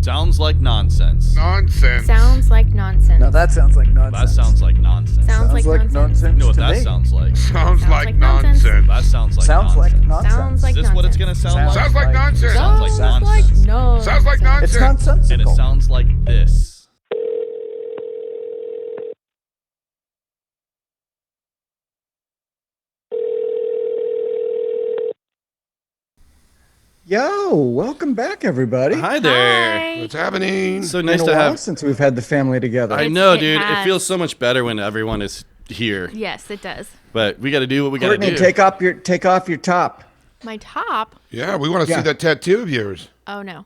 Sounds like nonsense. Nonsense. Sounds like nonsense. No, that sounds like nonsense. That sounds like nonsense. Sounds like nonsense. You know what to that me. sounds like? Sounds like like nonsense. nonsense. That sounds like Sounds like nonsense. nonsense. Sounds like Is this what it's going to sound like? Sounds like nonsense. Sounds like nonsense. no. Sounds like It's nonsense. nonsensical. And it sounds like this. Yo, welcome back, everybody. Hi there. Hi. What's happening? So It's nice been to a while have. since we've had the family together. I know, It dude. It has. feels so much better when everyone is here. Yes, it does. But we got to do what we got to Courtney, do. take off your top. My top? Yeah, we want to Yeah. see that tattoo of yours. Oh, no.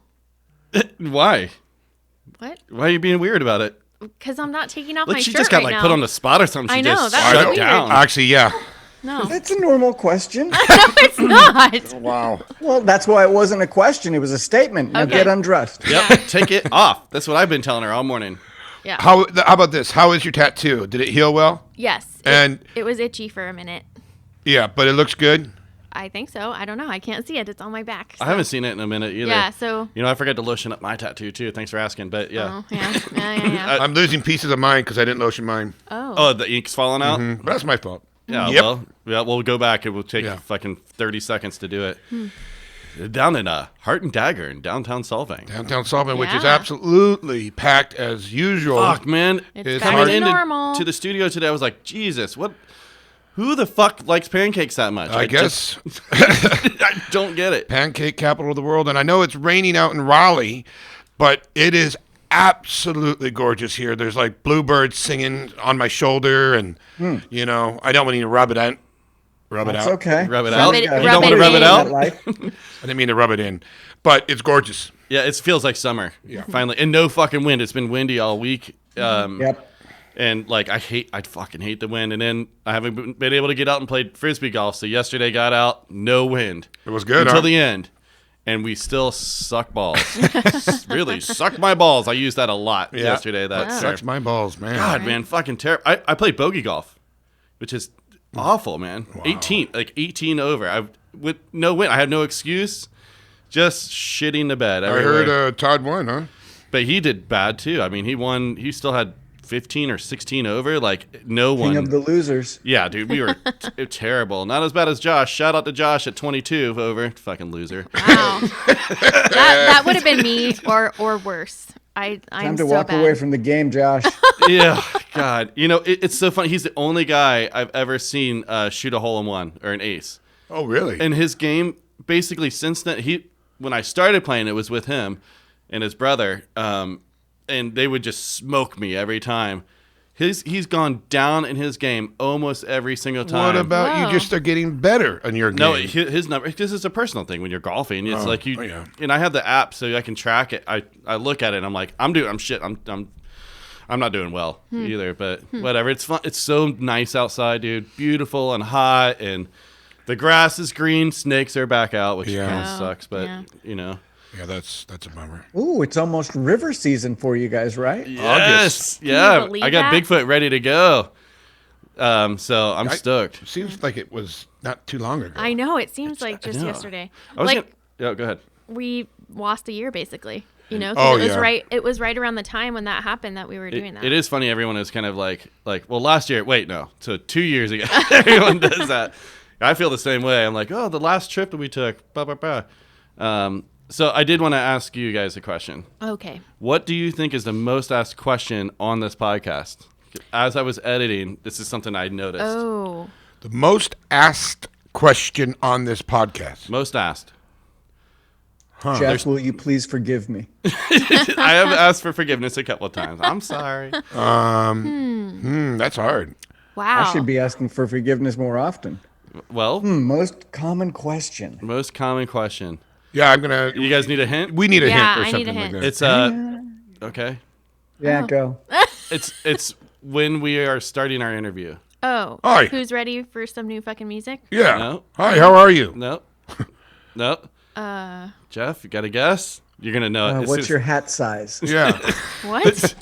Why? What? Why are you being weird about it? Because I'm not taking off Look, my she shirt just got right like now. put on the spot or something. She I know, just that's shut weird. down. Actually, yeah. No. It's a normal question. No, it's not. Wow. Well, that's why it wasn't a question. It was a statement. Now Okay. get undressed. Yep, take it off. That's what I've been telling her all morning. Yeah. How about this? How is your tattoo? Did it heal well? Yes. And It was itchy for a minute. yeah, but it looks good. I think so. I don't know. I can't see it. It's on my back. I haven't seen it in a minute either. Yeah, so. You know, I forgot to lotion up my tattoo too. Thanks for asking. But yeah. Oh, yeah. I'm losing pieces of mine because I didn't lotion mine. Oh, the ink's falling out? But that's my fault. Yeah, Yep. well, yeah, we'll go back. It will take Yeah. fucking 30 seconds to do it. Down in Heart and Dagger in downtown Solvang. Downtown Solvang, which is Yeah. absolutely packed as usual. Fuck, man. It's back Coming to into normal. to the studio today, I was like, Jesus, what? Who the fuck likes pancakes that much? I guess I don't get it. pancake capital of the world. And I know it's raining out in Raleigh, but it is absolutely gorgeous here. There's like bluebirds singing on my shoulder, and you know, I don't want to rub it out. Rub it That's out. okay. Rub it Rub out. it- You rub don't want to it rub it in. out? Life. I didn't mean to rub it in, but it's gorgeous. Yeah, it feels like summer. Yeah. Finally, and no fucking wind. It's been windy all week. Yep. And like I fucking hate the wind. And then I haven't been able to get out and play frisbee golf. So yesterday got out, no wind. It was good until huh? the end, and we still suck balls. Really suck my balls. I used that a lot yesterday. That sucks my balls, man. God, man, fucking terrible. I played bogey golf, which is awful, man. 18 over. With no win. I had no excuse. Just shitting the bed. I everywhere. heard Todd won, huh? But he did bad too. I mean, he won. He still had 15 or 16 over. Like no King one. of the losers. Yeah, dude, we were terrible. Not as bad as Josh. Shout out to Josh at 22 over. Fucking loser. Wow. that would have been me or worse. I'm Time to so walk bad. away from the game, Josh. Yeah, God. You know, it's so funny. He's the only guy I've ever seen shoot a hole in one or an ace. Oh, really? And his game, basically, since then, when I started playing, it was with him and his brother, and they would just smoke me every time. He's gone down in his game almost every single time. What about Whoa. you just are getting better in your game? No, his number, because it's a personal thing when you're golfing. It's like you, and I have the app so I can track it. I look at it and I'm like, I'm not doing well either, but whatever. It's fun. It's so nice outside, dude. Beautiful and hot, and the grass is green. Snakes are back out, which kind of sucks, but you know. Yeah, that's a bummer. Ooh, it's almost river season for you guys, right? Yes, Can you yeah. believe I got that? Bigfoot ready to go. So I'm stoked. Seems like it was not too long ago. I know. It seems like just know. yesterday. I was Like go ahead. we lost a year basically. You know, 'cause Oh, it was yeah. right. It was right around the time when that happened that we were doing that. It is funny. Everyone is kind of like, well, last year. Wait, no. So 2 years ago, everyone does that. I feel the same way. I'm like, oh, the last trip that we took. Blah, blah, blah. So I did want to ask you guys a question. Okay. What do you think is the most asked question on this podcast? As I was editing, this is something I noticed. Oh. The most asked question on this podcast. Most asked. Jeff, will you please forgive me? I have asked for forgiveness a couple of times. I'm sorry. That's hard. Wow. I should be asking for forgiveness more often. Well, Most common question. most common question. Yeah, I'm gonna. You guys need a hint? We need a Yeah, hint or I need something a like hint. that. It's okay. Yeah, go. It's when we are starting our interview. Oh. Hi. Who's ready for some new fucking music? Yeah. No. Hi, how are you? No. No. Jeff, you got a guess? You're gonna know it. as soon What's as- your hat size? Yeah. What?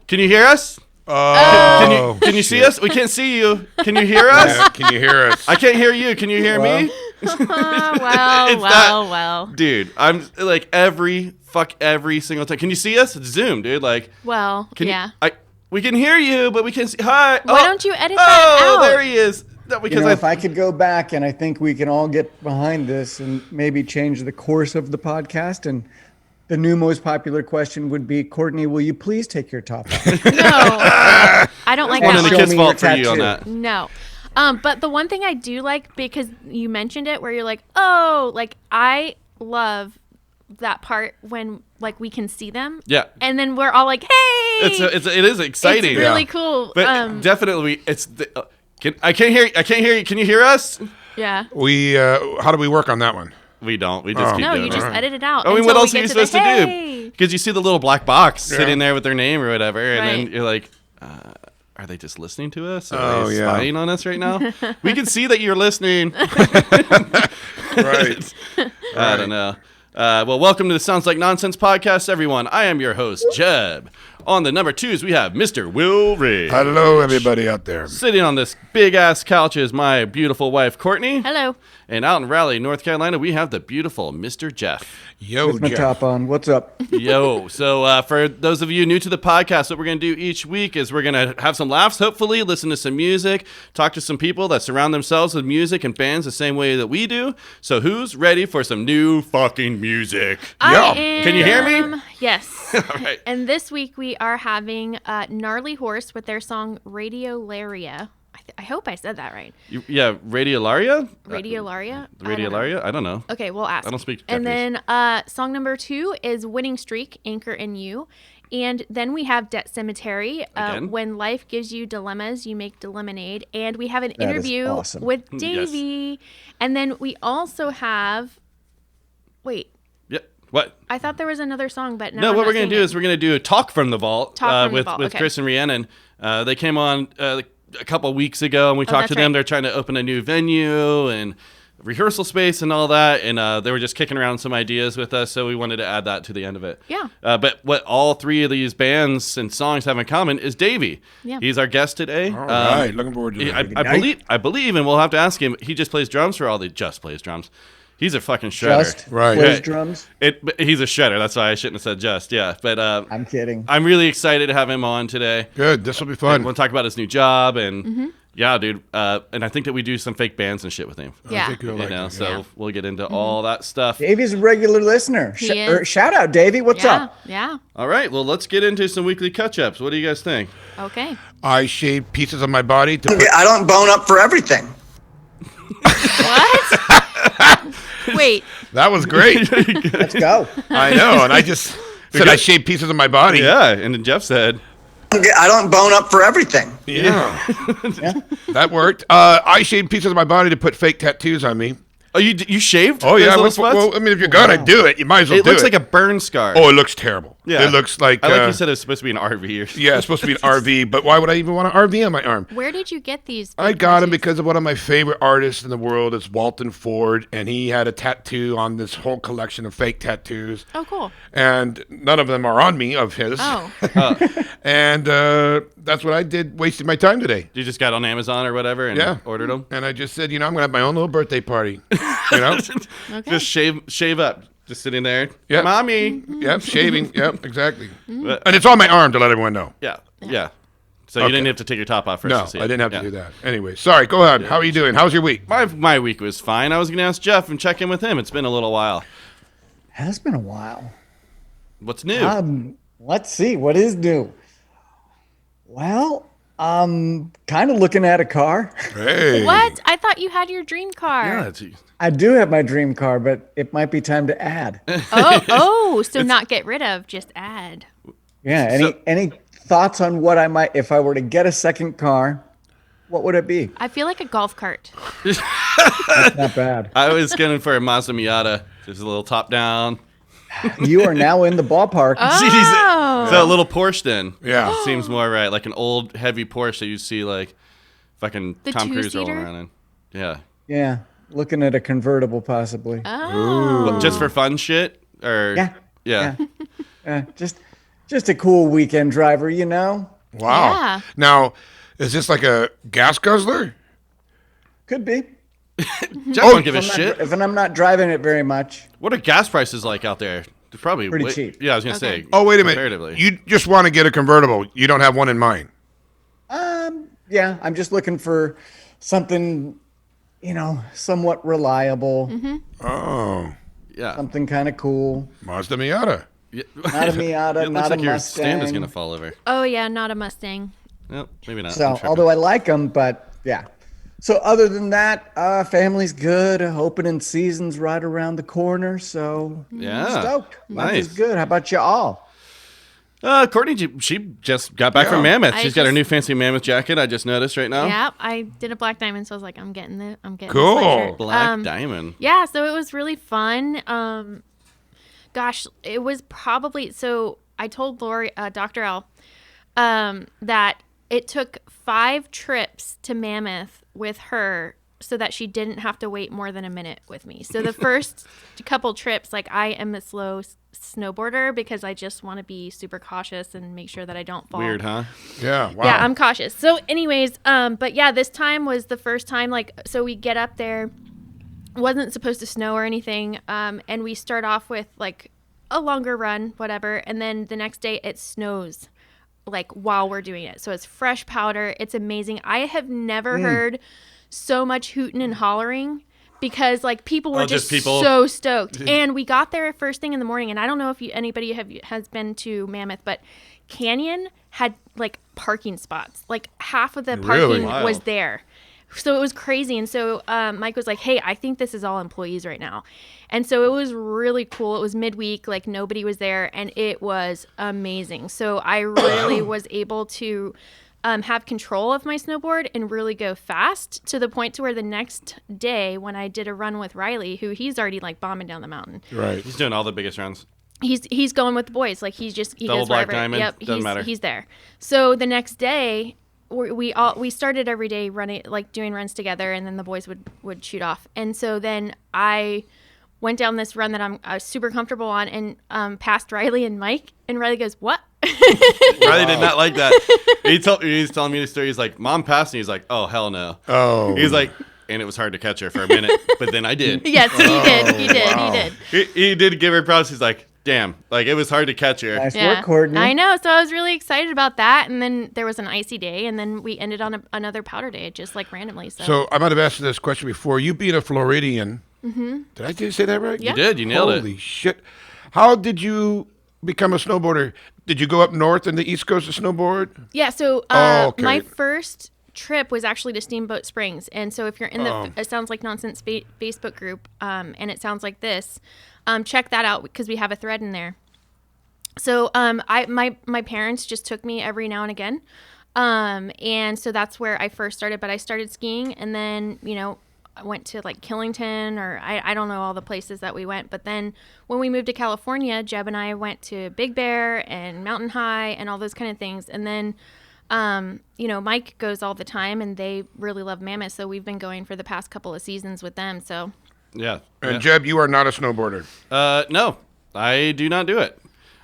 Can you hear us? Oh. Can you see us? We can't see you. Can you hear us? Yeah, can you hear us? I can't hear you. Can you hear Well, me? Well. Dude, I'm like every single time. Can you see us? It's Zoom, dude. Like, yeah. We can hear you, but we can't see. Hi. Why don't you edit that out? Oh, there he is. No, because if I could go back, and I think we can all get behind this and maybe change the course of the podcast. And the new most popular question would be, Courtney, will you please take your top off? No, I don't like one that of the one. kids' fault for you on that. No. But the one thing I do like, because you mentioned it, where you're like, oh, like I love that part when like we can see them. Yeah. And then we're all like, hey. It is exciting. It's really cool. But definitely, I can't hear you. Can you hear us? Yeah. We how do we work on that one? We don't. We just keep doing it. No, you just edit it out. I mean, what else are you supposed to do? Hey. Because you see the little black box sitting there with their name or whatever, and then Right. you're like, are they just listening to us? Are they spying on us right now? We can see that you're listening. Right. I don't know. Well, welcome to the Sounds Like Nonsense podcast, everyone. I am your host, Jeb. On the number 2s, we have Mr. Will Ridge. Hello, everybody out there. Sitting on this big-ass couch is my beautiful wife, Courtney. Hello. And out in Raleigh, North Carolina, we have the beautiful Mr. Jeff. Yo, With my Jeff. top on. What's up? Yo. So for those of you new to the podcast, what we're going to do each week is we're going to have some laughs, hopefully, listen to some music, talk to some people that surround themselves with music and bands the same way that we do. So who's ready for some new fucking music? I am. Can you hear me? Yes. All right. And this week we are having Gnarly Horse with their song Radiolaria. I hope I said that right. Radiolaria? Radiolaria? Radiolaria? I don't know. Okay, we'll ask. I don't speak And Japanese. then song number 2 is Winning Streak, Anchor and You. And then we have Debt Cemetery. Again? When life gives you dilemmas, you make lemonade. And we have an That is interview awesome. with Davey. And then we also have... Wait. Yeah. What? I thought there was another song, but No, what we're going to do is we're going to do a Talk from the Vault Talk from the with, Vault, with okay. Chris and Rhiannon. They came on a couple of weeks ago, and we talked to that's them. right. They're trying to open a new venue and rehearsal space and all that, and they were just kicking around some ideas with us, so we wanted to add that to the end of it. Yeah. But what all three of these bands and songs have in common is Davey. Yeah. He's our guest today. All right, looking forward to that. I believe, and we'll have to ask him. He just plays drums for all the plays drums. He's a fucking shredder. Just Right. plays Yeah. drums? But he's a shredder. That's why I shouldn't have said just. Yeah, but I'm kidding. I'm really excited to have him on today. Good. This will be And fun. we'll talk about his new job and yeah, dude. And I think that we do some fake bands and shit with him. Yeah. I think you'll like it. So we'll get into all that stuff. Davey's a regular listener. He is. Shout out, Davey. What's Yeah. up? Yeah. All right, well, let's get into some weekly catch-ups. What do you guys think? Okay. I shave pieces of my body to put... I don't bone up for everything. What? Wait. That was great. Let's go. I know, and I just said I shave pieces of my body. Yeah, and then Jeff said, I don't bone up for everything. Yeah. That worked. I shaved pieces of my body to put fake tattoos on me. "Oh, you shaved? Oh, those yeah. little Well, spots?" I mean, if you're going to do it, you might as well It do it. looks like a burn scar. Oh, it looks terrible. Yeah. It looks like... I like you said it was supposed to be an RV or something. Yeah, it's supposed to be an RV, but why would I even want an RV on my arm? Where did you get these? I big got him tattoos? because of one of my favorite artists in the world. It's Walton Ford, and he had a tattoo on this whole collection of fake tattoos. Oh, cool. And none of them are on me of his. Oh. And that's what I did, wasted my time today. You just got on Amazon or whatever and Yeah. ordered them? And I just said, I'm going to have my own little birthday party. You know? Okay. Just shave up. Just sitting there. Yep. Mommy. Yep, shaving. Yep, exactly. But- And it's on my arm to let everyone know. yeah. So you Okay. didn't have to take your top off first No, to see I it. didn't have Yeah. to do that. Anyway, sorry, go ahead. How are you doing? How's your week? My week was fine. I was going to ask Jeff and check in with him. It's been a little while. Has been a while. What's new? Let's see. What is new? Well, I'm kind of looking at a car. Hey. What? I thought you had your dream car. yeah, it's, I do have my dream car, but it might be time to add. So not get rid of, just add. Yeah. Any thoughts on what I might, if I were to get a second car, what would it be? I feel like a golf cart. Not bad. I was going for a Mazda Miata. Just a little top down. You are now in the ballpark. Oh. So a little Porsche then. Yeah. Seems more right. Like an old heavy Porsche that you see like fucking The Tom Cruise rolling two-seater? around in. Yeah. Yeah. Looking at a convertible, possibly. Oh. Just for fun shit? Or Yeah. Just a cool weekend driver, you know? Wow. Yeah. Now, is this like a gas guzzler? Could be. Jeff don't give a shit. If I'm not driving it very much. What are gas prices like out there? They're probably pretty cheap. Yeah, I was gonna say. Oh, wait a minute. You just want to get a convertible. You don't have one in mind. Yeah, I'm just looking for something, somewhat reliable. Mm-hmm. Oh. Yeah. Something kind of cool. Mazda Miata. Yeah. Not a Miata, it not looks like a your Mustang. stand is gonna fall over. Oh yeah, not a Mustang. Nope, maybe not. So, although I like them, but yeah. So other than that, family's good. Opening season's right around the corner. So yeah, stoked. Life nice. is good. How about you all? Courtney, she just got back from Mammoth. She's got her new fancy Mammoth jacket. I just noticed right now. Yeah, I did a black diamond, so I was like, I'm getting the cool sweatshirt. Black diamond. Yeah, so it was really fun. Gosh, it was probably so. I told Lori, Dr. L, that it took 5 trips to Mammoth with her so that she didn't have to wait more than a minute with me. So the first couple trips, like I am a slow snowboarder because I just want to be super cautious and make sure that I don't fall. Weird, huh? Yeah, wow. Yeah, I'm cautious. So anyways, but yeah, this time was the first time, like, so we get up there, wasn't supposed to snow or anything, and we start off with like a longer run, whatever, and then the next day it snows like while we're doing it. So it's fresh powder. It's amazing. I have never heard so much hooting and hollering because like people were just so stoked. And we got there first thing in the morning, and I don't know if anybody has been to Mammoth, but Canyon had like parking spots. Like half of the parking was there. So it was crazy. And so Mike was like, hey, I think this is all employees right now. And so it was really cool. It was midweek, like nobody was there, and it was amazing. So I really was able to have control of my snowboard and really go fast to the point to where the next day when I did a run with Riley, who he's already like bombing down the mountain. Right. He's doing all the biggest runs. He's going with the boys. Like he Double goes black wherever. diamond. Yep, Doesn't matter. He's there. So the next day we started every day running, like doing runs together, and then the boys would shoot off. And so then I went down this run that I was super comfortable on, and passed Riley and Mike, and Riley goes, what? Riley did not like that. He's telling me the story. He's like, Mom passed me. He's like, oh, hell no. Oh. He's like, and it was hard to catch her for a minute, but then I did. Yes, he did. He did. He did give her props. He's like, damn, like it was hard to catch her. Nice work, Courtney. I know. So I was really excited about that. And then there was an icy day, and then we ended on another powder day, just like randomly. So I might have asked you this question before. You being a Floridian, did I say that right? Yeah. You did. You nailed it. Holy shit. How did you become a snowboarder? Did you go up north in the East Coast to snowboard? Yeah. So okay. my first trip was actually to Steamboat Springs. And so if you're in the It Sounds Like Nonsense Facebook group, and it sounds like this, check that out because we have a thread in there. So my parents just took me every now and again. And so that's where I first started, but I started skiing, and then, I went to like Killington, or I don't know all the places that we went. But then when we moved to California, Jeb and I went to Big Bear and Mountain High and all those kind of things. And then, Mike goes all the time, and they really love Mammoth. So we've been going for the past couple of seasons with them. So Yeah. And Jeb, you are not a snowboarder. No, I do not do it.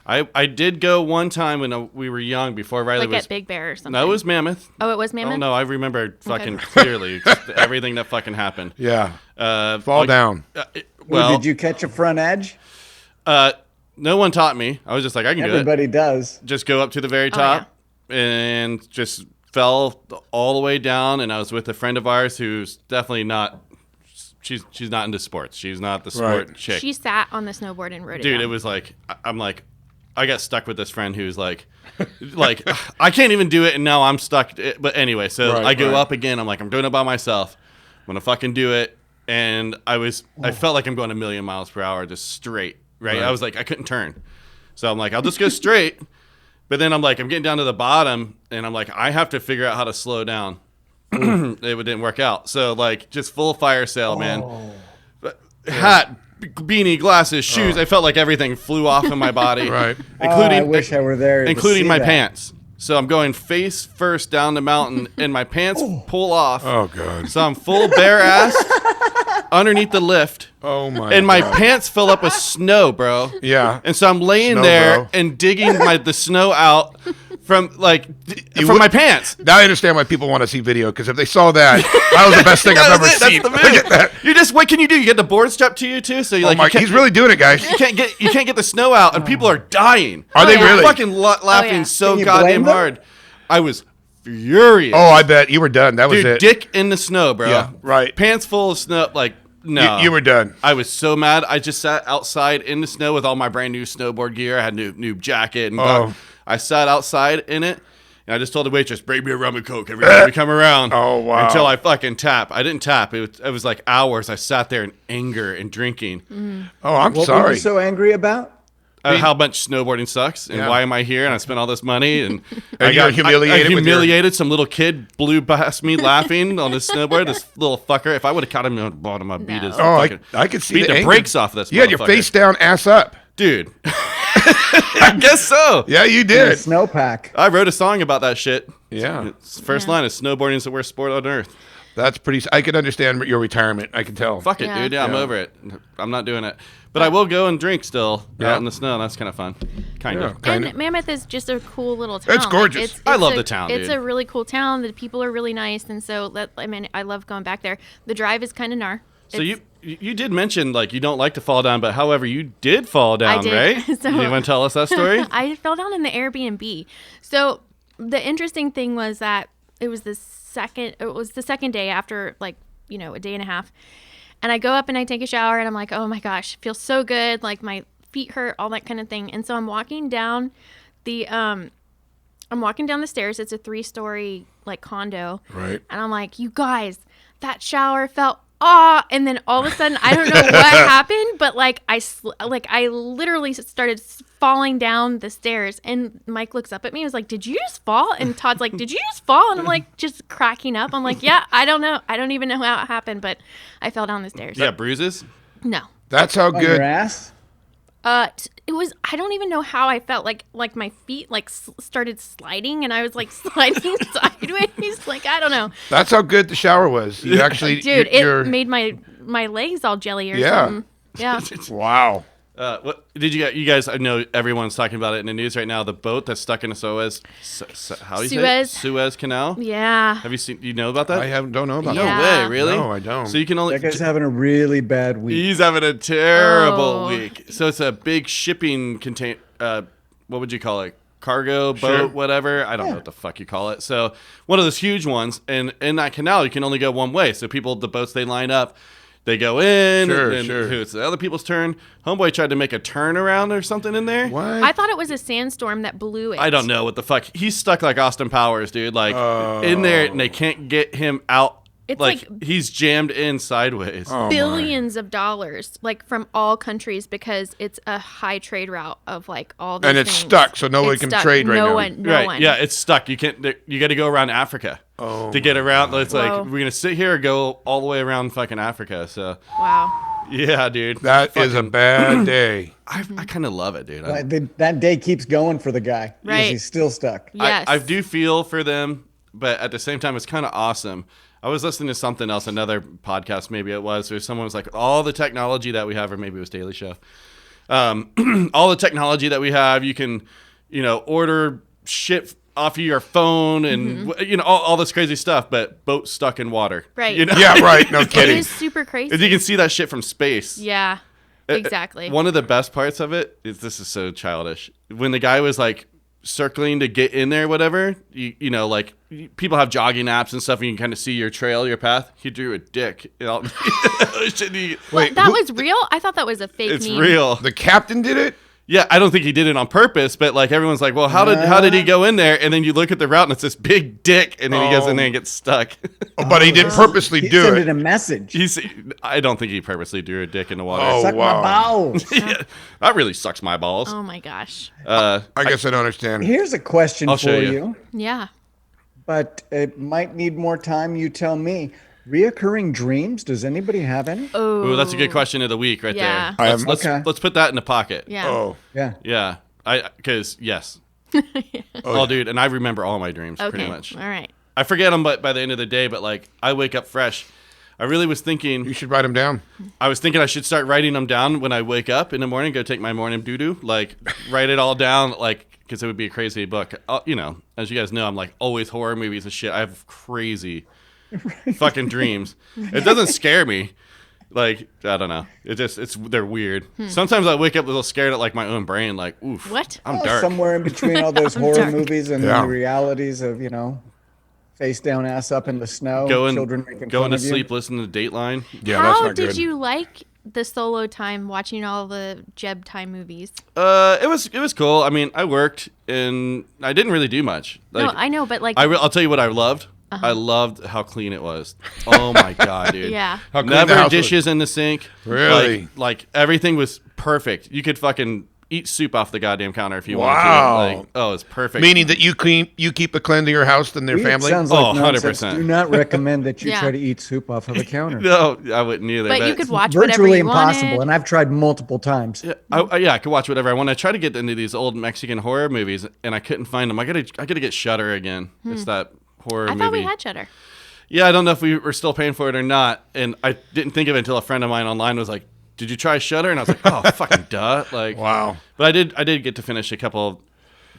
I did go one time when we were young, before Riley like was at Big Bear or something. No, it was Mammoth. Oh, it was Mammoth? Oh no, I remember fucking clearly everything that fucking happened. Yeah. Fall down. Well, did you catch a front edge? No one taught me. I was just like, I can do it. Everybody does. Just go up to the very top and just fell all the way down. And I was with a friend of ours who's definitely not. She's not into sports. She's not the sport chick. She sat on the snowboard and rode it. Dude, down. it was like I got stuck with this friend who's like I can't even do it, and now I'm stuck. But anyway, so I go up again. I'm like, I'm doing it by myself. I'm gonna fucking do it. And I felt like I'm going a million miles per hour, just straight. Right? I was like, I couldn't turn. So I'm like, I'll just go straight. But then I'm like, I'm getting down to the bottom, and I'm like, I have to figure out how to slow down. It didn't work out. So like, just full fire sale, man. Hat, beanie, glasses, shoes. I felt like everything flew off of my body. Right. I wish I were there. Including to see my that. pants. So I'm going face first down the mountain, and my pants pull off. Oh, God. So I'm full bare ass underneath the lift. Oh, my And my God. pants fill up with snow, bro. Yeah. And so I'm laying Snow, there bro. and digging the snow out, from my pants. Now I understand why people want to see video, because if they saw that was the best thing I've ever seen. I get that. You just what can you do? You get the board strapped to you too, so you he's really doing it, guys. You can't get the snow out, and people are dying. Are they really? Fucking laughing so Can you goddamn blame them? hard. I was furious. Oh, I bet you were done. That was Dude, it. dick in the snow, bro. Yeah, right. Pants full of snow. Like, no. You were done. I was so mad. I just sat outside in the snow with all my brand new snowboard gear. I had new jacket. And I sat outside in it. And I just told the waitress, bring me a rum and Coke every time we come around. Oh, wow. Until I fucking tap. I didn't tap. It was like hours. I sat there in anger and drinking. Oh, I'm What were sorry. you so angry about? How much snowboarding sucks and why am I here? And I spent all this money and And you got humiliated I with your- humiliated. Some little kid blew past me laughing on his snowboard. This little fucker. If I would have caught him on the bottom, I'd beat his. I could see beat the anger. brakes off this. You had your motherfucker. face down, ass up. Dude. I guess so. Yeah, you In a did. snowpack. I wrote a song about that shit. Yeah. Its first line is snowboarding is the worst sport on earth. That's pretty. I could understand your retirement. I can tell. Fuck it, Yeah. dude. Yeah, I'm Yeah. over it. I'm not doing it. But I will go and drink still Yeah. out in the snow. That's kind of fun. Kind Yeah. of. And Mammoth is just a cool little town. It's gorgeous. I love the town, It's dude. a really cool town. The people are really nice, and so I love going back there. The drive is kind of gnar. So you did mention like you don't like to fall down, but however you did fall down, did. right? So- You want to tell us that story? I fell down in the Airbnb. So the interesting thing was that it was the second day after a day and a half. And I go up and I take a shower and I'm like, oh my gosh, it feels so good. Like my feet hurt, all that kind of thing. And so I'm walking down the stairs. It's a 3-story condo. Right. And I'm like, you guys, that shower felt and then all of a sudden I don't know what happened, but I literally started falling down the stairs, and Mike looks up at me and was like, did you just fall? And Todd's like, did you just fall? And I'm like just cracking up. I'm like, yeah, I don't know. I don't even know how it happened, but I fell down the stairs. Yeah, bruises. No. That's how On your good. ass? It was, I don't even know how I felt. Like my feet started sliding, and I was sliding sideways. I don't know. That's how good the shower was. You actually, Dude, you're, it made my legs all jelly or Yeah. something. Yeah. Wow. What did you guys? I know everyone's talking about it in the news right now. The boat that's stuck in a Suez Canal. Yeah. Have you seen? You know about that? Don't know about No Yeah. that. way, really? No, I don't. So you can only. That guy's having a really bad week. He's having a terrible Oh. week. So it's a big shipping contain. What would you call it? Cargo boat, Sure. whatever. I don't know what the fuck you call it. So one of those huge ones, and in that canal you can only go one way. So the boats they line up. They go in, Sure, and sure. it's the other people's turn. Homeboy tried to make a turnaround or something in there. What? I thought it was a sandstorm that blew it. I don't know what the fuck. He's stuck like Austin Powers, dude. In there, and they can't get him out. It's like he's jammed in sideways. Oh, my. billions of dollars, from all countries, because it's a high trade route of all these And it's things. stuck, so nobody It's can stuck. trade right no now. One, no right? one. Yeah, it's stuck. You can't. You got to go around Africa to get around. It's Whoa. we're gonna sit here or go all the way around fucking Africa. So Wow. yeah, dude. That is a bad day. I kind of love it, dude. That day keeps going for the guy. Because Right. he's still stuck. Yes. I do feel for them, but at the same time, it's kind of awesome. I was listening to something else, another podcast, maybe it was, where someone was like, all the technology that we have, or maybe it was Daily Show, all the technology that we have, you can, order shit off of your phone and, all this crazy stuff, but boats stuck in water. Right. Yeah, right. No It kidding. is super crazy. You can see that shit from space. Yeah. Exactly. One of the best parts of it is, this is so childish, when the guy was circling to get in there, whatever, people have jogging apps and stuff, and you can kind of see your trail, your path. He drew a dick. Wait, that was real? I thought that was a fake It's meme. real. the captain did it? Yeah, I don't think he did it on purpose, but everyone's like, well, how did he go in there? And then you look at the route and it's this big dick, and then he goes in there and gets stuck. Oh, but he did purposely He do sent it. a message. I don't think he purposely drew a dick in the water. Oh, Suck wow. my balls. Yeah, that really sucks my balls. Oh my gosh. I guess I don't understand. Here's a question I'll for show you. you, Yeah. but it might need more time. You tell me. Reoccurring dreams? Does anybody have any? Oh. Ooh, that's a good question of the week right Yeah. there. am- Okay. Let's put that in the pocket. Yeah. Oh, Yeah. Yeah. Because, yes. Dude, and I remember all my dreams Okay. pretty much. All right. I forget them by the end of the day, but I wake up fresh. I really was thinking, you should write him down. I should start writing them down when I wake up in the morning, go take my morning doo-doo, write it all down, because it would be a crazy book. You know, as you guys know, I'm like always horror movies and shit. I have crazy fucking dreams. It doesn't scare me. Like, I don't know. They're weird. Sometimes I wake up a little scared at like my own brain. Like, oof. What? I'm dark. Somewhere in between all those horror dark. movies and the realities of, you know, face down, ass up in the snow, children making going fun to of sleep, you. listening to Dateline. Yeah, that's How not did good. you like the solo time watching all the Jeb time movies? It was cool. I mean, I worked and I didn't really do much. Like, No, I know, but like, I'll tell you what I loved. I loved how clean it was. Oh my god, dude. yeah. How clean the Never house was. dishes in the sink. Really? Like everything was perfect. You could fucking eat soup off the goddamn counter if you Wow. wanted to. Like, oh, it's perfect. Meaning that you keep it cleaner house than their It family? sounds like Oh, nonsense. 100%. Do not recommend that you Yeah. try to eat soup off of a counter. No, I wouldn't either. But you could watch whatever Virtually you impossible, wanted. and I've tried multiple times. I could watch whatever I want. I try to get into these old Mexican horror movies, and I couldn't find them. I gotta get Shudder again. It's that horror I movie. thought we had Cheddar. Yeah, I don't know if we were still paying for it or not, and I didn't think of it until a friend of mine online was like, "Did you try Shudder?" And I was like, "Oh, fucking duh!" Like, Wow. But I did get to finish a couple of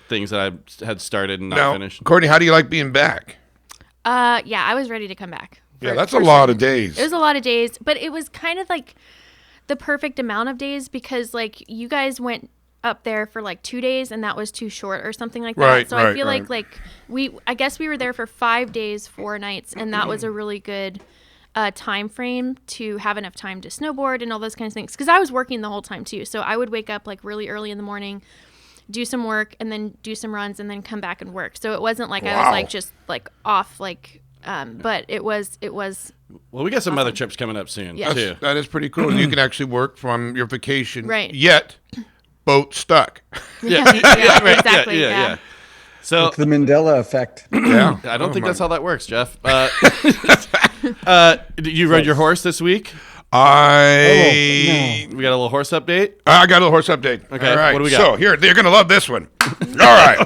things that I had started and not Now, finished. Courtney, how do you like being back? Yeah, I was ready to come back. Yeah, that's a lot of days. It was a lot of days, but it was kind of like the perfect amount of days because like you guys went up there for like 2 days and that was too short or something like that. Right, So I right, feel right. like I guess we were there for 5 days, 4 nights, and that was a really good time frame to have enough time to snowboard and all those kinds of things. Because I was working the whole time too, so I would wake up like really early in the morning, do some work, and then do some runs, and then come back and work. So it wasn't like I was Wow. like just like off like. But it was Well, we got some other trips coming up soon Yeah. too. That is pretty cool. You can actually work from your vacation. Right. Yet, boat stuck. Yeah, yeah, right, exactly. yeah, yeah. So It's the Mandela effect. Yeah. I don't think my- that's how that works, Jeff. You rode your horse this week? I We got a little horse update. I got a little horse update. Okay, All right. what do we got? So here, you're gonna love this one. All right.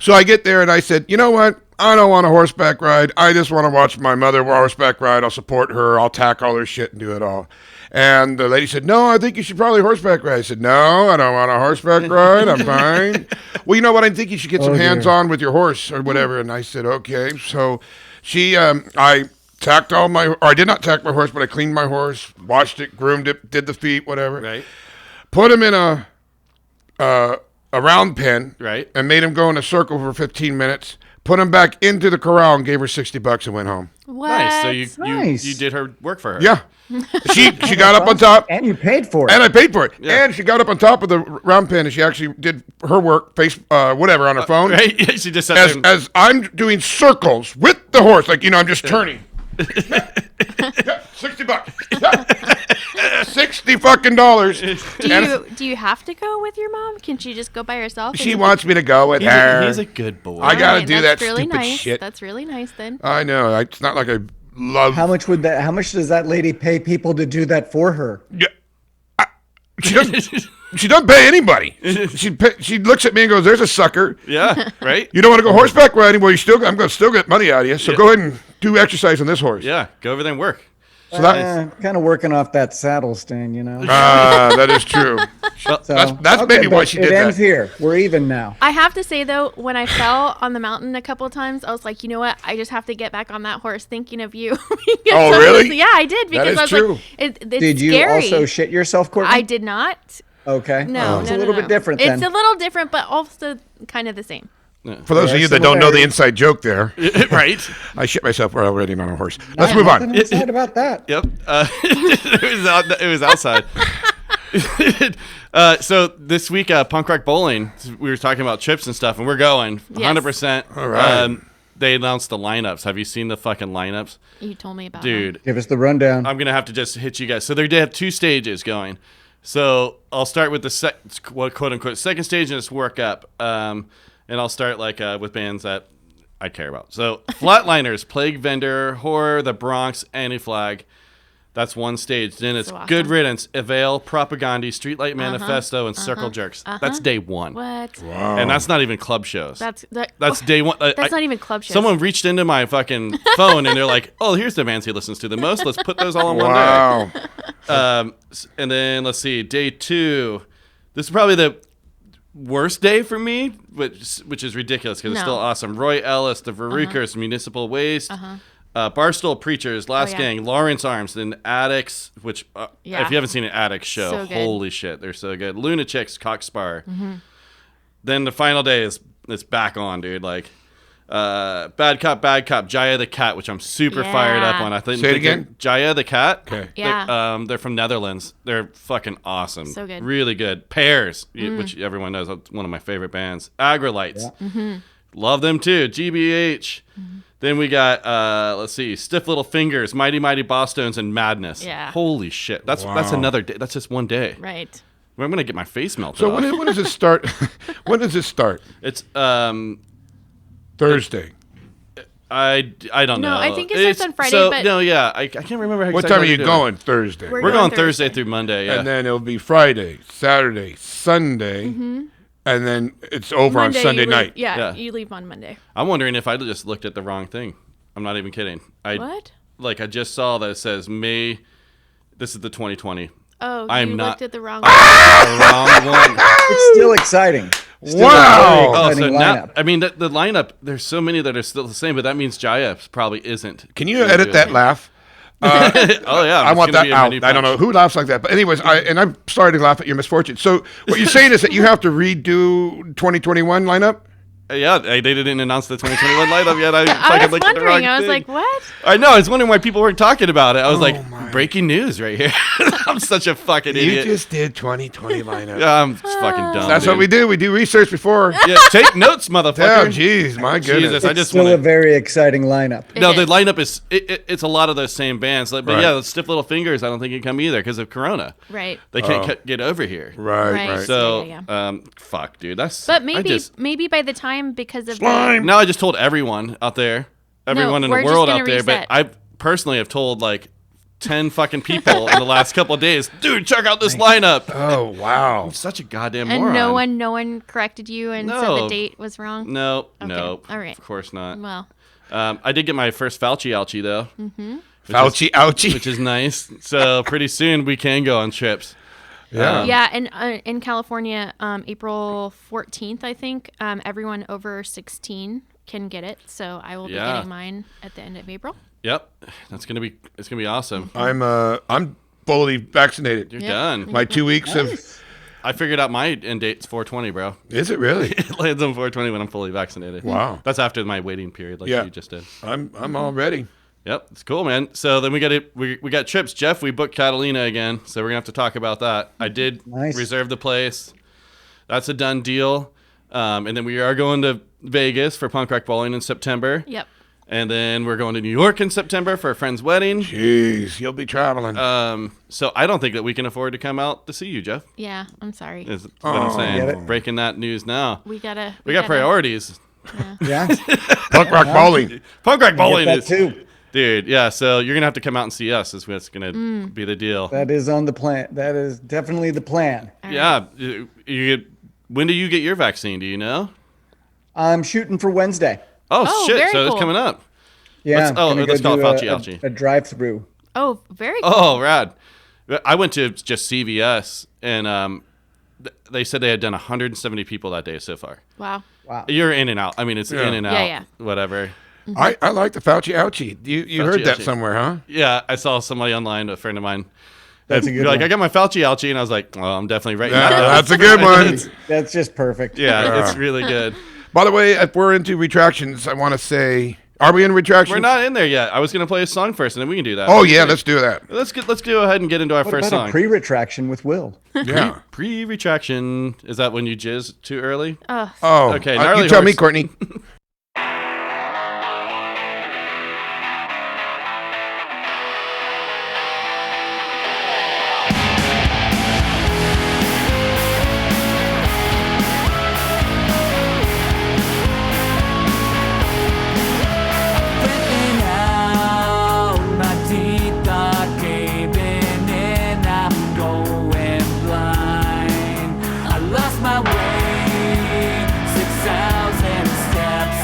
So I get there and I said, you know what? I don't want a horseback ride. I just want to watch my mother horseback ride. I'll support her. I'll tack all her shit and do it all. And the lady said, no, I think you should probably horseback ride. I said, no, I don't want a horseback ride. I'm fine. Well, you know what? I think you should get some hands-on with your horse or whatever. And I said, okay. So I tacked I did not tack my horse, but I cleaned my horse, washed it, groomed it, did the feet, whatever. Right. Put him in a round pen. Right. And made him go in a circle for 15 minutes. Put him back into the corral and gave her $60 and went home. What? Nice. So Nice. you did her work for her. Yeah. She got up on top. And you paid for it. And I paid for it. Yeah. And she got up on top of the round pen and she actually did her work, whatever, on her phone. Right. Yeah, she just sat there. As I'm doing circles with the horse, like, I'm just turning. Yeah, $60. Yeah. $60 fucking dollars. Do you have to go with your mom? Can she just go by herself? She wants me to go with her. He's a good boy. I gotta Alright, do that's that really stupid nice. shit. That's really nice then. I know. It's not like I love. How much does that lady pay people to do that for her? Yeah. She doesn't. She doesn't pay anybody. She looks at me and goes, "There's a sucker. Yeah. Right. You don't want to go horseback riding? Well, I'm going to still get money out of you. So go ahead and do exercise on this horse." Yeah. Go over there and work. So that, Kind of working off that saddle stain, that is true. Well, So, that's maybe why but she did It ends that. here. We're even now. I have to say though, when I fell on the mountain a couple of times, I was like, you know what? I just have to get back on that horse, thinking of you. Oh, really? Yeah, I did because is I was true. like, it's Did you scary. also shit yourself, Courtney? I did not. Okay. No, It's no, a little no, bit different It's then. a little different, but also kind of the same. For those of you that don't know the inside joke there, right. I shit myself already on a horse. Let's move on. Nothing inside about that. Yep. It was outside. So this week, Punk Rock Bowling, we were talking about trips and stuff, and we're going 100%. All right. They announced the lineups. Have you seen the fucking lineups? You told me about Dude, Give us the rundown. I'm going to have to just hit you guys. So they have 2 stages going. So I'll start with the quote unquote second stage and just work up. And I'll start with bands that I care about. So Flatliners, Plague Vendor, Horror, The Bronx, Anti-Flag. That's one stage. Then it's awesome. Good Riddance, Avail, Propaganda, Streetlight Manifesto, and Circle Jerks. That's day 1. What? And that's not even club shows. That's day 1. That's not even club shows. Someone reached into my fucking phone and they're like, "Oh, here's the bands he listens to the most. Let's put those all in one day." Wow. And then let's see, day 2. This is probably worst day for me, which is ridiculous because it's still awesome. Roy Ellis, the Verrucers, Municipal Waste, Barstool Preachers, Last Gang, Lawrence Arms, then Addicts, which if you haven't seen an Addicts show, so holy shit, they're so good. Lunatics, Cockspar. Then the final day is it's back on, dude. Like Bad Cop, Jaya the Cat, which I'm super fired up on. I think Say it again. Jaya the Cat. Okay. Yeah. They're from Netherlands. They're fucking awesome. So good. Really good. Pears, which everyone knows, one of my favorite bands. Agrolites. Love them too. GBH. Then we got let's see, Stiff Little Fingers, Mighty Mighty Bosstones, and Madness. Yeah. Holy shit. That's another day. That's just one day. Right. I'm gonna get my face melted. So off. when does it start? When does it start? It's Thursday. I don't know. No, I think it starts on Friday. So, but no, yeah, I can't remember how. What time are you going? Thursday. We're going Thursday through Monday. Yeah. And then it'll be Friday, Saturday, Sunday, and then it's over Monday, on Sunday you leave- night. Yeah, Yeah. you leave on Monday. I'm wondering if I just looked at the wrong thing. I'm not even kidding. What? Like I just saw that it says May. This is the 2020. Oh, I'm you not- looked at the wrong The wrong one. It's still exciting. Still Wow. a very Oh, so exciting now, lineup. I mean, the lineup, there's so many that are still the same, but that means Jaya probably isn't. Can you edit that laugh? Oh, yeah. I want that out. I don't know who laughs like that, but anyways, I'm sorry to laugh at your misfortune. So what you're saying is that you have to redo 2021 lineup? Yeah, they didn't announce the 2021 lineup yet. I fucking was looked at the wrong wondering. I was thing. like, what? I know. I was wondering why people weren't talking about it. I was Oh, like, my. breaking news right here. I'm such a fucking You idiot. just did 2020 lineup. Yeah, I'm just fucking dumb. That's what dude. we do. We do research before. Yeah, take notes, motherfucker. Oh, jeez, my goodness. Jesus, I It's just still want a very exciting lineup. No, It the is. lineup is it's a lot of those same bands. But Right. yeah, the Stiff Little Fingers, I don't think can come either because of Corona. Right. They can't get over here. Right, Right. right. So, Yeah. fuck, dude, that's. But I just, maybe by the time because of Slime. now I just told everyone out there, everyone in the we're just world gonna out there. reset. But I personally have told like 10 fucking people in the last couple of days, dude, check out this lineup. Oh, wow. I'm such a goddamn and moron. no one corrected you and said No. the date was wrong. No, Okay. no, All right. of course not. Well, I did get my first Fauci ouchie though, Fauci, ouchie. which is nice. So pretty soon we can go on trips. Yeah. yeah, and in California, April 14th, I think, everyone over 16 can get it. So I will be Yeah. getting mine at the end of April. Yep, it's gonna be awesome. I'm fully vaccinated. You're Yep. done. My 2 weeks of. I figured out my end date's 420, bro. Is it really? It lands on 420 when I'm fully vaccinated. Wow. That's after my waiting period, like Yeah. you just did. I'm all ready. Yep, it's cool, man. So then we got trips. Jeff, we booked Catalina again, so we're gonna have to talk about that. I did Nice. reserve the place. That's a done deal. And then we are going to Vegas for punk rock bowling in September. Yep. And then we're going to New York in September for a friend's wedding. Jeez, you'll be traveling. So I don't think that we can afford to come out to see you, Jeff. Yeah, I'm sorry. Is what I'm Get saying. it? Breaking that news now. We got got priorities. Yeah, Punk rock bowling. Punk rock get bowling that is, too. dude. Yeah, so you're gonna have to come out and see us. Is what's gonna be the deal. That is on the plan. That is definitely the plan. Yeah. When do you get your vaccine? Do you know? I'm shooting for Wednesday. Oh, Oh, shit! very So it's cool. coming up. Yeah. Let's call it Fauci ouchie. A drive-through. Oh, very cool. Oh, rad! I went to just CVS and they said they had done 170 people that day so far. Wow. Wow. You're in and out. I mean, it's Yeah. in and out. Yeah, Whatever. I like the Fauci ouchie. You heard Fauci that ouchie. somewhere, huh? Yeah, I saw somebody online, a friend of mine. That's a good like, one. I got my Fauci ouchie, and I was like, well, I'm definitely writing Yeah, that down. that's a good one. That's just perfect. Yeah, it's really good. By the way, if we're into retractions, I want to say, are we in retractions? We're not in there yet. I was gonna play a song first, and then we can do that. Oh yeah, let's do that. Let's go ahead and get into our What first about song. a pre-retraction with Will? Yeah. Pre-retraction. Is that when you jizz too early? Oh, Okay, Gnarly you tell me, Horse. Courtney. Breathing out, my teeth are caving in, I'm going blind. I lost my way, 6,000 steps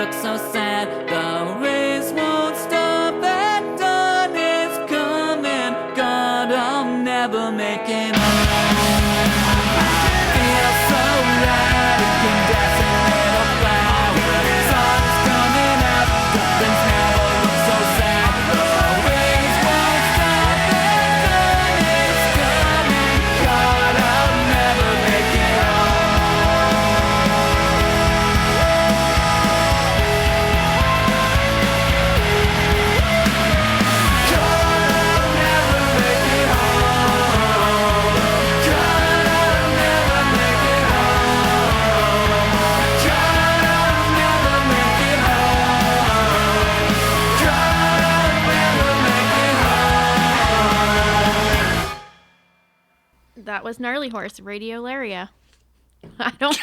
look so sad. The race won't stop, and dawn is coming. God, I'll never make it home. Feel so right, incandescent little flower. Sun's coming up, things never look so sad. The race won't stop, and dawn is coming. God, I'll never make it That was Gnarly Horse, Radiolaria. I don't.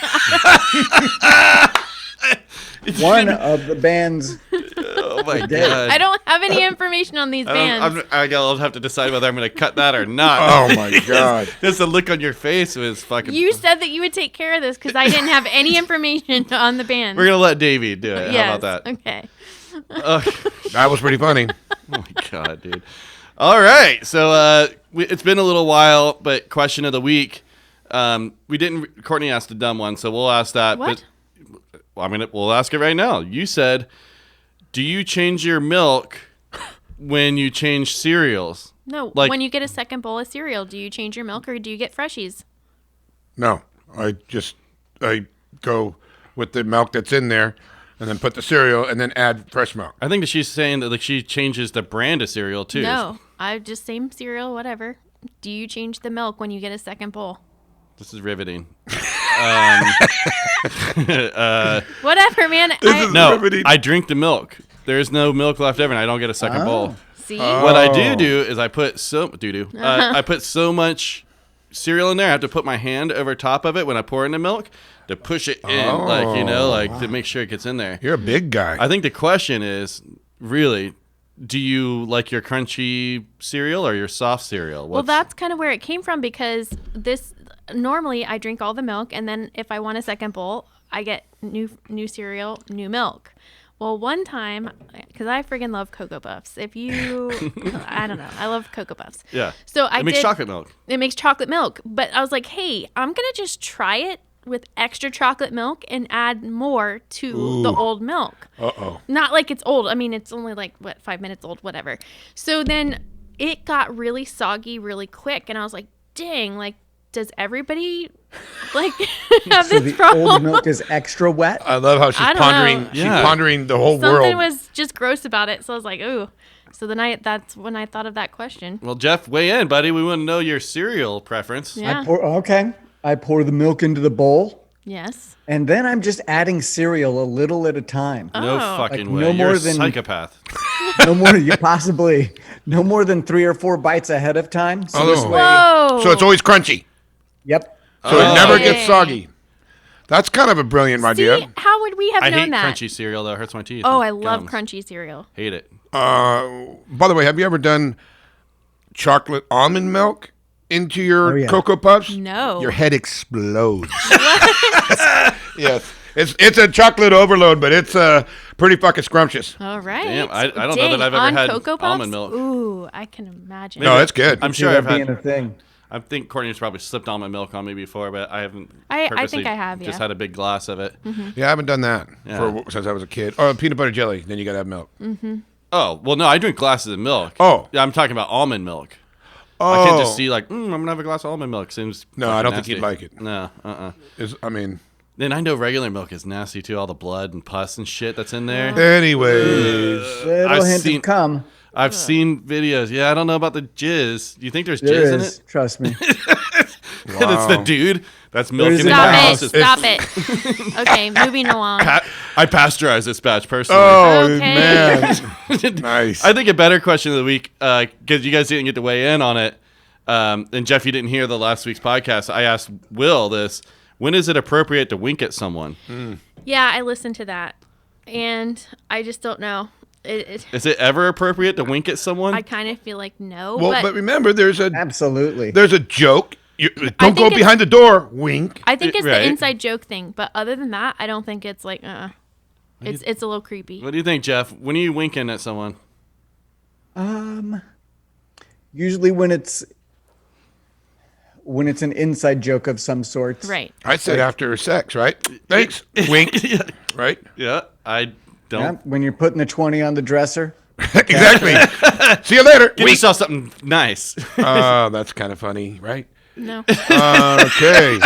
One of the bands. Oh my Dead. god. I don't have any information on these bands. I'll have to decide whether I'm going to cut that or not. Oh my god. Just the look on your face was fucking. You said that you would take care of this because I didn't have any information on the bands. We're going to let Davey do it. Yes, How about that? Okay. That was pretty funny. Oh my god, dude. All right. So it's been a little while, but question of the week. We didn't. Courtney asked a dumb one, so we'll ask that. What? But we'll ask it right now. You said, do you change your milk when you change cereals? No, Like- when you get a second bowl of cereal, do you change your milk or do you get freshies? No, I go with the milk that's in there, and then put the cereal, and then add fresh milk. I think that she's saying that like she changes the brand of cereal too. No, I just same cereal, whatever. Do you change the milk when you get a second bowl? This is riveting. Whatever, man. No, Riveting. I drink the milk. There's no milk left over, and I don't get a second bowl. See? What I do is I put I put so much cereal in there. I have to put my hand over top of it when I pour in the milk to push it in, to make sure it gets in there. You're a big guy. I think the question is really, do you like your crunchy cereal or your soft cereal? Well, that's kind of where it came from because normally I drink all the milk, and then if I want a second bowl, I get new cereal, new milk. Well, one time, because I friggin' love Cocoa Puffs. If you, I don't know, I love Cocoa Puffs. Yeah. So it makes chocolate milk. It makes chocolate milk. But I was like, hey, I'm going to just try it with extra chocolate milk and add more to the old milk. Uh-oh. Not like it's old. I mean, it's only 5 minutes old, whatever. So then it got really soggy really quick. And I was like, dang, does everybody have So this the problem? old milk is extra wet. I love how she's I don't pondering. know. She's Yeah. pondering the whole Something world. was just gross about it. So I was like, ooh. So then that's when I thought of that question. Well, Jeff, weigh in, buddy. We want to know your cereal preference. Yeah. I pour the milk into the bowl, Yes. and then I'm just adding cereal a little at a time. No Oh. fucking Like, way. no You're more a than- psychopath. No more, no more than 3 or 4 bites ahead of time. So this Oh. way, Whoa. So it's always crunchy. yep. So it never Okay. gets soggy. That's kind of a brilliant See, idea. how would we have I known hate that? crunchy cereal, though. It hurts my teeth. Oh, and I love gums. crunchy cereal. Hate it. By the way, have you ever done chocolate almond milk into your Oh, yeah. Cocoa Puffs? No. Your head explodes. Yes. It's a chocolate overload, but it's pretty fucking scrumptious. All right. Damn, I don't know that I've ever on had Cocoa Puffs? almond milk. Ooh, I can imagine. No, it's good. I'm See sure that I've being had. a thing. I think Courtney's probably slipped almond milk on me before, but I haven't. I purposely think I have, Just yeah. had a big glass of it. Yeah, I haven't done that Yeah. since I was a kid. Oh, peanut butter jelly. Then you got to have milk. Oh well, no, I drink glasses of milk. Oh. yeah, I'm talking about almond milk. Oh. I can't just see I'm gonna have a glass of almond milk. Seems No, I fucking don't think you'd nasty. like it. No, I mean, Then I know regular milk is nasty too. All the blood and pus and shit that's in there. anyways. Little I've hint seen- of cum. I've seen videos. Yeah, I don't know about the jizz. Do you think there's There jizz in is. it? Trust me. And it's the dude that's milking There's in a my guy. house. Stop it. Okay, moving along. I pasteurize this batch personally. Oh, Okay. man. Nice. I think a better question of the week, because you guys didn't get to weigh in on it, and Jeff, you didn't hear the last week's podcast. I asked Will this: when is it appropriate to wink at someone? Yeah, I listened to that, and I just don't know. Is it ever appropriate to wink at someone? I kind of feel like no, well, but remember, there's a Absolutely. joke. Don't think go it's- behind the door. Wink. I think it's Right. the inside joke thing. But other than that, I don't think it's like, It's a little creepy. What do you think, Jeff? When are you winking at someone? Usually when it's an inside joke of some sort. Right. I said after sex, right? Thanks. Wink. Right? Yeah, I don't. Yeah, when you're putting the 20 on the dresser. Exactly. See you later. Give yourself something nice. Oh, that's kind of funny, right? No. Okay.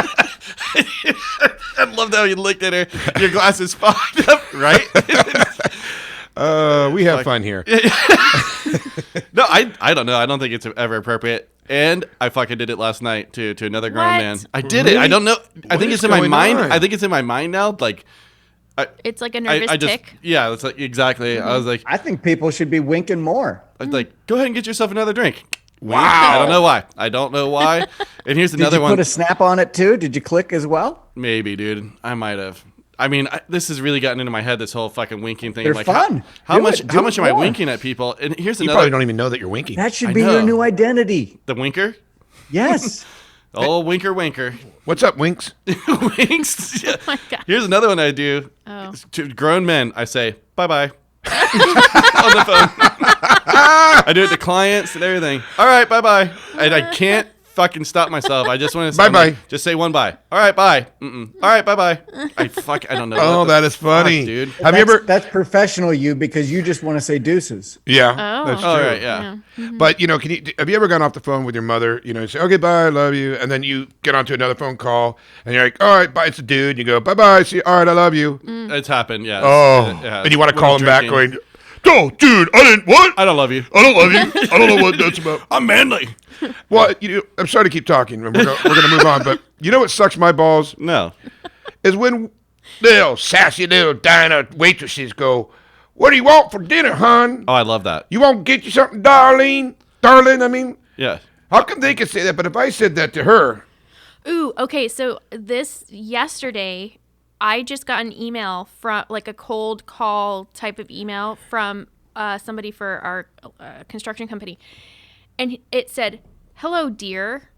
I love how you looked at her. Your glasses fogged up, right? We have fun here. No, I don't know. I don't think it's ever appropriate. And I fucking did it last night to another grown What? man. I did it. I don't know. I think is it's in my going mind. on? I think it's in my mind now. Like, It's like a nervous I just tick. yeah. It's like exactly. I was like, I think people should be winking more. go ahead and get yourself another drink. Wow. I don't know why. And here's Did another you one. put a snap on it too? Did you click as well? Maybe, dude. I might have. I mean, this has really gotten into my head. This whole fucking winking thing. They're like, fun. How Do much? it. How Do much it am I more. winking at people? And here's You another. probably don't even know that you're winking. That should I be know. your new identity. The winker. Yes. Oh, winker. What's up, Winks? Winks. Yeah. my God. Here's another one I do. Oh. To grown men, I say bye-bye on the phone. I do it to clients and everything. All right, bye-bye. And I can't fucking stop myself. I just want to Bye-bye. just say one bye. All right, bye. Mm-mm. All right, bye-bye. I don't know. Oh, what the that is funny. fuck, dude. Have you ever? That's professional you because you just want to say deuces. Yeah. Oh. That's true. All right, yeah. But have you ever gone off the phone with your mother? You say, okay, bye, I love you, and then you get onto another phone call, and you're like, all right, bye. It's a dude. You go, bye, bye. See, all right, I love you. It's happened. Yeah. Oh, Yeah. and you want to When call I'm him back, drinking. going, oh, dude, I didn't what? I don't love you. I don't love you. I don't know what that's about. I'm manly. Well, I'm sorry to keep talking, and we're gonna move on, but you know what sucks my balls No. is when little sassy little diner waitresses go, what do you want for dinner, hon? Oh, I love that. You won't get you something, darling? Darling, I mean, Yeah. how come they can say that? But if I said that to her, Ooh, okay. So yesterday, I just got an email from like a cold call type of email from somebody for our construction company, and it said, "Hello, dear,"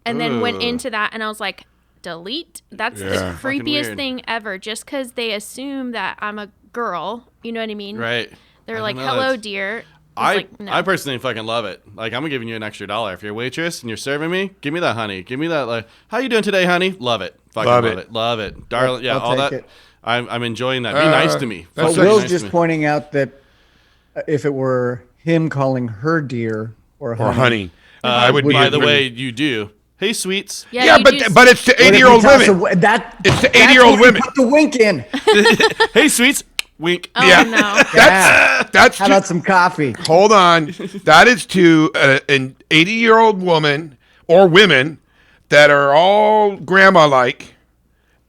and then went into that, and I was like, "Delete." That's the Fucking creepiest weird. thing ever. Just because they assume that I'm a girl, you know what I mean? Right. They're I like, don't know, "Hello, that's- dear." It's I like, no. I personally fucking love it. Like, I'm giving you an extra $1 if you're a waitress and you're serving me. Give me that, honey. Give me that. Like, how you doing today, honey? Love it. Fucking love it. Darling. Yeah, I'll all take that. it. I'm enjoying that. Be nice to me. that's Fucking But Will's nice just to me. pointing out that if it were him calling her dear or honey, I would be. By the way, you do. Hey, sweets. yeah, you but do- but it's to What if 80-year-old he tells women. It's to 80-year-old women. Put the wink in. Hey, sweets. Wink. Oh Yeah. no. That's How to, about some coffee? hold on. That is to an 80-year-old woman or women that are all grandma-like.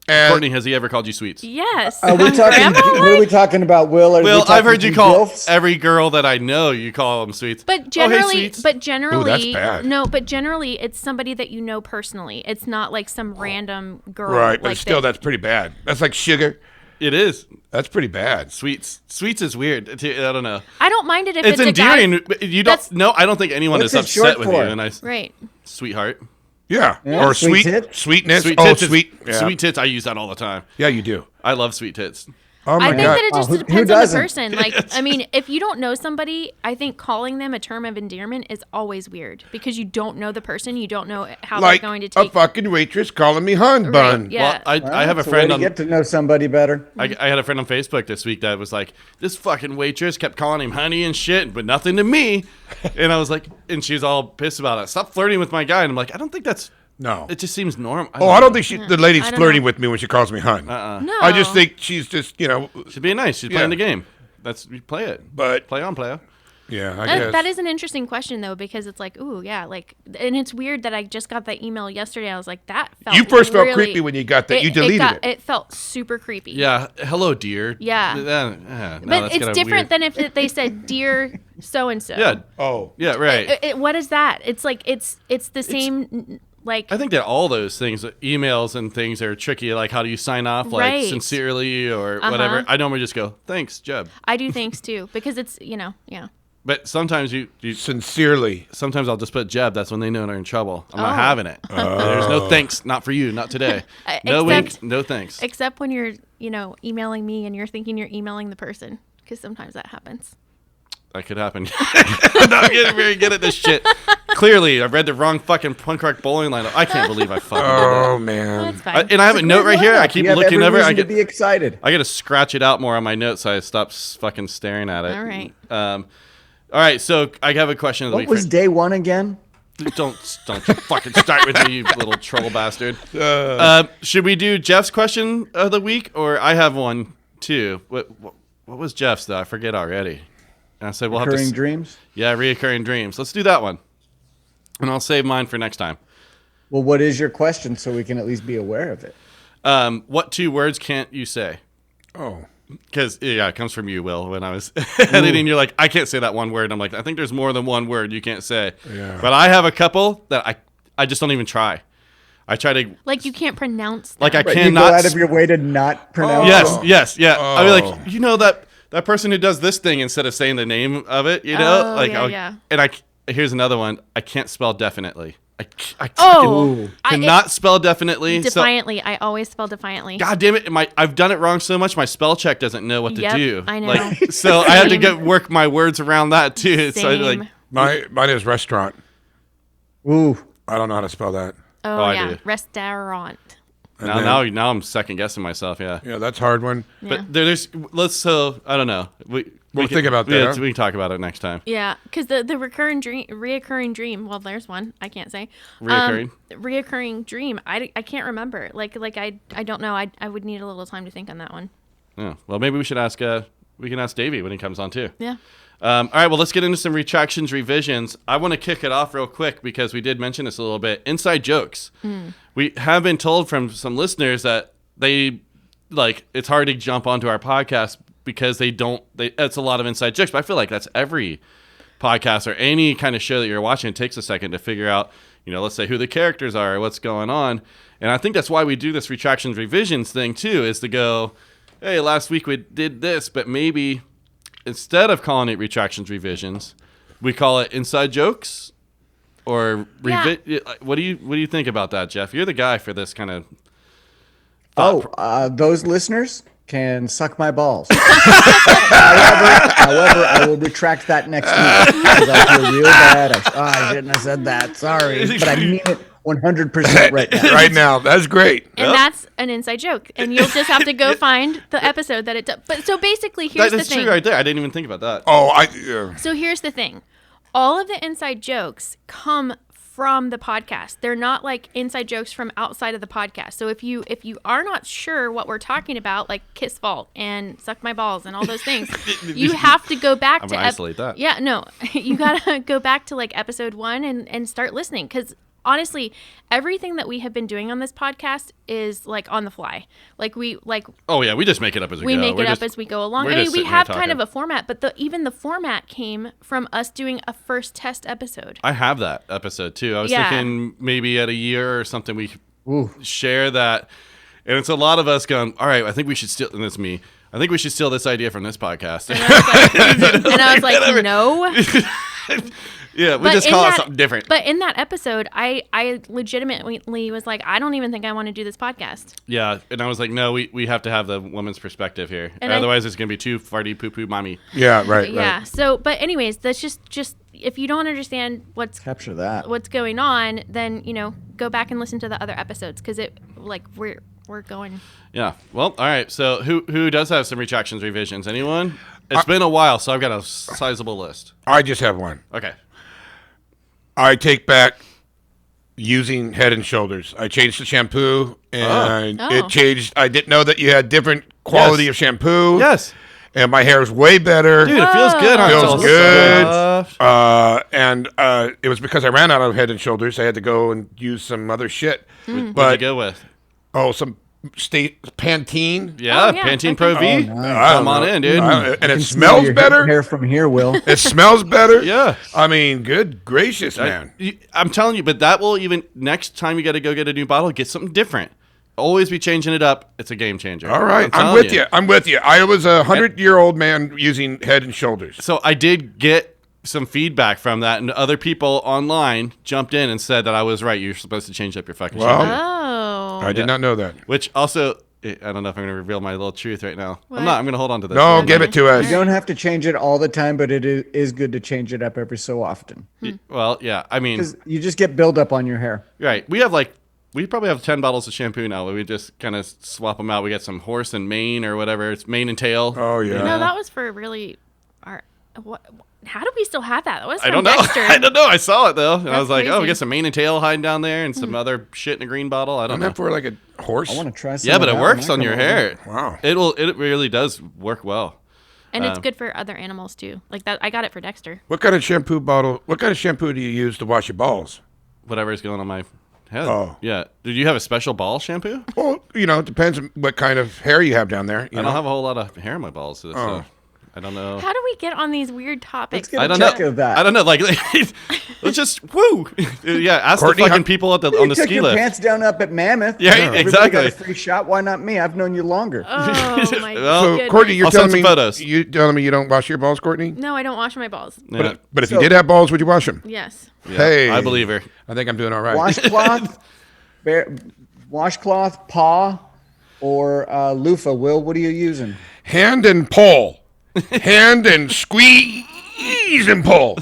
And Courtney, has he ever called you sweets? Yes. Are we talking? Grandma, What are we talking about, Will? Are we Well, I've talking heard you to call gilfs? every girl that I know, you call them sweets. But generally, sweets. generally, bad. no, but generally, it's somebody that you know personally. It's not like some random girl. right, but like still, that. that's pretty bad. That's like sugar. It is. That's pretty bad. Sweets. Sweets is weird. I don't know. I don't mind it if It's it's, endearing. a guy. But you don't. That's- No, I don't think anyone What's is it short upset with for? you. And Right. sweetheart. Yeah. Yeah, Or sweet tit? sweetness. Sweet Oh, tits. is- sweet. Yeah. Sweet tits. I use that all the time. Yeah, you do. I love sweet tits. Oh my I think God. that it just who depends on the doesn't? person. Like, I mean, if you don't know somebody, I think calling them a term of endearment is always weird because you don't know the person. You don't know how like they're going to a take. fucking waitress calling me hun Right, bun. yeah. Well, I have a It's way friend to on. get to know somebody better. I had a friend on Facebook this week that was like, this fucking waitress kept calling him honey and shit, but nothing to me. And I was like, and she was all pissed about it. Stop flirting with my guy. And I'm like, I don't think that's. No. It just seems normal. Oh, I don't think the lady's I don't flirting know. with me when she calls me hun. No. I just think she's just, She's being nice. She's playing the game. You play it. but Play on, player. yeah, I guess. That is an interesting question though, because it's like, ooh, yeah, like, and it's weird that I just got that email yesterday. I was like, that felt. You first felt really- creepy when you got that. You deleted it. It felt super creepy. Yeah. Hello, dear. Yeah. No, But that's it's kinda different weird. than if they said, "Dear so and so." Yeah. Oh. Yeah. Right. What is that? It's like it's the same. Like I think that all those things, emails and things, are tricky. Like, how do you sign off? Like, Right. sincerely or Uh-huh. whatever. I normally just go, thanks, Jeb. I do thanks too because it's yeah. But sometimes you sincerely. Sometimes I'll just put Jeb. That's when they know they're in trouble. I'm not having it. There's no thanks. Not for you. Not today. No wink. No thanks. Except when you're, emailing me and you're thinking you're emailing the person, because sometimes that happens. That could happen. I'm not getting very good at this shit. Clearly, I've read the wrong fucking punk rock bowling line. I can't believe I fucking did that. Oh, man. That's fine. And I have a note right here. I keep looking over. I get to be excited. I got to scratch it out more on my notes so I stop fucking staring at it. All right. All right. So I have a question of the week. What was day one again? Don't you fucking start with me, you little troll bastard. Should we do Jeff's question of the week, or I have one too? What was Jeff's though? I forget already. And I said we'll Recurring have to. dreams. Yeah, reoccurring dreams. Let's do that one, and I'll save mine for next time. Well, what is your question so we can at least be aware of it? What 2 words can't you say? Oh. Because, it comes from you, Will. When I was editing, you're like, I can't say that one word. I'm like, I think there's more than one word you can't say. Yeah. But I have a couple that I just don't even try. I try to... Like you can't pronounce them. Like I Right, cannot... you go out of your way to not pronounce it? Yes, yeah. I'll be like, that person who does this thing instead of saying the name of it, Oh, like, yeah. And here's another one. I can't spell definitely. I cannot spell definitely. Defiantly. I always spell defiantly. God damn it! I've done it wrong so much. My spell check doesn't know what to do. I know. So I had to work my words around that too. Same. So Mine is restaurant. Ooh. I don't know how to spell that. Oh, I yeah. do. Restaurant. now I'm second guessing myself. Yeah. Yeah, that's a hard one. Yeah. But I don't know. We'll think about that. We can talk about it next time. Yeah, because the reoccurring dream. Well, there's one I can't say. Reoccurring dream. I can't remember. Like I don't know. I would need a little time to think on that one. Yeah. Well, maybe we should ask. We can ask Davey when he comes on too. Yeah. All right. Well, let's get into some retractions, revisions. I want to kick it off real quick because we did mention this a little bit. Inside jokes. We have been told from some listeners that it's hard to jump onto our podcast because it's a lot of inside jokes. But I feel like that's every podcast or any kind of show that you're watching. It takes a second to figure out, let's say who the characters are or what's going on. And I think that's why we do this retractions, revisions thing too, is to go, hey, last week we did this, but maybe instead of calling it retractions, revisions, we call it inside jokes or What do you think about that, Jeff? You're the guy for this kind of. Those listeners can suck my balls. However, I will retract that next week because I feel real bad. I shouldn't have said that. Sorry, but I mean it 100% right now. Right now, that's great. And that's an inside joke, and you'll just have to go find the episode that it does. But so basically, here's the thing. That's true right there. I didn't even think about that. Oh, So here's the thing. All of the inside jokes come from the podcast. They're not like inside jokes from outside of the podcast. So if you are not sure what we're talking about, like Kiss Vault and Suck My Balls and all those things, you have to go back I'm to gonna isolate that. Yeah, no. You gotta go back to like episode 1 and start listening, because honestly, everything that we have been doing on this podcast is like on the fly. Oh yeah, we just make it up as we go. We make it up as we go along. I mean, we have kind of a format, but even the format came from us doing a first test episode. I have that episode too. I was thinking maybe at a year or something we share that, and it's a lot of us going, all right, I think we should steal. And it's me. I think we should steal this idea from this podcast. And I was like, no. Yeah, we just call it something different. But in that episode, I legitimately was like, I don't even think I want to do this podcast. Yeah, and I was like, no, we have to have the woman's perspective here. And otherwise, it's going to be too farty poo-poo mommy. Yeah, right. Yeah, so, but anyways, that's just if you don't understand what's going on, then, go back and listen to the other episodes, because we're going. Yeah, well, all right, so who does have some retractions, revisions? Anyone? It's been a while, so I've got a sizable list. I just have one. Okay. I take back using Head and Shoulders. I changed the shampoo, and it changed. I didn't know that you had different quality of shampoo. Yes. And my hair is way better. Dude, it feels good. It feels good. And it was because I ran out of Head and Shoulders. I had to go and use some other shit. What'd you go with? Some Pantene. Yeah, Pantene Pro V. Nice. Come on in, dude. And it smells better. Hair from here, Will. It smells better. Yeah. I mean, good gracious, man. I'm telling you, but that will even, next time you got to go get a new bottle, get something different. Always be changing it up. It's a game changer. All right. I'm with you. I was a 100-year-old man using Head and Shoulders. So I did get some feedback from that, and other people online jumped in and said that I was right. You're supposed to change up your fucking Well, shampoo. Oh. I did not know that. Which also, I don't know if I'm going to reveal my little truth right now. What? I'm not. I'm going to hold on to this. No, give it to us. You don't have to change it all the time, but it is good to change it up every so often. Well, yeah. I mean, Because you just get buildup on your hair. right. We probably have 10 bottles of shampoo now. We just kind of swap them out. We get some horse and mane or whatever. It's mane and tail. Oh, yeah. No, that was for really our. What? How do we still have that? That was from I don't know. Dexter. I don't know. I saw it though, and I That's was like, "Oh, we crazy. get some mane and tail hiding down there, and some other shit in a green bottle." I don't Isn't know. that for like a horse? I want to try some. Yeah, of but it that works when on I your come over. hair. Wow. It really does work well. And it's good for other animals too. Like that, I got it for Dexter. What kind of shampoo do you use to wash your balls? Whatever's going on my head. Oh. Yeah. Did you have a special ball shampoo? Well, it depends on what kind of hair you have down there. I don't have a whole lot of hair in my balls, so Oh. I don't know. How do we get on these weird topics? Let's get I a don't check know. of that. I don't know. Like, let's just woo. Yeah, ask Courtney, the fucking how- people on You the took ski your lift. pants down up at Mammoth. Yeah, Everybody exactly. got a free shot. Why not me? I've known you longer. Oh my Well, So, goodness. Courtney, you're I'll telling send me some photos. you telling me you don't wash your balls, Courtney? No, I don't wash my balls. Yeah. But if you So- did have balls, would you wash them? Yes. Yeah, Hey, I believe her. I think I'm doing all right. Washcloth, washcloth, paw, or loofah. Will, what are you using? Hand and pull. Hand and squeeze and pull.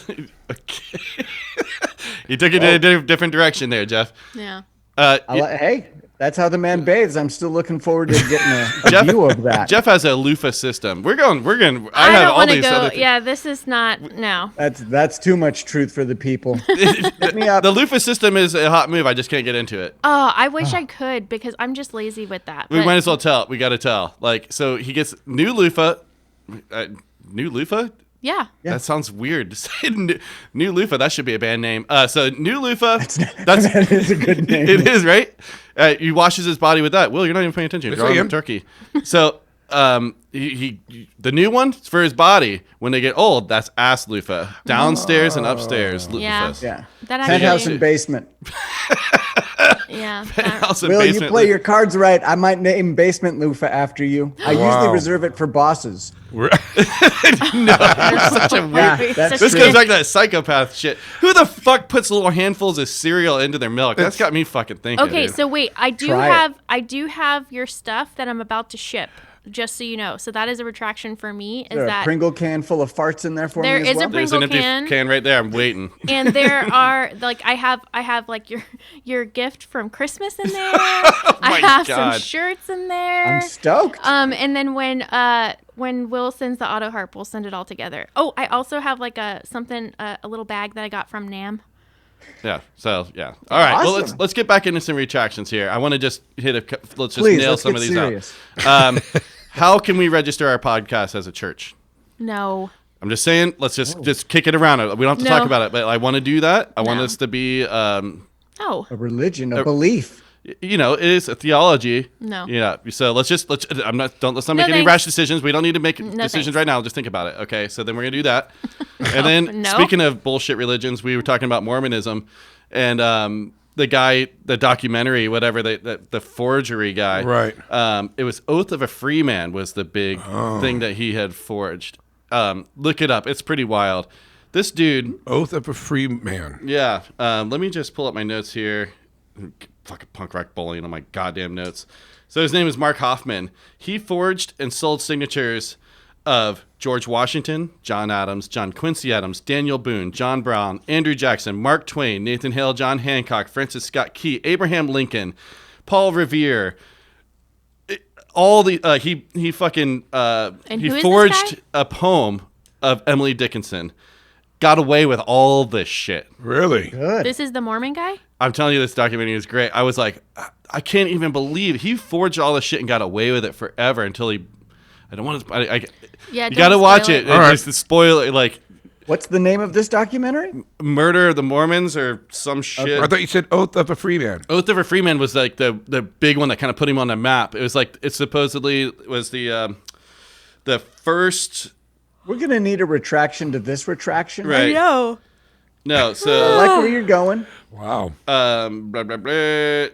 You took it in a different direction there, Jeff. Yeah. Hey, that's how the man bathes. I'm still looking forward to getting a Jeff- view of that. Jeff has a loofah system. We're going. I have don't all want to these go. other things. Yeah, this is not. No. That's too much truth for the people. Hit me up. The loofah system is a hot move. I just can't get into it. Oh, I wish I could because I'm just lazy with that. We but- might as well tell. We got to tell. Like, so he gets new loofah. New loofah? Yeah. That sounds weird to say. New loofah. That should be a band name. So new loofah. That is a good name. It is, right? He washes his body with that. Will, you're not even paying attention. You're Yes, I drawing am. a turkey. So he the new one is for his body. When they get old, that's ass loofah. Downstairs and upstairs Yeah. loofahs. Yeah. That Penthouse actually. and basement. Yeah. that- House and Will, you basement play your cards right. I might name basement loofah after you. I usually Wow. reserve it for bosses. You're such a weird. Yeah, that's This true. goes back to that psychopath shit. Who the fuck puts little handfuls of cereal into their milk? That's got me fucking thinking. Okay, dude. so wait, I do Try it. have your stuff that I'm about to ship, just so you know. So that is a retraction for me. Is Is there a that Pringle can full of farts in there for There me as is a well? There's an Pringle empty can. right there. I'm waiting. and there are like I have like your gift from Christmas in there. my I have God. some shirts in there. I'm stoked. And then when Will sends the auto harp, we'll send it all together. Oh, I also have like a little bag that I got from Nam. Yeah. So yeah. All right. Well, Awesome. let's get back into some retractions here. I want to just let's just Please, nail let's some get of these serious. out. How can we register our podcast as a church? No. I'm just saying. Let's just kick it around. We don't have to No. talk about it, but I want to do that. I want No. us to be. Oh. A religion, a belief. It is a theology. No. Yeah. So let's let's not make No, any thanks. rash decisions. We don't need to make decisions thanks. right now. Just think about it. Okay. So then we're gonna do that. And then No. speaking of bullshit religions, we were talking about Mormonism, and the guy, the documentary, whatever, the forgery guy. Right. It was Oath of a Free Man was the big thing that he had forged. Look it up. It's pretty wild. This dude. Oath of a free man. Yeah. Let me just pull up my notes here. Fucking punk rock bullying on my goddamn notes. So his name is Mark Hoffman. He forged and sold signatures of George Washington, John Adams, John Quincy Adams, Daniel Boone, John Brown, Andrew Jackson, Mark Twain, Nathan Hale, John Hancock, Francis Scott Key, Abraham Lincoln, Paul Revere. All the he fucking And he who is this forged guy? a poem of Emily Dickinson. Got away with all this shit. Really? Good. This is the Mormon guy? I'm telling you, this documentary is great. I was like, I can't even believe he forged all this shit and got away with it forever until he. I don't want to. Yeah. You don't got to watch spoil it. All right. Just to spoil it, like What's the name of this documentary? Murder of the Mormons or some shit. I thought you said Oath of a free man. Oath of a Free Man was like the big one that kind of put him on the map. It was like it supposedly was the first. We're going to need a retraction to this retraction. Right. know. No, I so like where you're going. Wow. blah, blah, blah.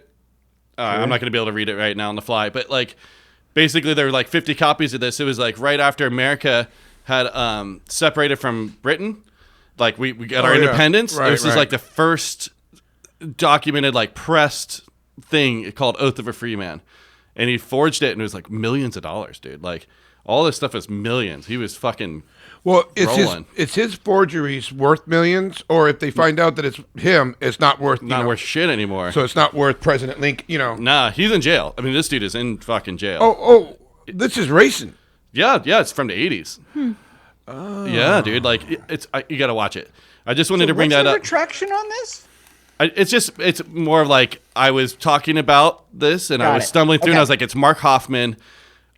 I'm not going to be able to read it right now on the fly, but like basically there were like 50 copies of this. It was like right after America had separated from Britain, like we got our independence. Right, this is like the first documented like pressed thing called Oath of a Free Man, and he forged it, and it was like millions of dollars, dude. Like all this stuff is millions. He was fucking it's his forgeries worth millions, or if they find out that it's him, it's not worth worth shit anymore. So it's not worth President Lincoln. Nah, he's in jail. I mean, this dude is in fucking jail. Oh, this is racing. Yeah, it's from the 80s. Yeah, dude, like you got to watch it. I just wanted to bring that up. What's your retraction on this? It's more of like I was talking about this and I was stumbling through and I was like, it's Mark Hoffman.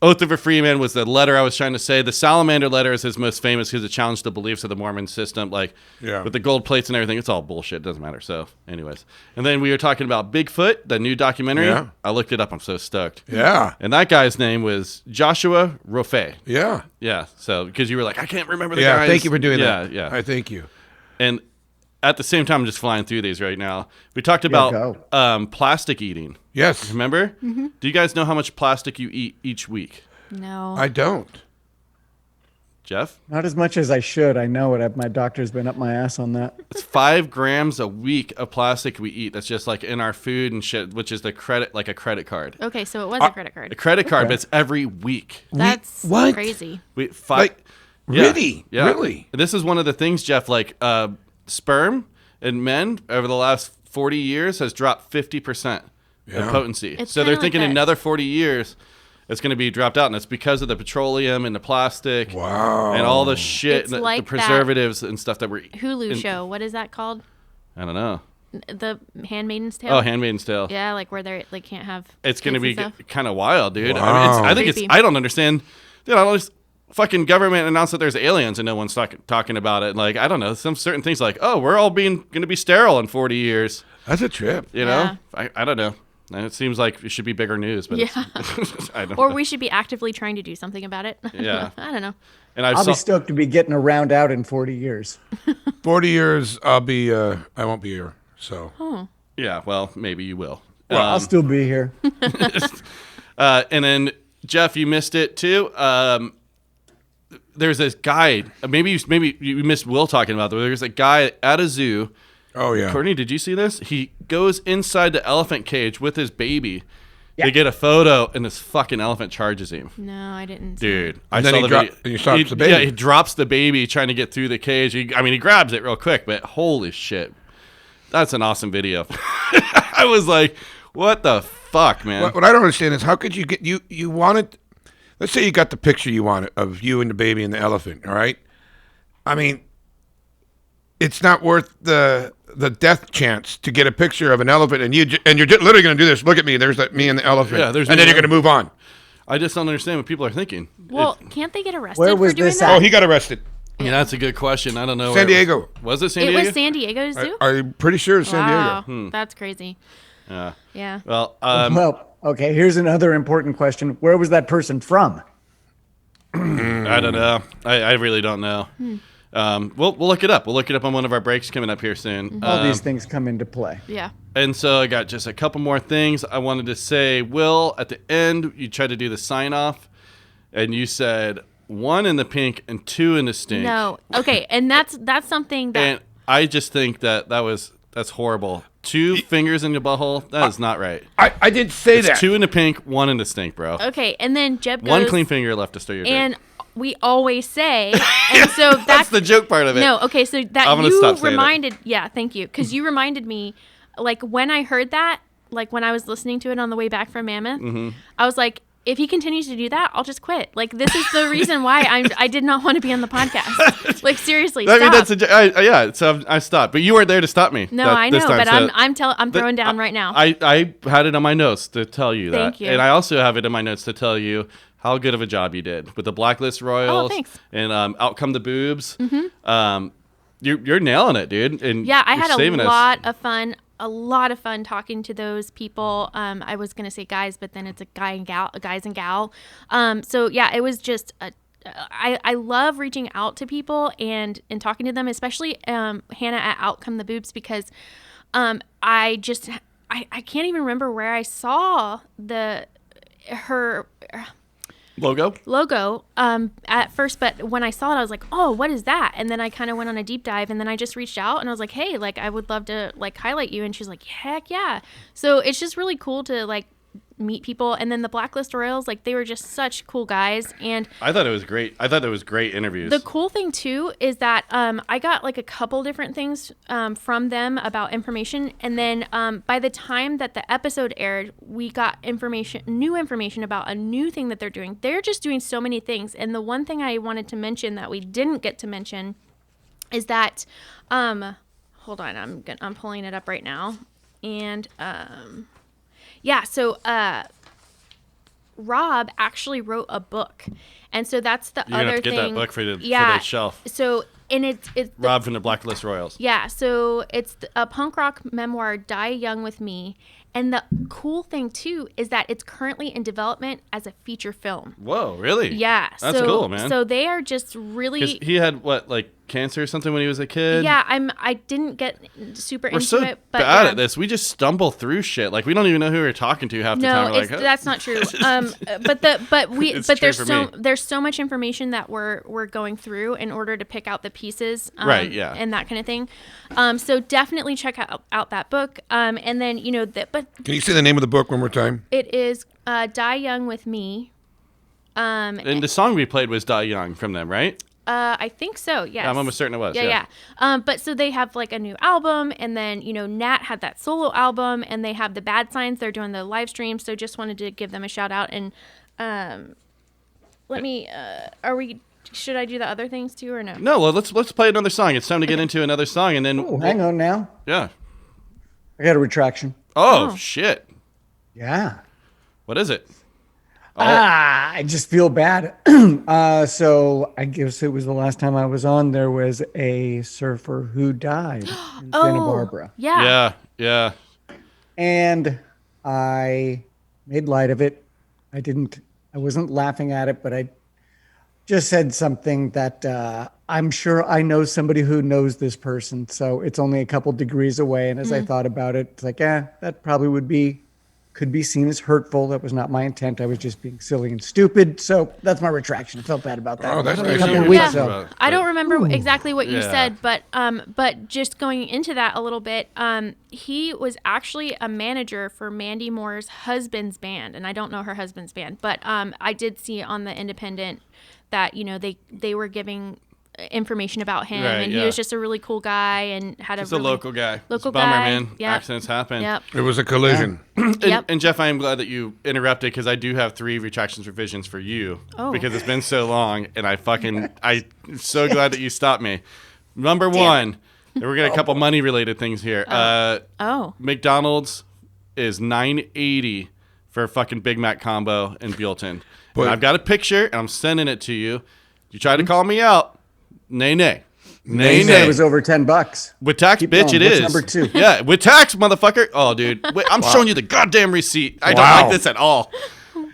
Oath of a Free Man was the letter I was trying to say. The Salamander letter is his most famous because it challenged the beliefs of the Mormon system, like with the gold plates and everything. It's all bullshit. It doesn't matter. So, anyways. And then we were talking about Bigfoot, the new documentary. Yeah. I looked it up. I'm so stoked. Yeah. And that guy's name was Joshua Rofe. Yeah. Yeah. So, because you were like, I can't remember the guy's. Yeah, thank you for doing that. Yeah. I thank you. And at the same time, I'm just flying through these right now. We talked about plastic eating. Yes. Remember? Mm-hmm. Do you guys know how much plastic you eat each week? No. I don't. Jeff? Not as much as I should. I know it. My doctor's been up my ass on that. It's 5 grams a week of plastic we eat. That's just like in our food and shit, which is a credit card. Okay, so it was a credit card. A credit card, but it's every week. That's what? Crazy. Really? Yeah. Really? This is one of the things, Jeff, like sperm in men over the last 40 years has dropped 50% in potency. So they're thinking another 40 years it's going to be dropped out, and it's because of the petroleum and the plastic and all the shit, and the preservatives and stuff that we're Hulu show. What is that called? I don't know. The Handmaiden's Tale? Oh, Handmaiden's Tale. Yeah, like where they can't have. It's going to be kind of wild, dude. Wow. I think I don't understand. Dude, I don't just fucking government announced that there's aliens and no one's talking about it. Like, I don't know, some certain things like, oh, we're all going to be sterile in 40 years. That's a trip. You know? I don't know. And it seems like it should be bigger news, but I don't know. We should be actively trying to do something about it. Yeah. I don't know. And I'll be stoked to be getting a round out in 40 years. 40 years, I won't be here. So. Oh. Yeah, well, maybe you will. Well, I'll still be here. And then, Jeff, you missed it too. There's this guy, maybe you missed Will talking about this. There's a guy at a zoo. Oh, yeah. Courtney, did you see this? He goes inside the elephant cage with his baby. Yeah. They get a photo, and this fucking elephant charges him. No, I didn't. Dude, I saw the video. And he stops the baby. Yeah, he drops the baby trying to get through the cage. He grabs it real quick, but holy shit. That's an awesome video. I was like, what the fuck, man? What I don't understand is how could you get, you wanted, let's say you got the picture you wanted of you and the baby and the elephant, all right? I mean, it's not worth the death chance to get a picture of an elephant and you're literally going to do this. Look at me. There's me and the elephant. Yeah, and then you're going to move on. I just don't understand what people are thinking. Well, can't they get arrested Where was for doing this that? at? Oh, he got arrested. Yeah, that's a good question. I don't know. San Diego. Was it San Diego? It was San Diego Zoo? I'm pretty sure it's San Wow, Diego. that's crazy. Yeah. Well, well, okay, here's another important question. Where was that person from? I don't know. I really don't know. We'll look it up. We'll look it up on one of our breaks coming up here soon. All these things come into play. Yeah. And so I got just a couple more things I wanted to say. Will, at the end, you tried to do the sign off, and you said 1 in the pink and 2 in the stink. No. Okay, and that's something that. And I just think that's horrible. 2 fingers in your butthole. That is not right. I didn't say it's that. 2 in the pink, 1 in the stink, bro. Okay, and then Jeb goes. 1 clean finger left to stir your drink. And we always say, and so that's the joke part of it. No, okay, so that I'm gonna you stop saying reminded. Yeah, thank you, because you reminded me, like when I heard that, like when I was listening to it on the way back from Mammoth, I was like, if he continues to do that, I'll just quit. Like this is the reason why I did not want to be on the podcast. Like seriously, I mean, stop. yeah. So I stopped, but you weren't there to stop me. No, I know, but I'm throwing down right now. I had it on my notes to tell you that. Thank you. And I also have it in my notes to tell you how good of a job you did with the Blacklist Royals. Oh, thanks. And Out Come the Boobs. You're nailing it, dude. And yeah, I had a lot us. of fun. A lot of fun talking to those people. I was gonna say guys, but then it's a guys and gal. So yeah, it was just I love reaching out to people and talking to them, especially Hannah at Outcome the Boobs, because I can't even remember where I saw her. logo at first, but when I saw it I was like, oh, what is that? And then I kind of went on a deep dive, and then I just reached out and I was like, hey, like I would love to like highlight you. And she's like, heck yeah. So it's just really cool to like meet people. And then the Blacklist Royals, like they were just such cool guys, and I thought it was great. I thought it was great interviews. The cool thing too is that I got like a couple different things from them about information, and then by the time that the episode aired, we got new information about a new thing that they're doing. They're just doing so many things, and the one thing I wanted to mention that we didn't get to mention is that hold on, I'm pulling it up right now, and yeah, so Rob actually wrote a book, and so that's the You're other gonna have to thing. get that book for the shelf. So and it's Rob from the Blacklist Royals. Yeah, so it's a punk rock memoir, Die Young with Me, and the cool thing too is that it's currently in development as a feature film. Whoa, really? Yeah, that's cool, man. So they are just really. 'Cause he had what, like cancer or something when he was a kid. Yeah, I didn't get super We're into so it, but bad yeah. at this. We just stumble through shit. Like we don't even know who we're talking to half the time. No, We're like, that's not true. But It's true for me. there's so much information that we're going through in order to pick out the pieces, Right, yeah. and that kind of thing. So definitely check out that book. And then but Can you say the name of the book one more time? it is Die Young with Me. And the song we played was Die Young from them, right? I think so. Yes. I'm almost certain it was. Yeah. But so they have like a new album, and then Nat had that solo album, and they have the Bad Signs. They're doing the live stream, so just wanted to give them a shout out. And let me. Should I do the other things too, or no? No, well, let's play another song. It's time to get into another song, and then Oh, hang on now. yeah. I got a retraction. Oh shit! Yeah. What is it? I just feel bad. So I guess it was the last time I was on. There was a surfer who died in Santa Barbara. Yeah. Yeah. And I made light of it. I wasn't laughing at it, but I just said something that I'm sure I know somebody who knows this person. So it's only a couple degrees away. And as I thought about it, it's like, that probably could be seen as hurtful. That was not my intent. I was just being silly and stupid. So that's my retraction. I felt bad about that. Oh, that's A nice couple of of you. weeks Yeah. ago. I don't remember exactly what you Yeah. said, but just going into that a little bit, he was actually a manager for Mandy Moore's husband's band, and I don't know her husband's band, but I did see on the Independent that they were giving information about him, Right, and yeah. he was just a really cool guy and had Just a a really local guy. Local It's a bummer, guy. man. Yep. Accidents happen. Yep. It was a collision. Yep. And Jeff, I am glad that you interrupted because I do have 3 retractions revisions for you Oh. because it's been so long, and I'm so glad that you stopped me. Number 1, and we're getting a couple money related things here. Oh. McDonald's is $9.80 for a fucking Big Mac combo in Buellton. But- And I've got a picture, and I'm sending it to you. You try to call me out. Nay. He said it was over $10. With tax, Keep bitch, going. it What's is. number 2? Yeah, with tax, motherfucker. Oh, dude. Wait, I'm showing you the goddamn receipt. I don't Wow. like this at all.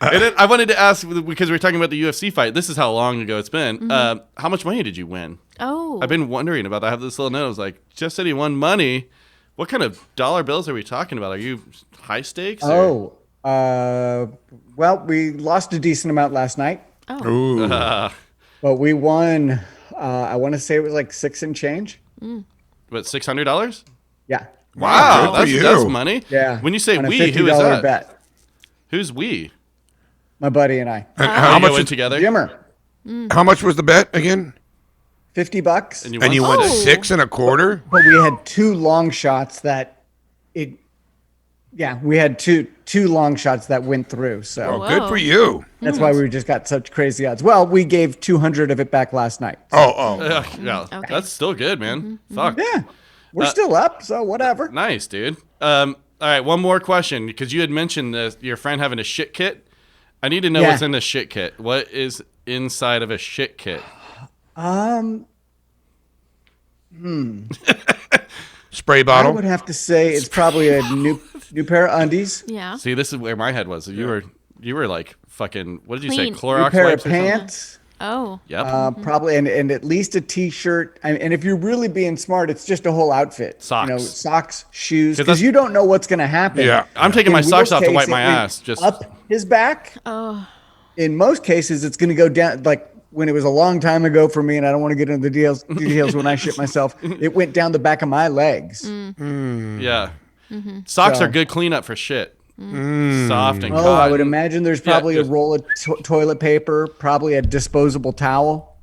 And then I wanted to ask, because we were talking about the UFC fight. This is how long ago it's been. How much money did you win? Oh. I've been wondering about that. I have this little note. I was like, Jeff said he won money. What kind of dollar bills are we talking about? Are you high stakes? or- Well, we lost a decent amount last night, Ooh. but we won. I want to say it was like 6 and change. What, $600? Yeah. Wow, good for you. that's money. Yeah. When you say on a we, who is $50 that? bet. Who's we? My buddy and I. And Are how you much? going together? Jimmer, How much was the bet again? $50. And you And you won? went Oh. 6 1/4. But we had 2 long shots we had two long shots that went through. So Oh, good Whoa. for you. that's why we just got such crazy odds. Well, we gave 200 of it back last night. Oh. Yeah, Okay. that's still good, man. Fuck. Yeah. We're still up, so whatever. Nice, dude. All right, one more question because you had mentioned your friend having a shit kit. I need to know Yeah. what's in the shit kit. What is inside of a shit kit? Spray I bottle. would have to say it's probably a new pair of undies, Yeah. See, this is where my head was. You were like fucking. What did you Clean. say? Clorox new pair of wipes or something? pants, Oh. Yep. probably, and at least a t-shirt. And if you're really being smart, it's just a whole outfit. Socks. Socks, shoes, 'Cause because that's- you don't know what's going to happen. Yeah. I'm taking In my socks Will's off to case, wipe my it went ass. Just up his back. Oh. in most cases, it's going to go down. Like when it was a long time ago for me, and I don't want to get into the details when I shit myself, it went down the back of my legs. Yeah. Socks are good cleanup for shit. Soft and cotton. I would imagine there's probably a roll of toilet paper, probably a disposable towel.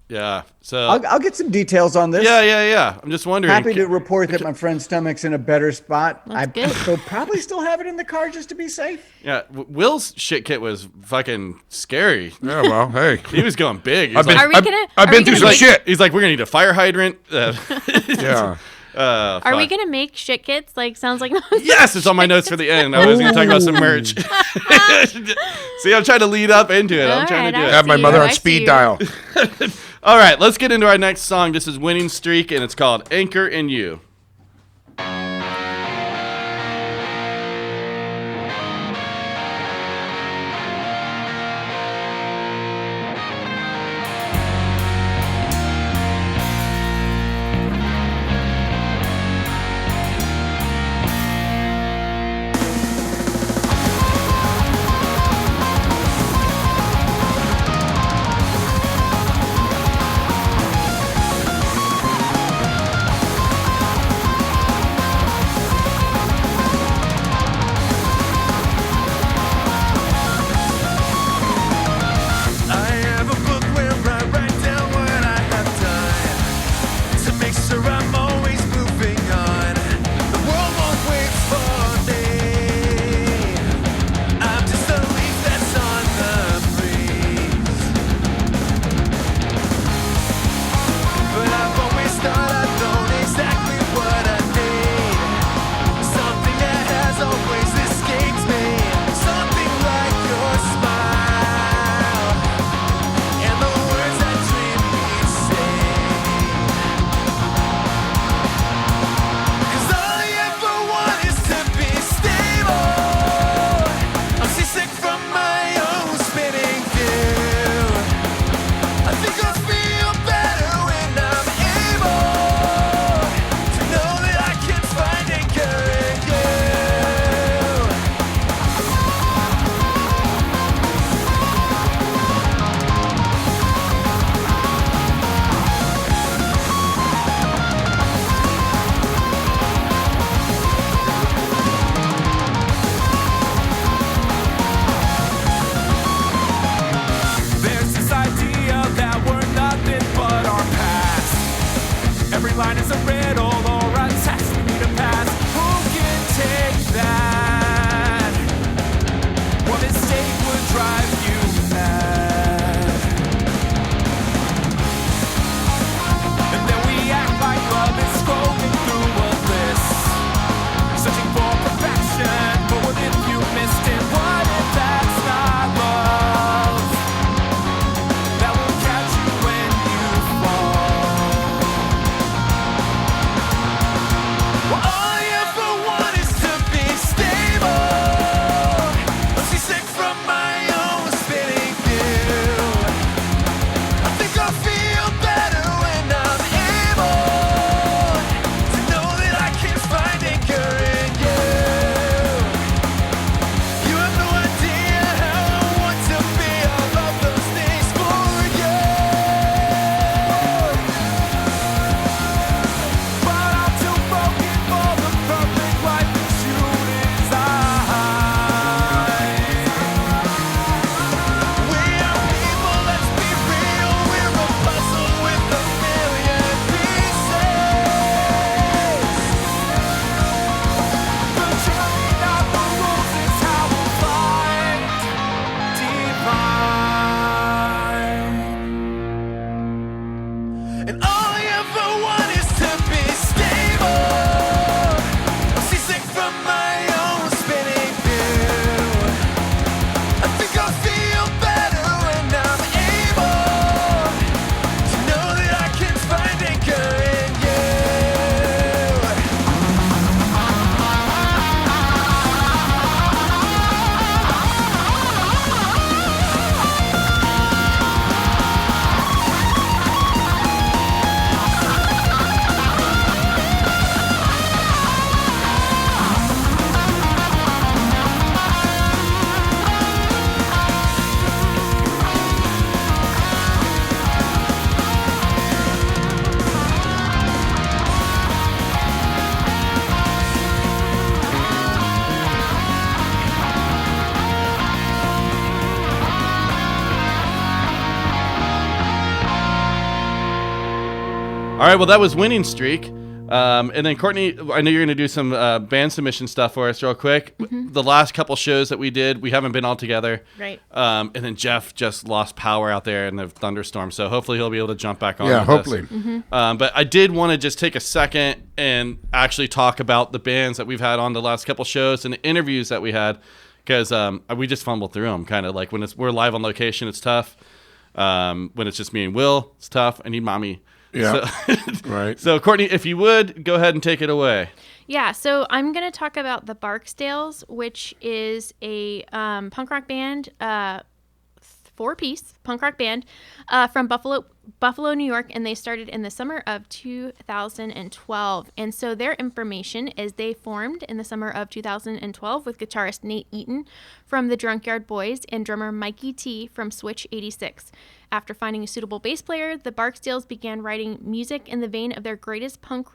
Yeah. So I'll get some details on this. Yeah. I'm just wondering. Happy to report that my friend's stomach's in a better spot. Good. So probably still have it in the car just to be safe. Yeah, Will's shit kit was fucking scary. Yeah, well, hey. He was going big. I've been through some shit. He's like, we're gonna need a fire hydrant. Yeah. Are we gonna make shit kits? Like, sounds like yes, it's on my notes for the end. I was gonna talk about some merch. See, I'm trying to lead up into it. I'm trying to do it. Have my mother on speed dial. All right, let's get into our next song. This is Winning Streak, and it's called Anchor in You. All right, well, that was Winning Streak. And then Courtney, I know you're going to do some band submission stuff for us real quick. The last couple shows that we did, we haven't been all together. Right. And then Jeff just lost power out there in the thunderstorm, so hopefully he'll be able to jump back on. Yeah, with hopefully. us. But I did want to just take a second and actually talk about the bands that we've had on the last couple shows and the interviews that we had, because we just fumbled through them. Kind of like when we're live on location, it's tough. When it's just me and Will, it's tough. I need mommy. Yeah. So, Right. So, Courtney, if you would, go ahead and take it away. Yeah, so I'm going to talk about the Barksdales, which is a punk rock band, 4-piece punk rock band from Buffalo, New York, and they started in the summer of 2012. And so their information is they formed in the summer of 2012 with guitarist Nate Eaton from the Drunkyard Boys and drummer Mikey T from Switch 86. After finding a suitable bass player, the Barksdales began writing music in the vein of their greatest punk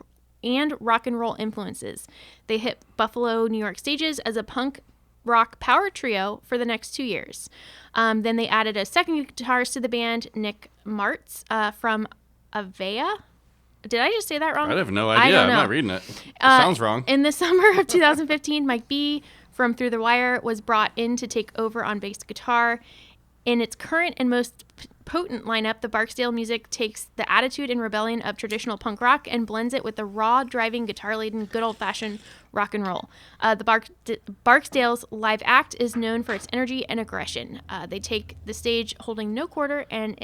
and rock and roll influences. They hit Buffalo, New York stages as a punk rock power trio for the next 2 years. Then they added a second guitarist to the band, Nick Martz from Avea. Did I just say that wrong? I have no idea. I'm not reading it. It sounds wrong. In the summer of 2015, Mike B from Through the Wire was brought in to take over on bass guitar. In its current and most potent lineup, the Barksdale music takes the attitude and rebellion of traditional punk rock and blends it with the raw, driving, guitar-laden, good old-fashioned rock and roll. The Barksdale's live act is known for its energy and aggression. They take the stage holding no quarter and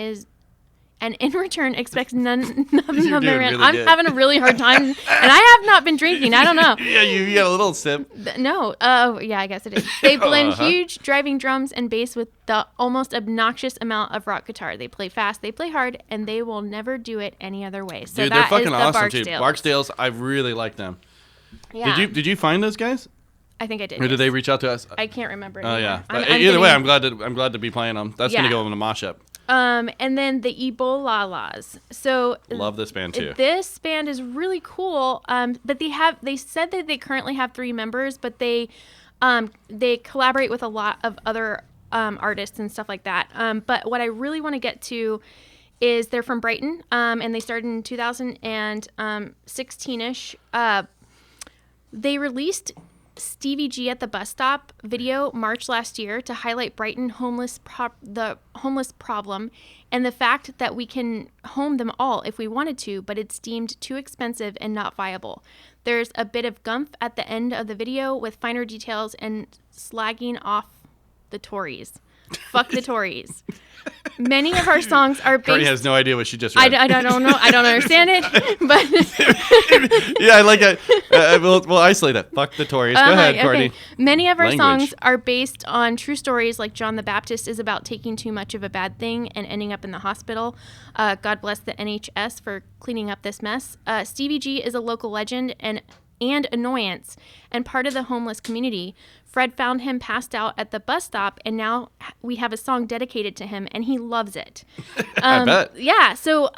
in return expects nothing of their end. I'm having a really hard time, and I have not been drinking. I don't know. Yeah, you got a little sip. No. Yeah, I guess it is. They blend huge driving drums and bass with the almost obnoxious amount of rock guitar. They play fast, they play hard, and they will never do it any other way. So dude, that they're fucking is the awesome, Barksdales. too. Barksdales, I really like them. Yeah. Did you find those guys? I think I did. Or did they reach out to us? I can't remember. Oh yeah. I'm Either way, getting- I'm glad to be playing them. That's gonna go in the mosh up. And then the Ebolalas. So Love this band too. This band is really cool. But they said that they currently have 3 members, but they collaborate with a lot of other artists and stuff like that. But what I really want to get to is they're from Brighton, and they started in 2016-ish. They released Stevie G at the Bus Stop video March last year to highlight Brighton the homeless problem and the fact that we can home them all if we wanted to, but it's deemed too expensive and not viable. There's a bit of gumph at the end of the video with finer details and slagging off the Tories. Fuck the Tories. Many of our songs are based... Courtney has no idea what she just read. I don't know. I don't understand it, but... Yeah, I like it. We'll isolate it. Fuck the Tories. Go ahead, Courtney. Okay. Many of our Language. songs are based on true stories, like John the Baptist is about taking too much of a bad thing and ending up in the hospital. God bless the NHS for cleaning up this mess. Stevie G is a local legend and annoyance and part of the homeless community. Fred found him passed out at the bus stop, and now we have a song dedicated to him, and he loves it. I bet. Yeah, so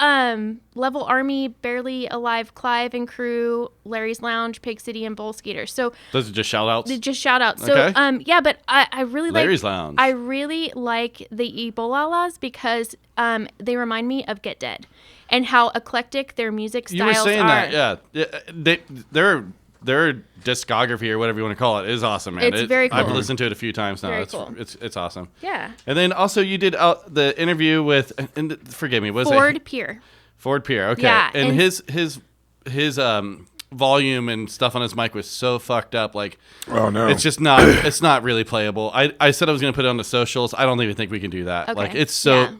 Level Army, Barely Alive, Clive and Crew, Larry's Lounge, Pig City, and Bowl Skater. So those are just shout outs? just shout outs. So Okay. yeah, but I really like Larry's Lounge. I really like the Ebolalas because they remind me of Get Dead and how eclectic their music styles You were saying are. that, yeah. Their discography or whatever you want to call it is awesome, man. It's very cool. I've listened to it a few times now. Very It's cool. it's awesome. Yeah. And then also you did the interview with, and forgive me, was Ford it Pier. Ford Pier? Okay. Yeah, and and- his volume and stuff on his mic was so fucked up. Like, Oh no. it's just not. It's not really playable. I said I was gonna put it on the socials. I don't even think we can do that. Okay. Like, it's so. Yeah.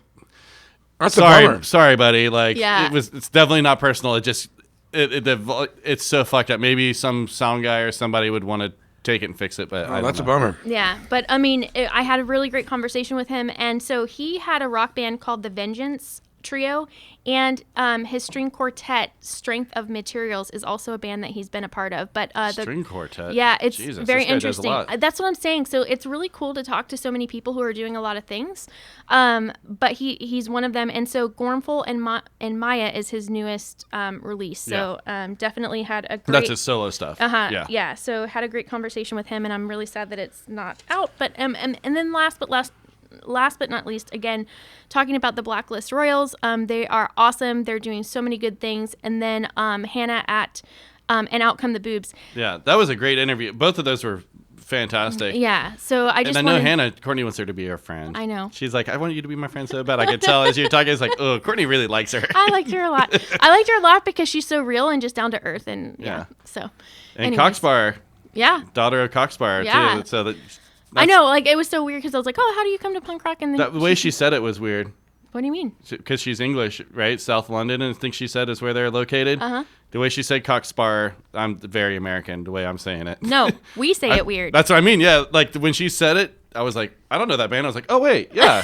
That's a bummer. Sorry, buddy. Like, Yeah. it's definitely not personal. It just, it's so fucked up. Maybe some sound guy or somebody would want to take it and fix it, but I don't That's a know. bummer. Yeah, but I mean, I had a really great conversation with him, and so he had a rock band called the Vengeance Trio, and his string quartet, Strength of Materials, is also a band that he's been a part of. But String quartet. yeah, it's Jesus, very this guy does a interesting. lot. That's what I'm saying. So it's really cool to talk to so many people who are doing a lot of things. But he's one of them, and so Gormful and Maya is his newest release. So definitely had a great. That's his solo stuff. Yeah. So had a great conversation with him, and I'm really sad that it's not out. But and then last last but not least, again, talking about the Blacklist Royals. They are awesome. They're doing so many good things. And then Hannah at And Out Come the Boobs. Yeah, that was a great interview. Both of those were fantastic. Yeah, so I just and I know Hannah, Courtney wants her to be her friend. I know. She's like, I want you to be my friend so bad. I could tell as you're talking, it's like, oh, Courtney really likes her. I liked her a lot. I liked her a lot because she's so real and just down to earth. And yeah. So. And Coxbar. Yeah. Daughter of Coxbar, too. So that. I know, like, it was so weird because I was like, oh, how do you come to punk rock? And then the way she said it was weird. What do you mean? Because she's English, right? South London, and I think she said is where they're located. Uh-huh. The way she said Coxbar, I'm very American, the way I'm saying it. No, we say it weird. That's what I mean, yeah. Like, when she said it, I was like, I don't know that band. I was like, oh, wait, yeah.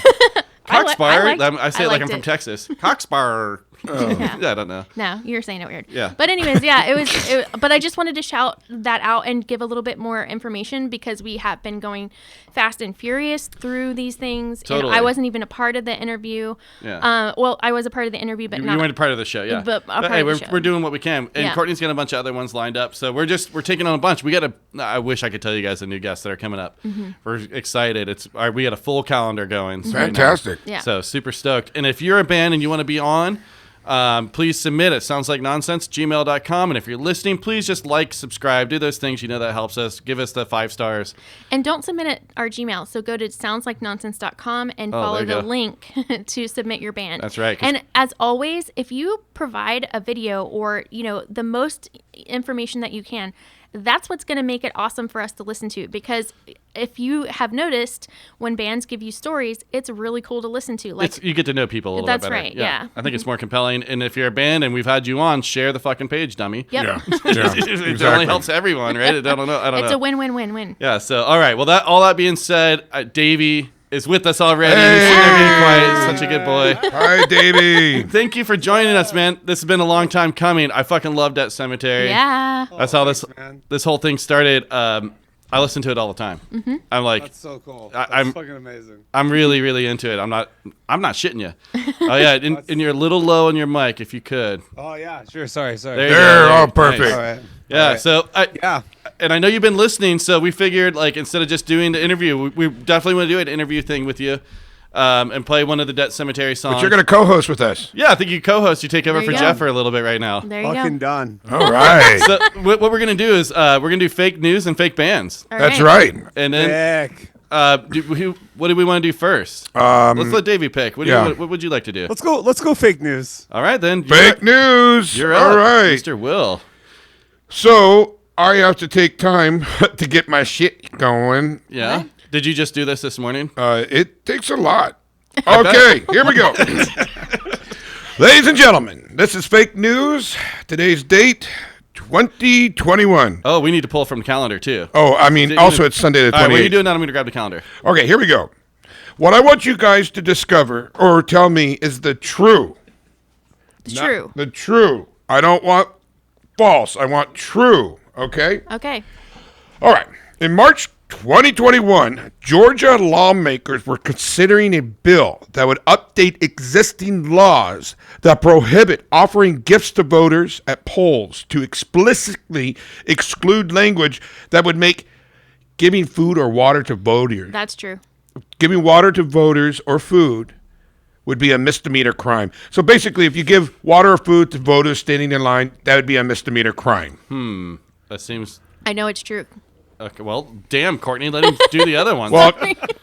Coxbar. I say it like I'm from Texas. Coxbar. Yeah, I don't know. No, you're saying it weird. Yeah. But anyways, yeah, but I just wanted to shout that out and give a little bit more information because we have been going fast and furious through these things. Totally. And I wasn't even a part of the interview. Yeah. Well, I was a part of the interview, but you not. weren't a part of the show, yeah. But hey, of the show. We're doing what we can. And Courtney's got a bunch of other ones lined up. So we're taking on a bunch. I wish I could tell you guys the new guests that are coming up. Mm-hmm. We're excited. We got a full calendar going. Mm-hmm. Fantastic. Right, so super stoked. And if you're a band and you want to be on, please submit it. soundslikenonsense@gmail.com. And if you're listening, please just subscribe, do those things. That helps us. Give us the 5 stars. And don't submit at our Gmail. So go to soundslikenonsense.com and follow the link to submit your band. That's right. And as always, if you provide a video or, the most information that you can, that's what's going to make it awesome for us to listen to. Because if you have noticed, when bands give you stories, it's really cool to listen to. You get to know people a little bit better. That's right, yeah. I think it's more compelling. And if you're a band and we've had you on, share the fucking page, dummy. Yep. Yeah. It only helps everyone, right? I don't know. It's a win-win-win-win. Yeah, so, all right. Well, all that being said, Davey is with us already. Hey. He's being quiet. Such a good boy. Hi, Davey. Thank you for joining us, man. This has been a long time coming. I fucking love Debt Cemetary. Yeah. That's how this whole thing started. I listen to it all the time. Mm-hmm. I'm like, that's so cool. I'm fucking amazing. I'm really, really into it. I'm not shitting you. Oh yeah, and you're a little low on your mic, if you could. Oh yeah, sure. Sorry. There, all perfect. Nice. All right. Yeah. All right. So and I know you've been listening, so we figured instead of just doing the interview, we definitely want to do an interview thing with you. And play one of the Debt Cemetery songs. But you're going to co-host with us. Yeah, I think you co-host. You take over for go. Jeff for a little bit right now. There you Fucking go. done. All right. So what we're going to do is we're going to do fake news and fake bands. All That's right. And then Heck. what do we want to do first? Let's let Davey pick. What would you like to do? Let's go fake news. All right, then. Fake news. You're up, all right. Mr. Will. So I have to take time to get my shit going. Yeah. What? Did you just do this morning? It takes a lot. Okay, here we go. Ladies and gentlemen, this is fake news. Today's date, 2021. Oh, we need to pull from the calendar, too. Oh, I mean, also it's Sunday the 28th. All right, what are you doing now? I'm going to grab the calendar. Okay, here we go. What I want you guys to discover or tell me is the true. True. The true. I don't want false. I want true. Okay? Okay. All right. In March 2021, Georgia lawmakers were considering a bill that would update existing laws that prohibit offering gifts to voters at polls to explicitly exclude language that would make giving food or water to voters. That's true. Giving water to voters or food would be a misdemeanor crime. So basically, if you give water or food to voters standing in line, that would be a misdemeanor crime. That seems... I know it's true. Okay, well, damn, Courtney, let him do the other one. Well,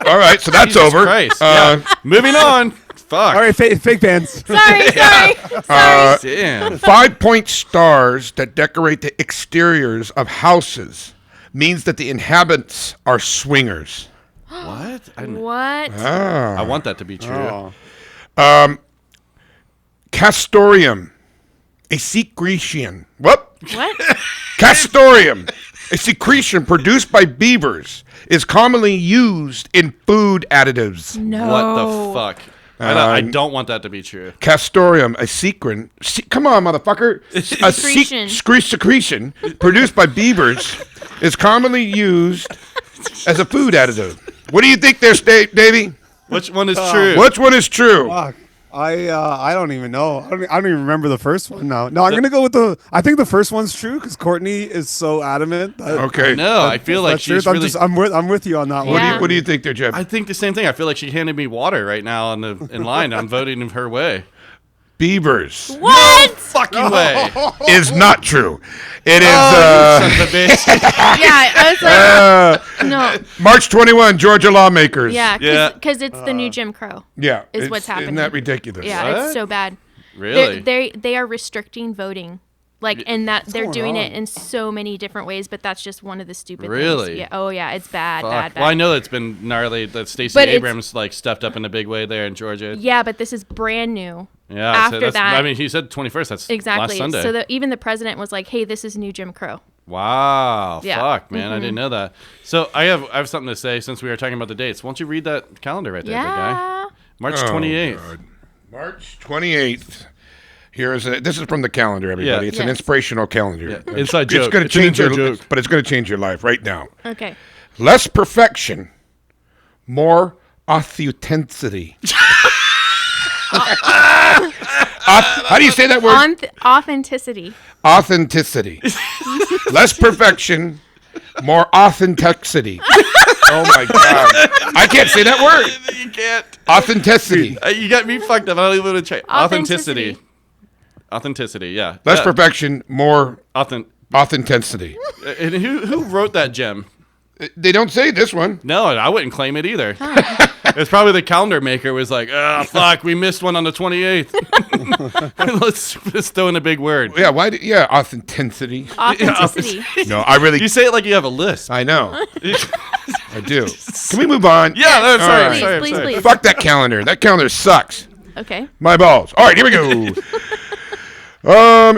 all right, so that's Jesus over. Christ. Yeah. Moving on. Fuck. All right, fake bands. Sorry. Damn. 5-point stars that decorate the exteriors of houses means that the inhabitants are swingers. What? What? I want that to be true. Oh. Castorium, a secretion. What? What? Castorium, a secretion produced by beavers, is commonly used in food additives. No. What the fuck? I don't want that to be true. Castorium, a secretion. Come on, motherfucker. A secretion produced by beavers is commonly used as a food additive. What do you think there, Davey? Which one is true? Which one is true? Fuck. I don't even know. I don't even remember the first one now. No, I'm gonna go with I think the first one's true because Courtney is so adamant. Okay. No, I feel like she's really. I'm with you on that one. Yeah. What do you think there, Jeff? I think the same thing. I feel like she handed me water right now in line. I'm voting her way. Beavers What? Fucking way. is not true. It is Son of a bitch. Yeah, I was like, no. March 21, Georgia lawmakers. Yeah, because it's the new Jim Crow. Yeah. Is what's happening. Isn't that ridiculous? Yeah, What? it's so bad. Really? They are restricting voting. And that they're doing it in so many different ways, but that's just one of the stupid Really? things. Yeah. Oh yeah, it's bad, Fuck. bad. Well, I know that's been gnarly. That Stacey But it's- Abrams like stepped up in a big way there in Georgia. Yeah, but this is brand new. Yeah. After that's, that, I mean, he said 21st. That's exactly. last Sunday. So even the president was like, "Hey, this is new Jim Crow." Wow. Yeah. Fuck, man. I didn't know that. So I have something to say since we were talking about the dates. Why don't you read that calendar right there, big guy? Yeah. March Oh, 28th. God. March 28th. This is from the calendar, everybody. Yeah. It's an Yes. inspirational calendar. Yeah. Inside joke. It's going to It's an change inside your, joke. but it's going to change your life right now. Okay. Less perfection, more authenticity. How do you say that word? Authenticity. Authenticity. Less perfection, more authenticity. Oh my God. I can't say that word. You can't. Authenticity. You got me fucked up. I don't even want to try. Authenticity. Authenticity, yeah. Less perfection, more Authenticity. authenticity. And who wrote that gem? They don't say this one. No, I wouldn't claim it either. It's probably the calendar maker was like, oh, fuck, we missed one on the 28th. let's throw in a big word. Yeah, authenticity. Authenticity. No, I really. You say it like you have a list. I know. I do. Can we move on? Yeah, no, sorry, right. sorry, Please, sorry. please. Fuck that calendar. That calendar sucks. Okay. My balls. All right, here we go.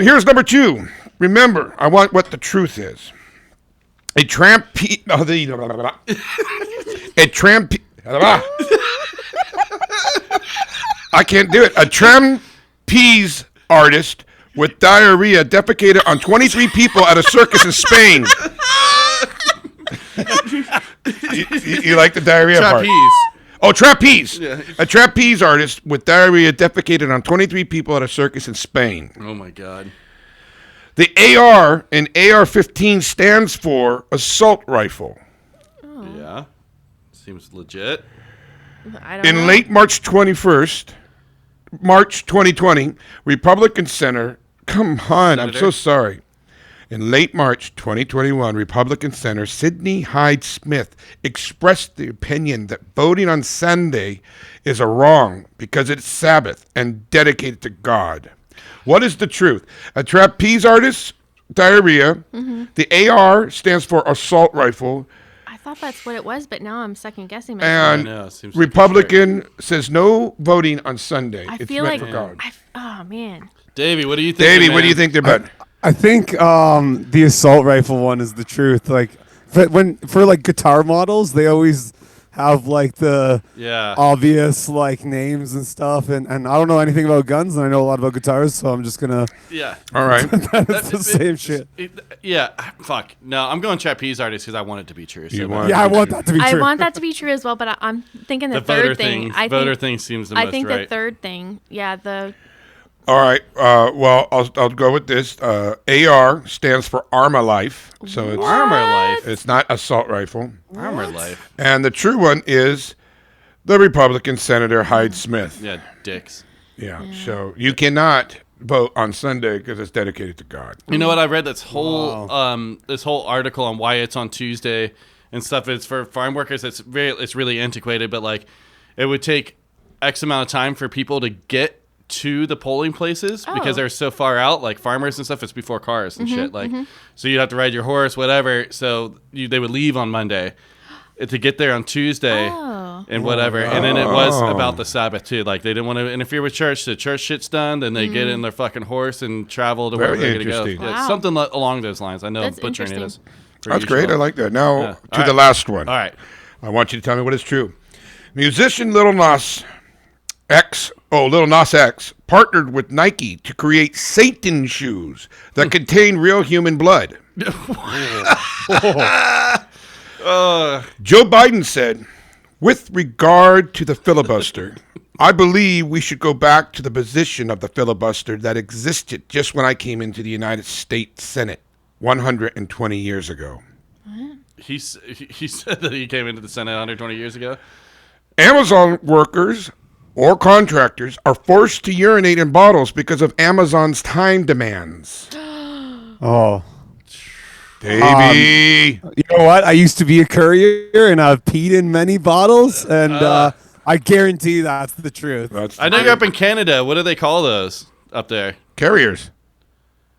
Here's number 2. Remember, I want what the truth is. A trapeze. A trapeze. I can't do it. A trapeze artist with diarrhea defecated on 23 people at a circus in Spain. you like the diarrhea part? Trapeze. Oh, trapeze. Yeah. A trapeze artist with diarrhea defecated on 23 people at a circus in Spain. Oh, my God. The AR in AR-15 stands for assault rifle. Yeah. Seems legit. I don't In know. late March 2020, Republican Senator, come on, I'm so sorry. In late March 2021, Republican Senator Sidney Hyde Smith expressed the opinion that voting on Sunday is a wrong because it's Sabbath and dedicated to God. What is the truth? A trapeze artist, diarrhea. The AR stands for assault rifle. I thought that's what it was, but now I'm second guessing myself. And know, it seems like Republican says no voting on Sunday. I It's feel meant like for God. oh man. Davey, what do you think? Davey, what do you think there, bud? I think the assault rifle one is the truth. Like, for like guitar models, they always have like the obvious like names and stuff, and I don't know anything about guns, and I know a lot about guitars, so I'm just gonna. Yeah. All right. That's the same shit. Yeah. Fuck. No, I'm going trapeze artist because I want it to be true. So You want- Yeah, I want that to be I true. want that to be true as well, but I'm thinking the voter third thing. voter thing seems the most I think right. the third thing. Yeah, the All right. Well, I'll go with this. AR stands for Arma Life, so it's Armor life. it's not assault rifle. Armor life. And the true one is the Republican Senator Hyde Smith. Yeah, dicks. Yeah. So you cannot vote on Sunday because it's dedicated to God. You know what I read? This whole article on why it's on Tuesday and stuff. It's for farm workers. It's really antiquated, but like it would take X amount of time for people to get to the polling places because they're so far out, like farmers and stuff. It's before cars and shit. Like, so you'd have to ride your horse, whatever. So they would leave on Monday to get there on Tuesday and whatever. And then it was about the Sabbath too. Like they didn't want to interfere with church. The church shit's done. Then they get in their fucking horse and travel to wherever Very they're going to go. interesting. Yeah, Wow. something along those lines. I know That's I'm butchering it. interesting. That's great. I like that. Now Yeah. to All the right. last one. All right. I want you to tell me what is true. Musician Lil Nas X partnered with Nike to create Satan shoes that contain real human blood. Joe Biden said, with regard to the filibuster, I believe we should go back to the position of the filibuster that existed just when I came into the United States Senate 120 years ago. He said that he came into the Senate 120 years ago. Amazon workers or contractors are forced to urinate in bottles because of Amazon's time demands. Oh. Davey. You know what? I used to be a courier, and I've peed in many bottles, and I guarantee that's the truth. I know you're up in Canada. What do they call those up there? Carriers.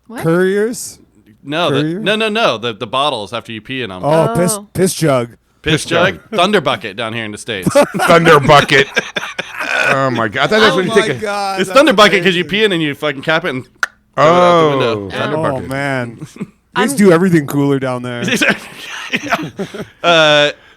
What? Couriers? No, the bottles after you pee in them. Oh. Piss jug. Piss jug? Thunder bucket down here in the States. Thunder bucket. Oh, my God. I thought that's when you take a... God, It's thunder bucket because you pee in and you fucking cap it and throw it out the window. Thunder bucket. Oh, man. They just do everything cooler down there.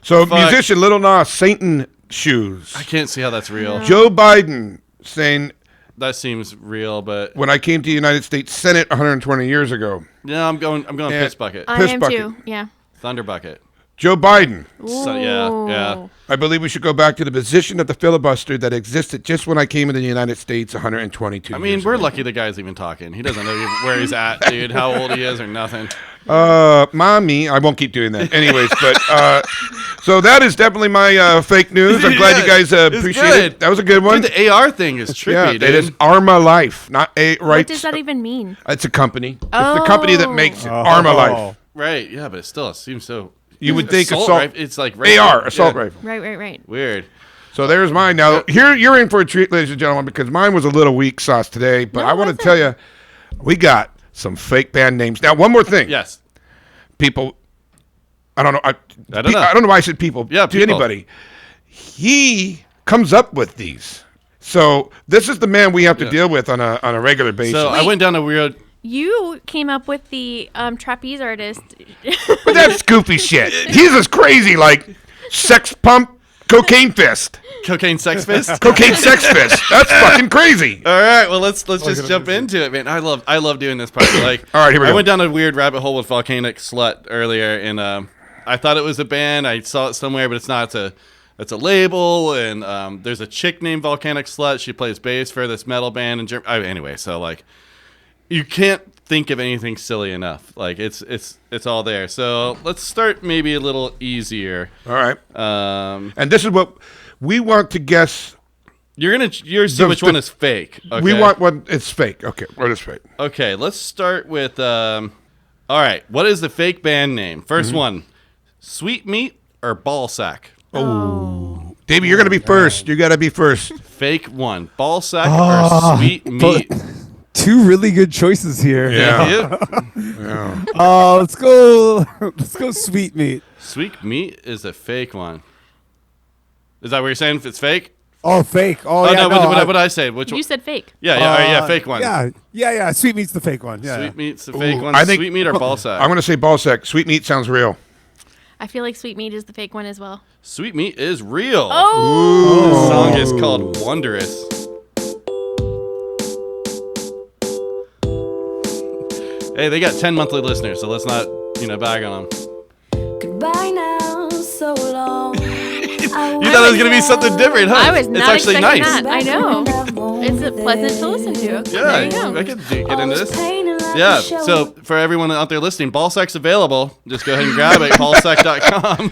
So, musician Little Nas, Satan shoes. I can't see how that's real. Joe Biden saying... That seems real, but When I came to the United States Senate 120 years ago. no, I'm going piss bucket. I Piss am bucket. too. Yeah. Thunder bucket. Joe Biden. So, yeah. I believe we should go back to the position of the filibuster that existed just when I came into the United States 122 I mean, years we're ago. lucky the guy's even talking. He doesn't know where he's at, dude, how old he is or nothing. Mommy, I won't keep doing that. Anyways, but so that is definitely my fake news. I'm glad you guys appreciate it. That was a good one. Dude, the AR thing is trippy, Yeah, dude. it is Arma Life, not a right. What does that even mean? It's a company. It's the company that makes it. Arma Life. Right, yeah, but it still seems so... You would think assault assault. rifle. It's like AR, assault rifle. Right. Weird. So there's mine. Now, here you're in for a treat, ladies and gentlemen, because mine was a little weak sauce today. But No, I it want to wasn't. tell you, we got some fake band names. Now, one more thing. Yes. People, I don't know. I don't know. I don't know why I said people. Yeah, to people. anybody. He comes up with these. So this is the man we have to deal with on a regular basis. So I went down a weird... You came up with the trapeze artist. But that's goofy shit. He's as crazy like sex pump, cocaine fist, Cocaine sex fist? cocaine sex fist. That's fucking crazy. All right, well let's just jump into it, man. I love doing this part. Like, All right, here we I go. went down a weird rabbit hole with Volcanic Slut earlier, and I thought it was a band. I saw it somewhere, but it's not. It's a label, and there's a chick named Volcanic Slut. She plays bass for this metal band in Germany. Anyway, so like, you can't think of anything silly enough. Like it's all there. So let's start maybe a little easier. All right. And this is what we want to guess. You're see which one is fake. Okay? We want what it's fake. Okay, what is fake? Okay, let's start with. All right, what is the fake band name? First one, Sweet Meat or Ball Sack? Oh. Davey, you're gonna be first. You gotta be first. Fake one, Ball Sack or Sweet Meat? Two really good choices here. Yeah. Let's go Sweet Meat. Sweet Meat is a fake one. Is that what you're saying? If it's fake? Oh, fake. Oh, Oh yeah. no, what did I say? Which one? You said fake. Yeah, fake one. Yeah. Sweet Meat's the fake one. Yeah. Sweet Meat's the fake one. I think- Sweet Meat or Ball Sack? I'm gonna say ball sack. Sweet meat sounds real. I feel like Sweet Meat is the fake one as well. Sweet Meat is real. Oh. The song is called Wondrous. Hey, they got 10 monthly listeners, so let's not, bag on them. Goodbye now, so long. You thought it was going to be something different, huh? I was not it's actually expecting nice. that. I know. It's pleasant to listen to. There you Yeah, go. I can get into this. Yeah, so for everyone out there listening, Ballsack's available. Just go ahead and grab it, ballsack.com.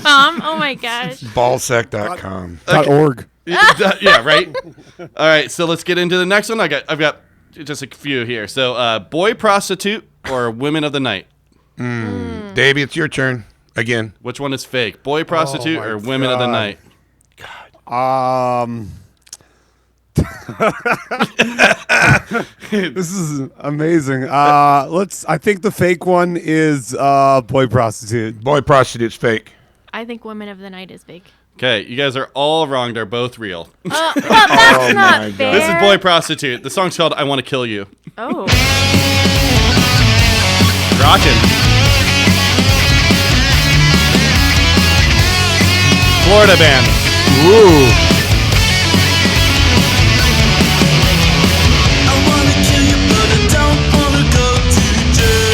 .com. Oh my gosh. Ballsack.com. .org. Yeah, right? All right, so let's get into the next one. I've got just a few here. So, boy prostitute or women of the night? Davey, it's your turn again. Which one is fake? Boy prostitute or women of the night? This is amazing. I think the fake one is boy prostitute. Boy prostitute's fake. I think Women of the Night is fake. Okay, you guys are all wrong. They're both real. Well, that's not fair. This is boy prostitute. The song's called I Want to Kill You. Oh. Rockin'. Florida band. Ooh.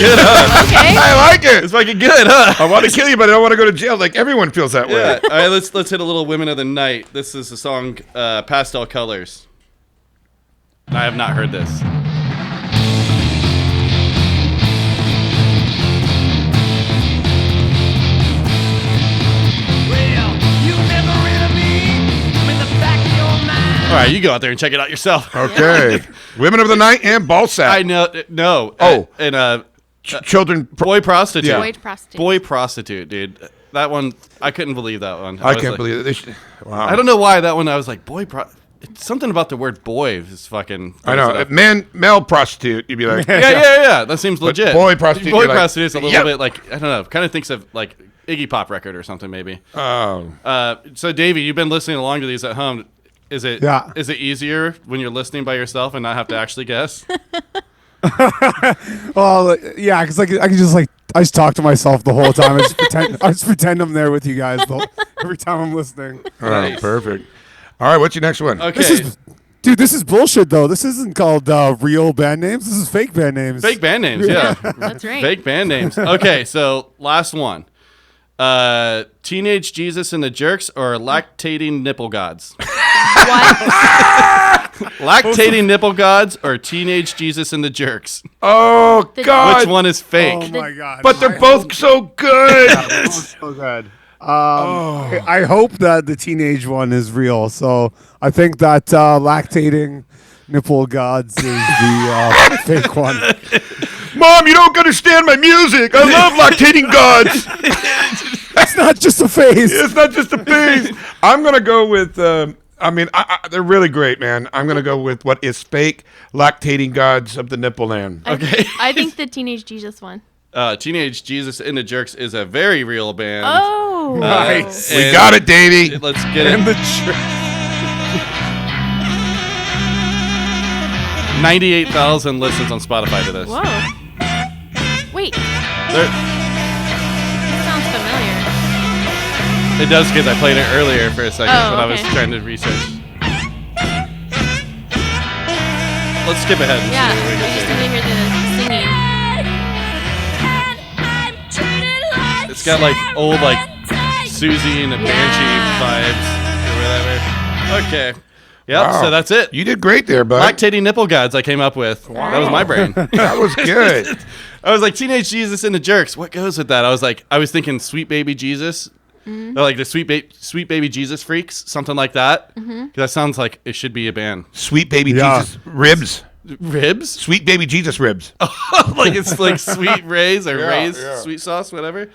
good, huh? Okay. I like it. It's fucking good, huh? I want to kill you, but I don't want to go to jail. Like everyone feels that way. Yeah. All right, let's hit a little Women of the Night. This is the song Pastel Colors. I have not heard this. All right, you go out there and check it out yourself. Okay. Women of the Night and Ballsack. I know. No. Oh. And Children. Boy Prostitute. Yeah. Boy prostitute. Boy Prostitute, dude. That one, I couldn't believe that one. I was can't like- believe it. Wow. I don't know why that one. I was like, it's something about the word boy is fucking. I know. Male prostitute, you'd be like. Yeah. That seems legit. boy prostitute, Boy you're like, prostitute is a little yep. bit like, I don't know. Kind of thinks of like Iggy Pop record or something maybe. Oh. So Davey, you've been listening along to these at home. Is it Yeah. Is it easier when you're listening by yourself and not have to actually guess? Well, yeah, because like I can just I just talk to myself the whole time. I just pretend I'm there with you guys every time I'm listening. Oh, perfect. All right, what's your next one? Okay. This is bullshit though. This isn't called real band names. This is fake band names. Fake band names, yeah. That's right. Fake band names. Okay, so last one. Teenage Jesus and the Jerks or Lactating Nipple Gods? What? Lactating Nipple Gods or Teenage Jesus and the Jerks? Oh, God. Which one is fake? Oh my god! But they're both so good. so good. I hope that the teenage one is real. So I think that lactating nipple gods is the fake one. Mom, you don't understand my music. I love lactating gods. That's not just a phase. It's not just a phase. I'm going to go with, they're really great, man. I'm going to go with what is fake lactating gods of the nipple land. Okay. I think the Teenage Jesus one. Teenage Jesus and the Jerks is a very real band. Oh. Nice. We got it, Davey. Let's get it. And the jerk. 98,000 listens on Spotify to this. Whoa. Wait. There- That sounds familiar. It does because I played it earlier for a second Oh, when I was okay. trying to research. Let's skip ahead and Yeah. see what we I can just do. need to hear the singing. It's got like old like Susie and the Banshee vibes or whatever. Okay. Yep, Wow. so that's it. You did great there, bud. Lactating Nipple Gods I came up with. That was my brain. That was good. I was like, Teenage Jesus and the Jerks. What goes with that? I was thinking Sweet Baby Jesus. Mm-hmm. Or like the Sweet Baby Jesus Freaks, something like that. Mm-hmm. That sounds like it should be a band. Sweet baby Yeah. Jesus ribs. Ribs? Sweet baby Jesus ribs. Like it's like Sweet Rays or Rays yeah. sweet sauce, whatever.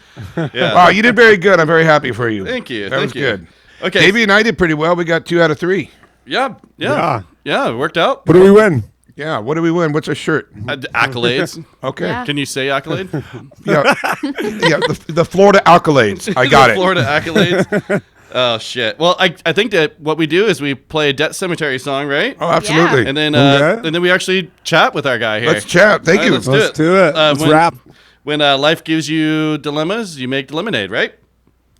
Yeah. Wow, you did very good. I'm very happy for you. Thank you. That Thank was you. good. Okay. Davey and I did pretty well. We got 2 out of 3. Yeah. Yeah. It worked out. What do we win? Yeah. What do we win? What's our shirt? Accolades. Okay. Yeah. Can you say accolade? Yeah. Yeah. The Florida accolades. I got The it. Florida accolades. Oh shit. Well, I think that what we do is we play a Debt Cemetery song, right? Oh, absolutely. And then Okay. and then we actually chat with our guy here. Let's chat. Thank All you. right, Let's do it. Let's when, rap. When life gives you dilemmas, you make lemonade, right?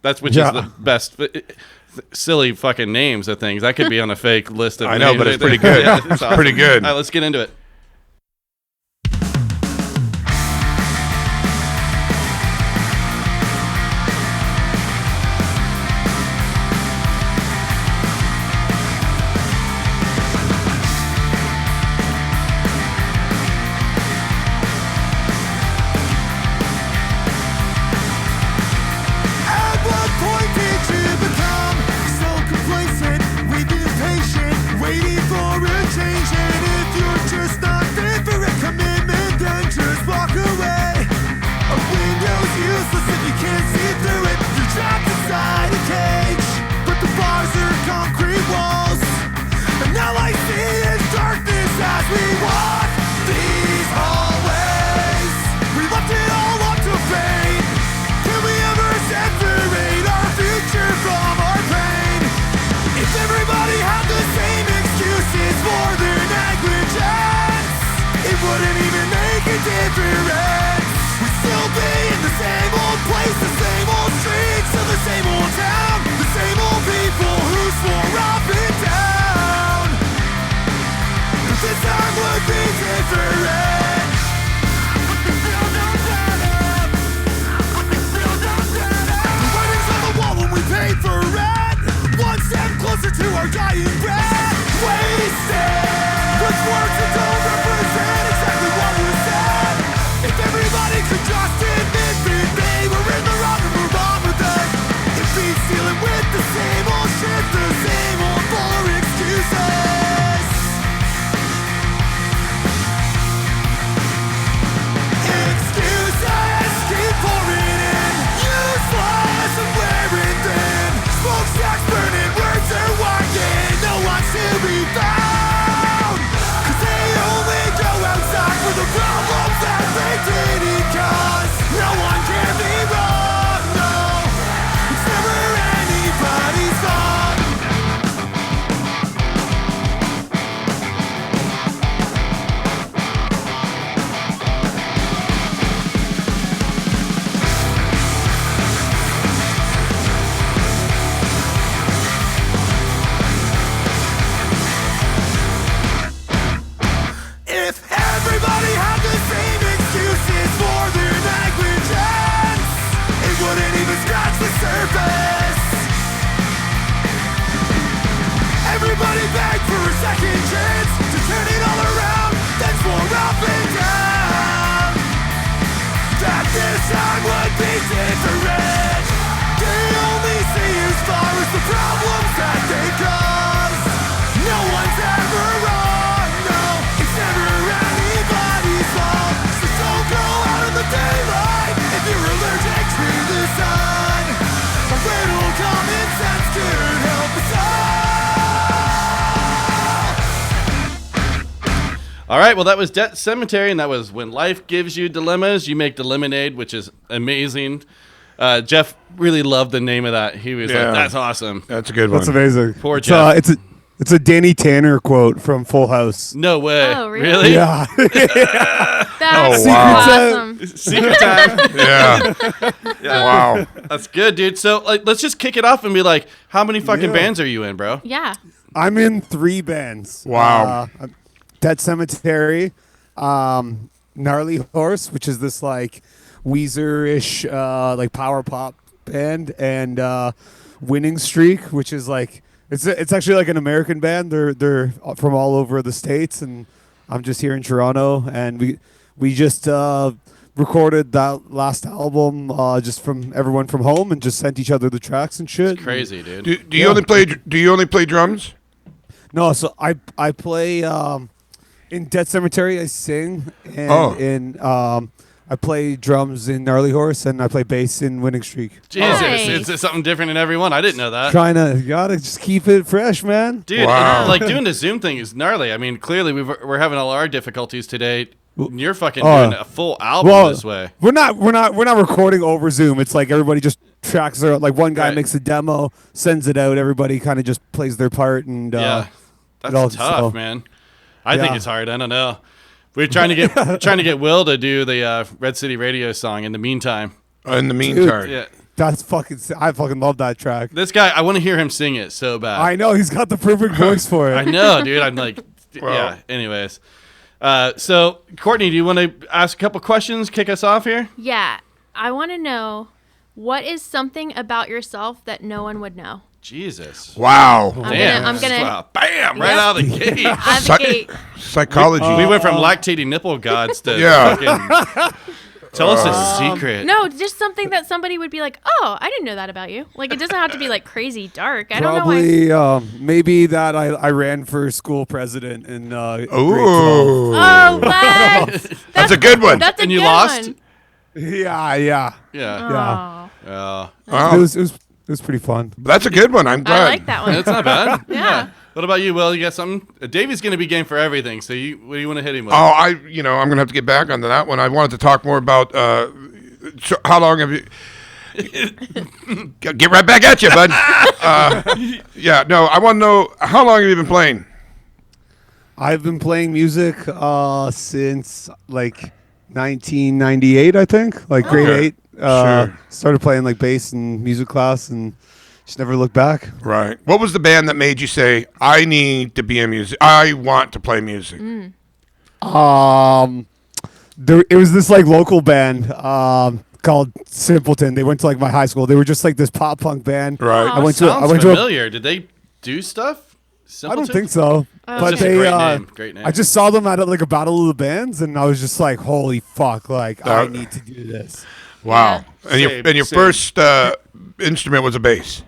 That's which Yeah. is the best. Silly fucking names of things. That could be on a fake list of I know, names but it's right pretty there. good. Yeah, it's awesome. Pretty good. All right, let's get into it. At what point did you become so complacent? We've been impatient, waiting for a change. And if you're just not fit for a commitment, then just walk away. A window's useless if you can't see through it. You're trapped inside a cage, but the bars are concrete walls. And now I see is darkness as we walk these hallways. We left it all up to fate. Can we ever separate our future from our pain? If everybody had the same excuses for their negligence, it wouldn't even make a difference. We'd still be in the same old place, the same old streets of the same old town, the same old people who swore up and down. But this time would be different. second chance to turn it all around, then swore up and down that this time would be different. They only see as far as the problems that they cause. No one's ever wrong, no, it's never anybody's fault. So don't go out in the daylight if you're allergic to the sun. A little common sense could help us all. All right, well, that was Debt Cemetery, and that was When Life Gives You Dilemmas, You Make the Lemonade, which is amazing. Jeff really loved the name of that. He was like, that's awesome. That's a good one. That's amazing. Poor Jeff. It's a Danny Tanner quote from Full House. No way. Oh, really? Yeah. That's wow. awesome. Secret time. Yeah. Wow. That's good, dude. So let's just kick it off and be like, how many fucking bands are you in, bro? Yeah. I'm in 3 bands. Wow. Debt Cemetery, Gnarly Horse, which is this like Weezer-ish like power pop band, and Winning Streak, which is like it's actually like an American band. They're from all over the States, and I'm just here in Toronto, and we just recorded that last album just from everyone from home, and just sent each other the tracks and shit. It's crazy, dude. Do you only play drums? No, so I play in Debt Cemetery. I sing, and I play drums in Gnarly Horse, and I play bass in Winning Streak. Jesus, Nice. it's something different in every one. I didn't know that. You gotta just keep it fresh, man. Dude, Wow. and, like doing the Zoom thing is gnarly. I mean, clearly we're having all our difficulties today. You're fucking doing a full album this way. We're not recording over Zoom. It's like everybody just tracks their, like one guy makes a demo, sends it out. Everybody kind of just plays their part, and That's tough, man. I think it's hard. I don't know. We're trying to get Will to do the Red City Radio song in the meantime. In the meantime. Yeah. That's I fucking love that track. This guy, I want to hear him sing it so bad. I know, he's got the perfect voice for it. I know, dude. I'm like, yeah. Anyways, so Courtney, do you want to ask a couple questions? Kick us off here. Yeah. I want to know, what is something about yourself that no one would know? Jesus. Wow. I'm gonna. Wow. Bam! Right out of the gate. Out of the gate. Psychology. We went from lactating nipple gods to fucking, tell us a secret. No, just something that somebody would be like, oh, I didn't know that about you. Like, it doesn't have to be like crazy dark. I don't know why. Probably, maybe that I ran for school president in grade 12. Oh, what? That's a good one. That's a And good you lost? one. Yeah. Yeah. Oh. It was pretty fun. That's a good one. I'm glad. I like that one. That's not bad. Yeah. What about you, Will? You got something? Davey's going to be game for everything. So what do you want to hit him with? Oh, I'm going to have to get back onto that one. I wanted to talk more about how long have you... Get right back at you, bud. I want to know, how long have you been playing? I've been playing music since like 1998, I think, like grade 8. Sure. Started playing like bass in music class and just never looked back. Right. What was the band that made you say, I need to be a music, I want to play music? It was this like local band called Simpleton. They went to like my high school. They were just like this pop punk band. Right. I went to familiar. Did they do stuff? Simpleton? I don't think so. But just a they great name. I just saw them at like a battle of the bands, and I was just like, holy fuck, like I need to do this. Wow. Yeah. And your first instrument was a bass.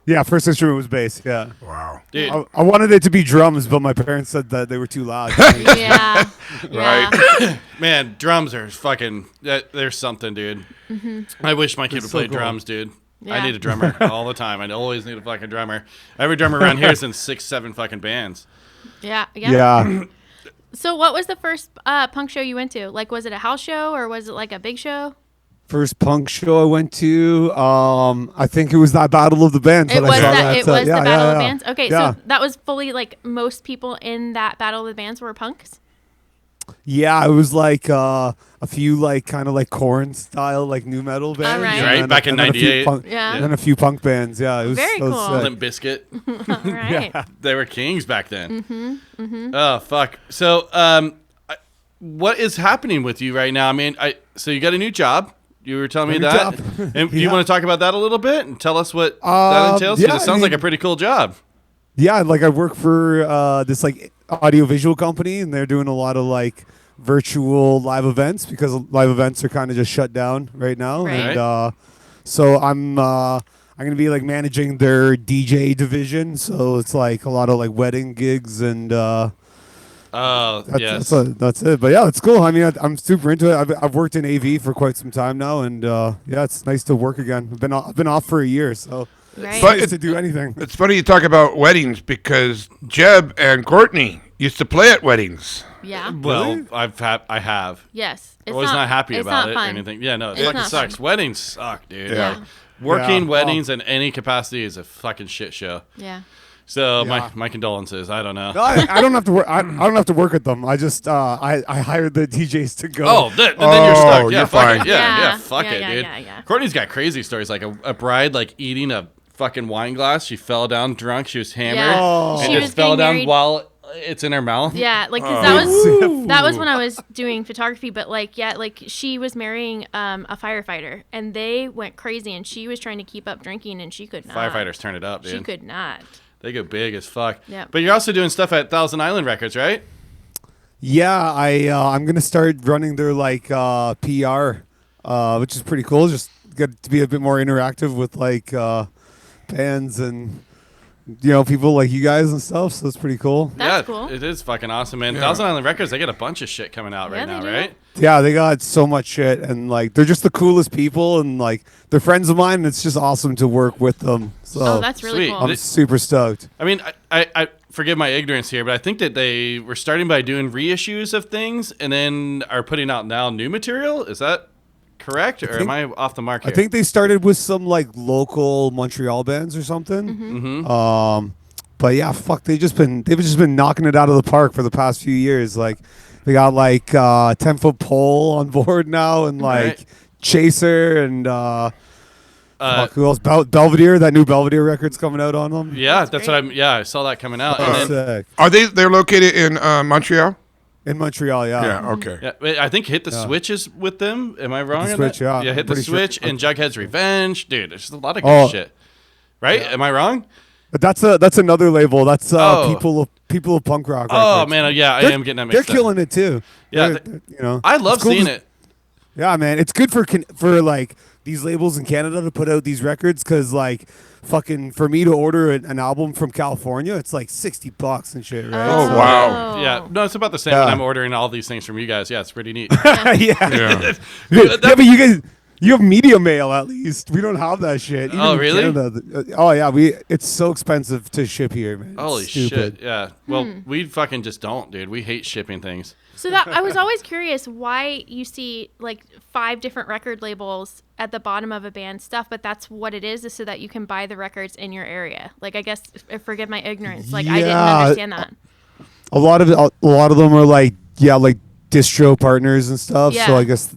Yeah, first instrument was bass. Yeah. Wow. Dude. I wanted it to be drums, but my parents said that they were too loud. Yeah. Right. Man, drums are fucking, there's something, dude. Mm-hmm. I wish my kid would play drums, dude. Yeah. I need a drummer all the time. I always need a fucking drummer. Every drummer around here is in 6-7 fucking bands. Yeah. Yeah. So what was the first punk show you went to? Like, was it a house show or was it like a big show? First punk show I went to, I think it was that Battle of the Bands. It was the Battle of the Bands. Okay, Yeah. so that was fully like most people in that Battle of the Bands were punks. Yeah, it was like a few like kind of like Korn style like new metal bands. Right. Right, back in 98. Yeah. And then a few punk bands. Yeah, it was Very it was cool. sick. Limp Bizkit. All right. Yeah. They were kings back then. Oh, fuck. So, what is happening with you right now? I mean, so you got a new job. You were telling me New that. job. And you want to talk about that a little bit and tell us what that entails? yeah, Because it sounds like a pretty cool job. Yeah, like I work for this like audiovisual company, and they're doing a lot of like virtual live events because live events are kind of just shut down right now. Right. And so I'm gonna be like managing their DJ division. So it's like a lot of like wedding gigs and yes. that's it. But yeah, it's cool. I mean, I'm super into it. I've worked in AV for quite some time now, and yeah, it's nice to work again. I've been off for a year, so Right. it's nice to do anything. It's funny you talk about weddings because Jeb and Courtney used to play at weddings. Yeah. Well, I have. Yes. I was not happy it's about not it fun. or anything. Yeah, no, it It's fucking not sucks. fun. Weddings suck, dude. Yeah. Like, working Yeah. weddings in any capacity is a fucking shit show. Yeah. So Yeah. my condolences. I don't know. No, I don't have to work. I don't have to work with them. I just I hired the DJs to go. Oh, then you're stuck. Yeah, you're fuck fine. it. Yeah, Yeah. fuck Yeah, it, yeah, dude. yeah. Courtney's got crazy stories, like a bride like eating a fucking wine glass. She fell down drunk. She was hammered Yeah. Oh. and She just was fell getting down married- while it's in her mouth. Yeah, like 'cause that was when I was doing photography, but like she was marrying a firefighter, and they went crazy, and she was trying to keep up drinking, and she could not. Firefighters turn it up, dude. She could not. They go big as fuck. Yeah. But you're also doing stuff at Thousand Island Records, right? Yeah, I'm gonna start running their like PR, which is pretty cool. Just get to be a bit more interactive with like fans and people like you guys and stuff. So it's pretty cool. That's yeah, cool. It is fucking awesome, man. Thousand Island Records, they got a bunch of shit coming out Yeah, right they now, do. right? Yeah, they got so much shit, and like they're just the coolest people, and like they're friends of mine. And it's just awesome to work with them. So Oh, that's really Sweet. cool. I'm super stoked. I mean, I forgive my ignorance here, but I think that they were starting by doing reissues of things and then are putting out now new material. Is that correct, or am I off the mark here? I think they started with some like local Montreal bands or something. Mm-hmm. But yeah, fuck, they've just been knocking it out of the park for the past few years. Like they got like 10-foot pole on board now, and like Right. Chaser and fuck, who else? Belvedere. That new Belvedere record's coming out on them. Yeah, that's what I'm. Yeah, I saw that coming out. And then, Sick. They're located in Montreal? In Montreal, yeah. Yeah, okay. yeah, wait, I think Hit the Switch is with them. Am I wrong? The on Switch, that? yeah. Yeah, Hit I'm the pretty sure. Switch and Jughead's Revenge, dude. There's a lot of good Oh. shit. Right? Am I wrong? But that's another label. That's Oh. people of punk rock. Oh records. man, yeah, I am getting that They're mixed up. killing it too. Yeah, They're, I love it's cool seeing to- it. Yeah, man, it's good for like these labels in Canada to put out these records because like fucking for me to order an album from California, it's like $60 and shit, right? Oh, So- wow. Yeah, no, it's about the same Yeah. when I'm ordering all these things from you guys. Yeah, it's pretty neat. yeah. Yeah. Yeah, but you guys, you have media mail at least. We don't have that shit. Even Oh, in really? Canada, oh yeah, it's so expensive to ship here, man. It's Holy stupid. shit! Yeah. Well, we fucking just don't, dude. We hate shipping things. So that I was always curious why you see like 5 different record labels at the bottom of a band's stuff, but that's what it is so that you can buy the records in your area. Like I guess forgive my ignorance. Like I didn't Yeah. understand that. A lot of them are like distro partners and stuff. Yeah. So I guess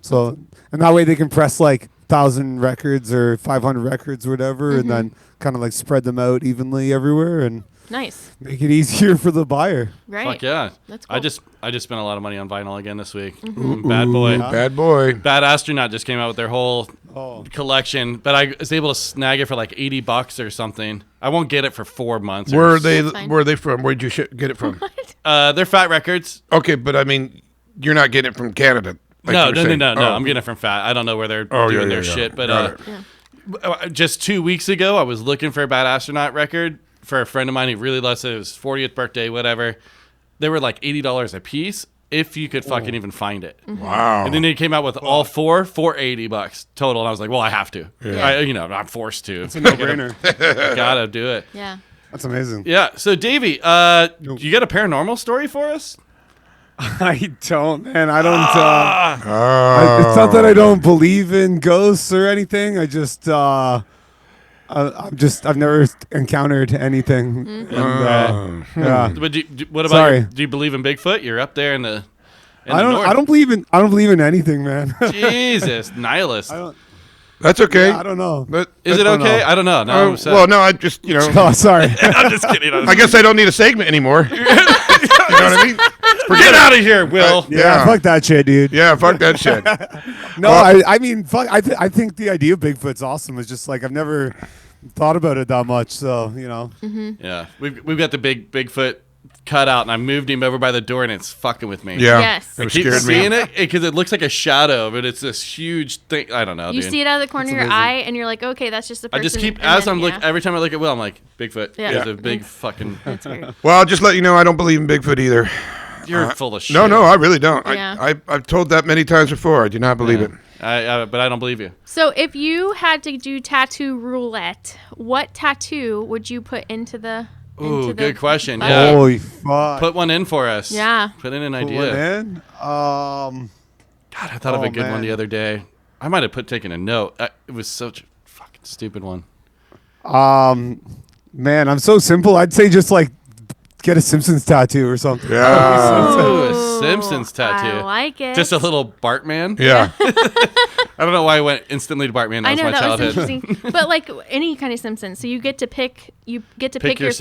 So and that way they can press like 1,000 records or 500 records or whatever, and then kind of like spread them out evenly everywhere and Nice. make it easier for the buyer. Right. Fuck yeah. That's I cool. just spent a lot of money on vinyl again this week. Bad boy. Bad boy. Bad Astronaut just came out with their whole Oh. collection, but I was able to snag it for like $80 or something. I won't get it for 4 months. Where are they? That's fine. Where are they from? Where'd you get it from? They're Fat Records. Okay, but I mean, you're not getting it from Canada. like No, you were no, no, saying. no, no. Oh. I'm getting it from Fat. I don't know where they're Oh, doing yeah, their yeah, shit, but got it. just 2 weeks ago, I was looking for a Bad Astronaut record for a friend of mine who really loves it. It was 40th birthday, whatever. They were like $80 a piece if you could fucking even find it. Wow. And then they came out with all four for $80 total, and I was like, well, I have to. Yeah. I'm forced to. It's a no-brainer. Gotta do it. Yeah. That's amazing. Yeah. So, Davey, you got a paranormal story for us? I don't, man. I don't. It's not that I don't believe in ghosts or anything. I just, I've never encountered anything. And, yeah. But what about? Sorry. Do you believe in Bigfoot? You're up there in the. I don't believe in anything, man. Jesus, nihilist. That's okay. I don't know. But Is it don't okay? know. I don't know. No, I'm upset. well, no, I just Oh, sorry. I'm just kidding. I guess I don't need a segment anymore. You know what I mean? Get out of here, Will. Yeah, fuck that shit, dude. Yeah, fuck that shit. No, I mean, fuck. I think the idea of Bigfoot's awesome. It's just like I've never thought about it that much. So Yeah, we've got the Bigfoot cut out, and I moved him over by the door, and it's fucking with me. Yeah. Yes. I It keep scared me. seeing it because it looks like a shadow, but it's this huge thing. I don't know. You dude. see it out of the corner of your amazing. eye, and you're like, okay, that's just a person. I just keep and as then, I'm looking. Every time I look at Will, I'm like Bigfoot. Yeah. There's a big fucking. That's weird. Well, I'll just let you know I don't believe in Bigfoot either. You're full of shit. No, I really don't. Yeah. I've told that many times before. I do not believe it. But I don't believe you. So if you had to do tattoo roulette, what tattoo would you put into the? Ooh, good question. bucket? Yeah. Holy fuck! Put one in for us. Yeah. Put in an Put idea. one in. God, I thought of a good one man. the other day. I might have taken a note. It was such a fucking stupid one. Man, I'm so simple. I'd say just like get a Simpsons tattoo or something. Yeah. Ooh, a Simpsons tattoo. I like it. Just a little Bartman. Yeah. I don't know why I went instantly to Bartman. That I was know my that childhood. was interesting, but like any kind of Simpsons, so you get to pick. You get to pick your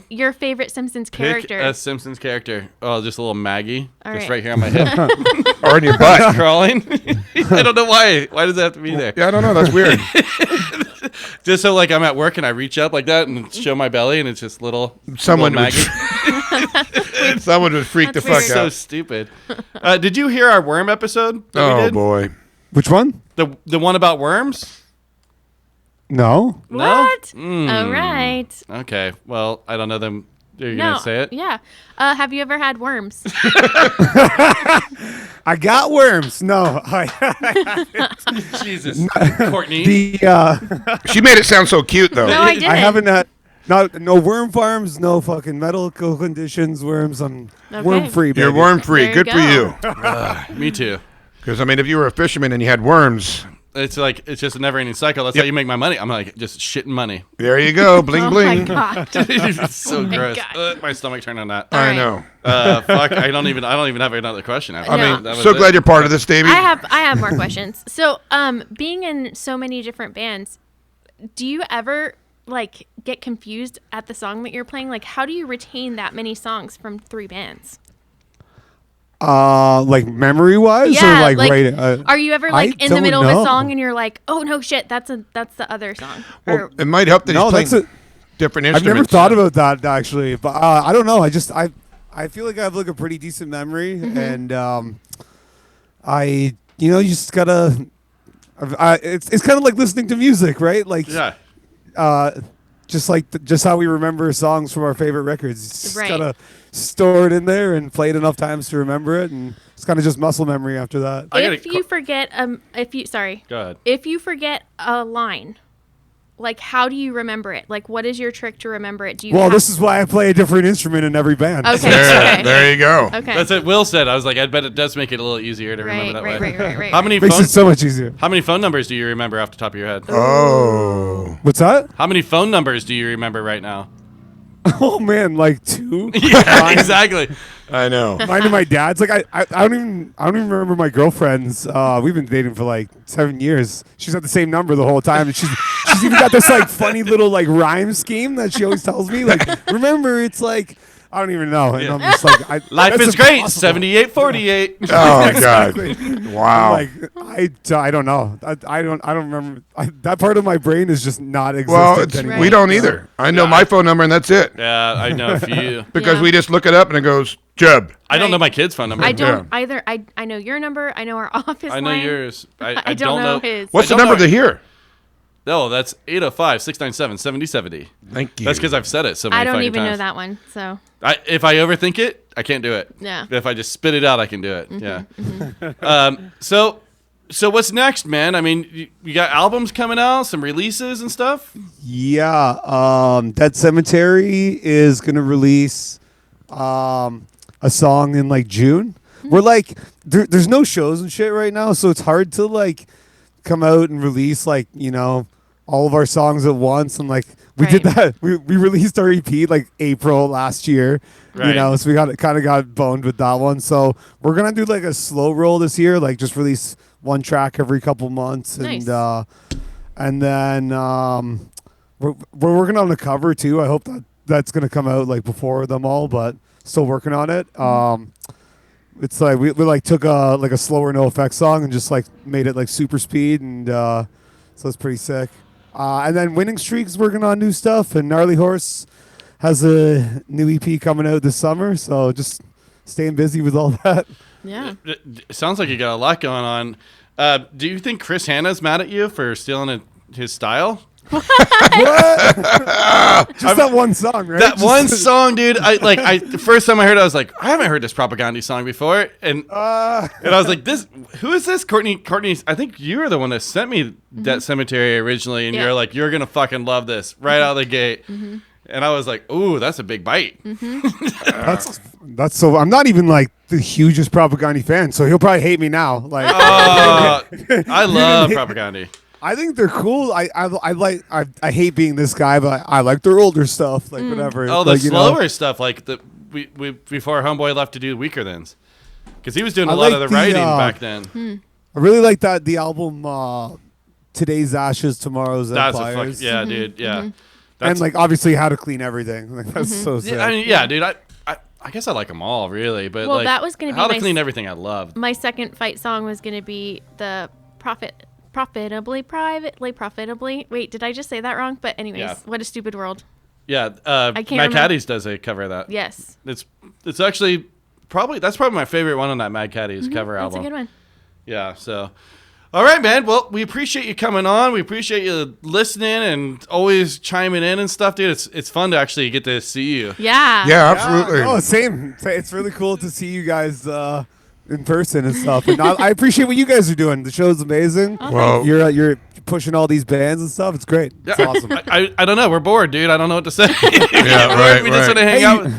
your favorite Simpsons Pick character. a Simpsons character. Oh, just a little Maggie. All just right. right here on my hip. Or in your butt. Crawling. I don't know why. Why does it have to be there? Yeah, I don't know. That's weird. Just so like I'm at work and I reach up like that and show my belly and it's just little Someone little would, Maggie. someone would freak the fuck So out. stupid. Did you hear our worm episode that we Oh did? boy. Which one? The one about worms? No. What? No? All right. Okay. Well, I don't know them. Are you No. gonna say it? Yeah. Have you ever had worms? I got worms. No. Jesus, Courtney. She made it sound so cute though. No, I didn't. I haven't had no worm farms, no fucking medical conditions, worms. I'm worm free. You're worm free. There you Good for you. Me too. Because I mean, if you were a fisherman and you had worms, It's just a never-ending cycle. That's how you make my money. I'm like just shitting money. there you go. Bling Oh bling. my god. It's so my gross. God. My stomach turned on that. I Alright. know. Fuck. I don't even have another question. After I No. mean, that was so it. glad you're part of this, Davey. I have more questions. So, being in so many different bands, do you ever like get confused at the song that you're playing? Like, how do you retain that many songs from 3 bands? Like memory wise, Yeah, or like, like, right? Are you ever like I in the don't middle of know. a song and you're like, oh no shit, that's the other song? Well, it might help that No, he's that's playing different I've instruments. never thought about that actually, but I don't know. I feel like I have like a pretty decent memory, and you just gotta. It's kind of like listening to music, right? Like just how we remember songs from our favorite records. You just Right. gotta store it in there and play it enough times to remember it, and it's kind of just muscle memory after that. If you forget Go ahead. if you forget a line, like how do you remember it? Like what is your trick to remember it? Do you Well, have- this is why I play a different instrument in every band. Okay. There you go. Okay. That's what Will said. I was like, I bet it does make it a little easier to remember that way. Right. How many Makes phone it so much easier. How many phone numbers do you remember off the top of your head? Oh. What's that? How many phone numbers do you remember right now? Oh man, like 2. Yeah, exactly. I know. Mine and my dad's. Like I don't even remember my girlfriend's. We've been dating for like 7 years. She's got the same number the whole time, and she's even got this like funny little like rhyme scheme that she always tells me. Like, remember, it's like I don't even know. And I'm just like, Life that's is great. impossible. 7848. Oh Exactly. God. Wow. Like I don't know. I don't remember. That part of my brain is just not existent Well, anymore. we don't either. I know my phone number and that's it. Yeah, I know a few. Because Yeah. we just look it up and it goes Jeb. I don't Right. know my kid's phone number. I don't either. I know your number. I know our office I know line. yours. I don't know his. What's the I don't number know- to hear? No, that's 805-697-7070. Thank you. That's because I've said it so many I don't fucking even know times. that one. So If I overthink it, I can't do it. Yeah. If I just spit it out, I can do it. Yeah. So what's next, man? I mean, you got albums coming out, some releases and stuff. Yeah, Debt Cemetary is gonna release a song in like June. We're like, there's no shows and shit right now, so it's hard to like come out and release like all of our songs at once. And like we did Right. that, we released our EP like April last year. Right. So we got boned with that one. So we're gonna do like a slow roll this year, like just release one track every couple months, Nice. and then we're working on the cover too. I hope that's gonna come out like before them all, but still working on it. It's like we like took a slower No Effects song and just like made it like super speed, and so it's pretty sick. And then Winning Streak's working on new stuff, and Gnarly Horse has a new EP coming out this summer. So just staying busy with all that. Yeah. It sounds like you got a lot going on. Do you think Chris Hanna's mad at you for stealing his style? Just that one song, right? That one song, dude. The first time I heard it, I was like, I haven't heard this Propaganda song before, and I was like, who is this? Courtney, I think you were the one that sent me Debt Cemetery originally, and you're like, you're gonna fucking love this right out of the gate. And I was like, ooh, that's a big bite. That's so. I'm not even like the hugest Propaganda fan, so he'll probably hate me now. Like, I love Propaganda. I think they're cool. I hate being this guy, but I like their older stuff, like whatever. Oh, the like, slower stuff, like we before Homeboy left to do Weaker Thans, because he was doing a lot of the writing back then. I really like the album Today's Ashes, Tomorrow's Empires. Dude, yeah. And like obviously How to Clean Everything. Like, that's so sick. I mean, dude. I guess I like them all, really. But Well, like, that was gonna be How to my Clean Everything. I loved. My second fight song was going to be the Profitably. Wait, did I just say that wrong? But anyways, What a Stupid World. Yeah, Matt Caddies does a cover of that. Yes. It's actually probably my favorite one on that Mad Caddies cover album. That's a good one. Yeah, so all right, man. Well, we appreciate you coming on. We appreciate you listening and always chiming in and stuff, dude. It's fun to actually get to see you. Yeah. Yeah, absolutely. Oh, same. It's really cool to see you guys in person and stuff. And I appreciate what you guys are doing. The show's amazing. Well, You're pushing all these bands and stuff. It's great. It's awesome. I don't know. We're bored, dude. I don't know what to say. Yeah, right. We just want to hang out.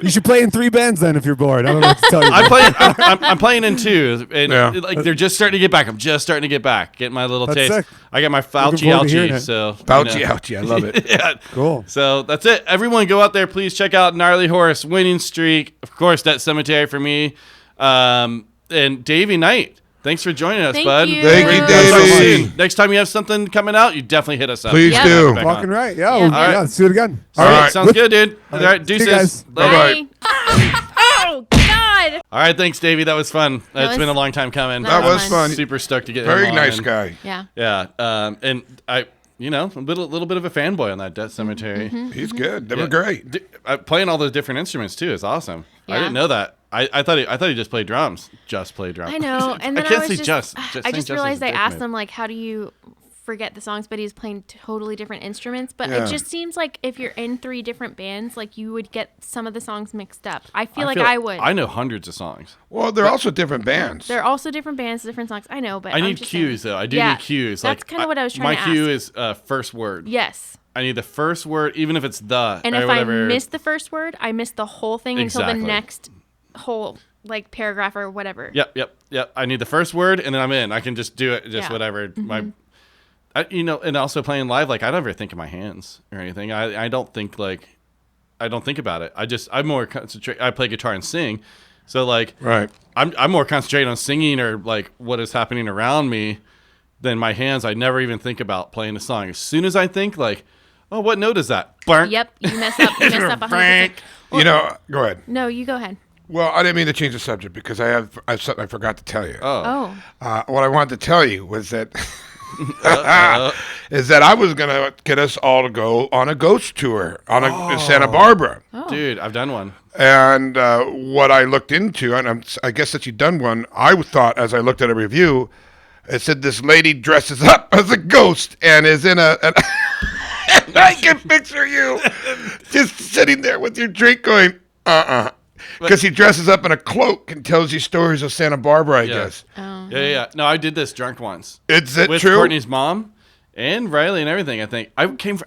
You should play in 3 bands then if you're bored. I don't know what to tell you. I'm playing in 2, and they're just starting to get back. I'm just starting to get back, getting my little taste. Sick. I got my Looking Fauci forward to hearing ouchie. it. So Fauci ouchie. I love it. Yeah, Cool. So that's it. Everyone, go out there. Please check out Gnarly Horse, Winning Streak, of course, Debt Cemetery for me, and Davey Knight. Thanks for joining us, Thank bud. you. Thank you, Davey. Next time you have something coming out, you definitely hit us up. Please Yep. do. Back on. Fucking right. Yeah. Yeah. Well, All right. Let's do it again. All right, right. sounds good, dude. All right, See you deuces. guys. Bye-bye. Oh, God. All right, thanks, Davey. That was fun. It's was- been a long time coming. That was fun. Super stoked to get Very him on, nice and- guy. Yeah. Yeah, and I, a little bit of a fanboy on that Debt Cemetery. He's good. They were great. Playing all those different instruments too is awesome. I Yeah. didn't know that. I thought he just played drums. Just played drums. I know. And then I can't was say just, just. I saying just just realized is a I dick asked move. him, like, how do you forget the songs? But he's playing totally different instruments. But Yeah. it just seems like if you're in 3 different bands, like, you would get some of the songs mixed up. I feel like I would. I know hundreds of songs. Well, they're also different bands. They're also different bands, different songs. I know, but I I'm need just cues saying. though. I do Yeah, need cues. That's kind of what I was trying to My cue ask. is first word. Yes. I need the first word, even if it's the. And or if whatever. I miss the first word, I miss the whole thing until Exactly. the next whole, like, paragraph or whatever. Yep. I need the first word, and then I'm in. I can just do it, just Yeah. whatever. And also playing live, like I never think of my hands or anything. I don't think about it. I'm more concentrate. I play guitar and sing, so like Right. I'm more concentrated on singing or like what is happening around me than my hands. I never even think about playing a song. As soon as I think like, oh, what note is that? Bark. Yep. You mess up. You mess up 100%. Go ahead. No, you go ahead. Well, I didn't mean to change the subject because I have something I forgot to tell you. Oh. What I wanted to tell you was that is that I was gonna get us all to go on a ghost tour in Santa Barbara. Oh. Dude, I've done one. And what I looked into, and I guess that you've done one, I thought as I looked at a review, it said this lady dresses up as a ghost and is in and I can picture you just sitting there with your drink going, because he dresses up in a cloak and tells you stories of Santa Barbara, I guess. Oh. Yeah. No, I did this drunk once. Is it with true? Courtney's mom and Riley and everything. I think I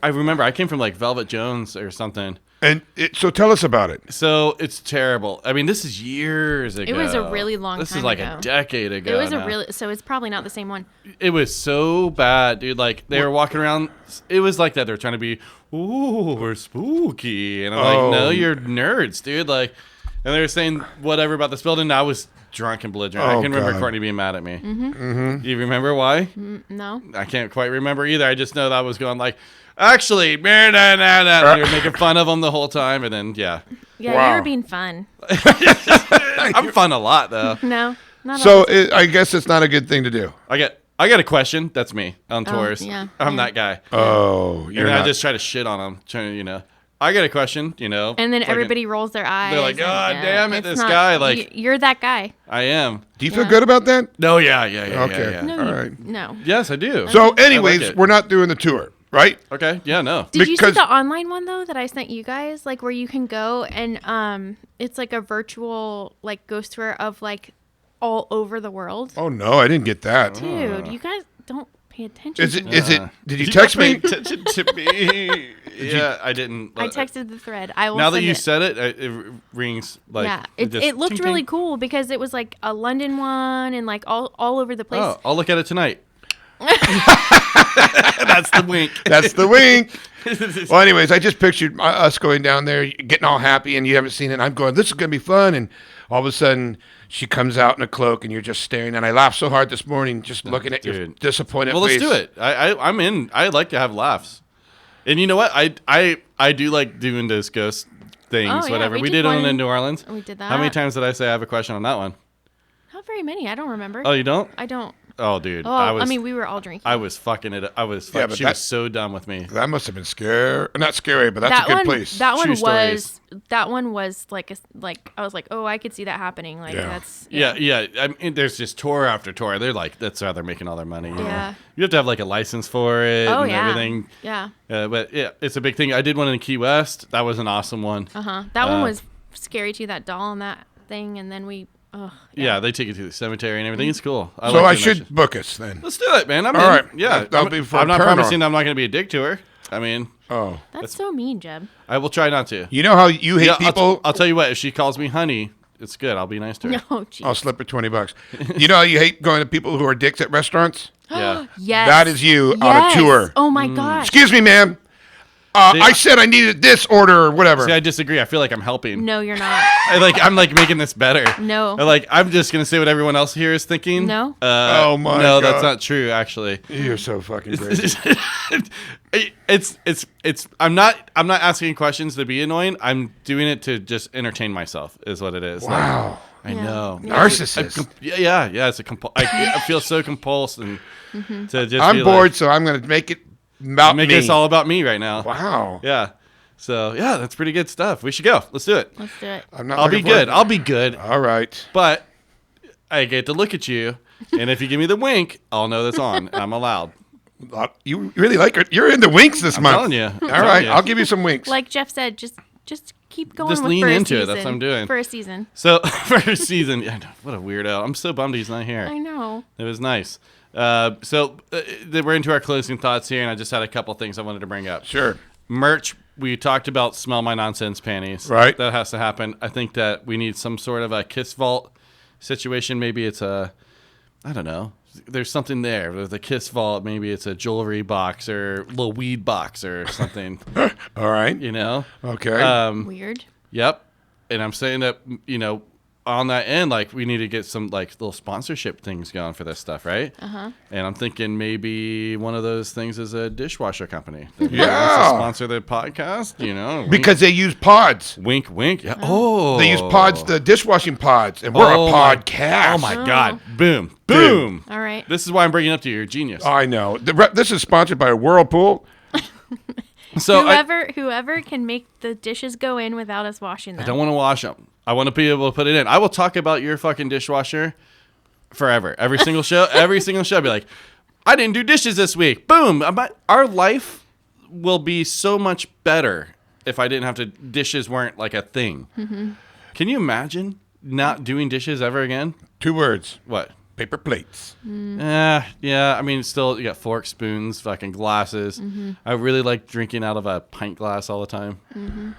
remember I came from like Velvet Jones or something. And so tell us about it. So it's terrible. I mean, this is years ago. It was a really long This time is like ago. a decade ago. It was now. so it's probably not the same one. It was so bad, dude. Like they were walking around. It was like that. They're trying to be, ooh, we're spooky, and I'm like, no, you're nerds, dude. Like, and they were saying whatever about this building. And I was drunk and belligerent. I can remember God. Courtney being mad at me. You remember why? No. I can't quite remember either. I just know that I was going like, actually, and you're making fun of them the whole time, and then Yeah, Wow. you were being fun. I'm fun a lot though. No, not So I guess it's not a good thing to do. I get I got a question. That's me on tours. Yeah, I'm that guy. Oh, you're and not. I just try to shit on them, trying to, I got a question, And then everybody rolls their eyes. They're like, God damn it, this guy. Like, you're that guy. I am. Do you feel good about that? No, yeah. Okay. Yeah. No, All right. No. Yes, I do. So, anyways, it. we're not doing the tour, right? Okay. Yeah, no. Did you see Because- the online one though that I sent you guys? Like where you can go and it's like a virtual like ghost tour of like all over the world. Oh no, I didn't get that. Dude, you guys don't pay attention. Is to it? me. Did you text me? Attention to me. Yeah, I didn't. I texted the thread. I will. Now that send you it. said it, it rings like. Yeah, just it looked ting, really ting. cool because it was like a London one and like all over the place. Oh, I'll look at it tonight. That's the wink. That's the wink. Well, anyways, I just pictured us going down there, getting all happy, and you haven't seen it. And I'm going, this is going to be fun. And all of a sudden, she comes out in a cloak, and you're just staring. And I laughed so hard this morning just looking at your disappointed Well, face. let's do it. I'm in. I like to have laughs. And you know what? I do like doing those ghost things, Oh, yeah, whatever. we We did did one one- in New Orleans. we did How many that. times did I say I have a question on that one? Not very many. I don't remember. Oh, you don't? I don't. Oh, dude. Oh, I mean, we were all drinking. I was fucking it. I was. Yeah, but she was so done with me. That must have been scary. Not scary, but that's that a good one, place. That one True was. stories. That one was like I was like, oh, I could see that happening. Like Yeah. that's. Yeah. I mean, there's just tour after tour. They're like, that's how they're making all their money. Yeah. You have to have like a license for it Oh and yeah. everything. Yeah. But yeah, it's a big thing. I did one in Key West. That was an awesome one. That one was scary too. That doll and that thing, and then we. Yeah, they take you to the cemetery and everything. It's cool. so like I doing that should shit. book us then. Let's do it, man. I'm All in. right. Yeah, That'll be for I'm not paranormal. promising I'm not going to be a dick to her. I mean, Oh. That's so mean, Jeb. I will try not to. You know how you hate Yeah, people? I'll tell you what. If she calls me honey, it's good. I'll be nice to her. No, jeez. I'll slip her $20. You know how you hate going to people who are dicks at restaurants? Yeah. Yes. That is you on a Yes. tour. Oh my gosh. Excuse me, ma'am. I said I needed this order or whatever. See, I disagree. I feel like I'm helping. No, you're not. I'm like making this better. No. I'm just gonna say what everyone else here is thinking. No. Oh my No, God. that's not true. Actually, You're so fucking crazy. it's. I'm not asking questions to be annoying. I'm doing it to just entertain myself. Is what it is. Wow. I know. Narcissist. Yeah. It's a I feel so compulsed and to just. I'm be bored, so I'm going to make it about Make me. this all about me right now. Wow. Yeah. So yeah, that's pretty good stuff. We should go. Let's do it. Let's do it. I'm not I'll be looking for good. it. I'll be good. All right. But I get to look at you, and if you give me the wink, I'll know that's on. And I'm allowed. You really like it. You're into winks this month. telling you. All right. I'll give you some winks. Like Jeff said, just keep going. Just with lean for a into it. season. That's what I'm doing. For a season. So for a season, yeah, what a weirdo. I'm so bummed he's not here. I know. It was nice. We're into our closing thoughts here, and I just had a couple things I wanted to bring up. Sure. Merch. We talked about smell my nonsense panties. Right. That has to happen. I think that we need some sort of a kiss vault situation. Maybe it's I don't know. There's something there with a kiss vault. Maybe it's a jewelry box or a little weed box or something. All right. You know? Okay. Weird. Yep. And I'm saying that, on that end, like, we need to get some, like, little sponsorship things going for this stuff, right? Uh-huh. And I'm thinking maybe one of those things is a dishwasher company. That wants to sponsor the podcast, because they use pods. Wink, wink. Yeah. Oh. They use pods, the dishwashing pods, and we're a podcast. Oh, my God. Boom. Boom. All right. This is why I'm bringing it up to you. You're a genius. I know. This is sponsored by Whirlpool. So Whoever can make the dishes go in without us washing them. I don't want to wash them. I want to be able to put it in. I will talk about your fucking dishwasher forever. Every single show, I'll be like, I didn't do dishes this week. Boom. Our life will be so much better if I didn't have to. Dishes weren't like a thing. Mm-hmm. Can you imagine not doing dishes ever again? 2 words. What? Paper plates. Yeah. I mean, still, you got forks, spoons, fucking glasses. Mm-hmm. I really like drinking out of a pint glass all the time. Mm-hmm.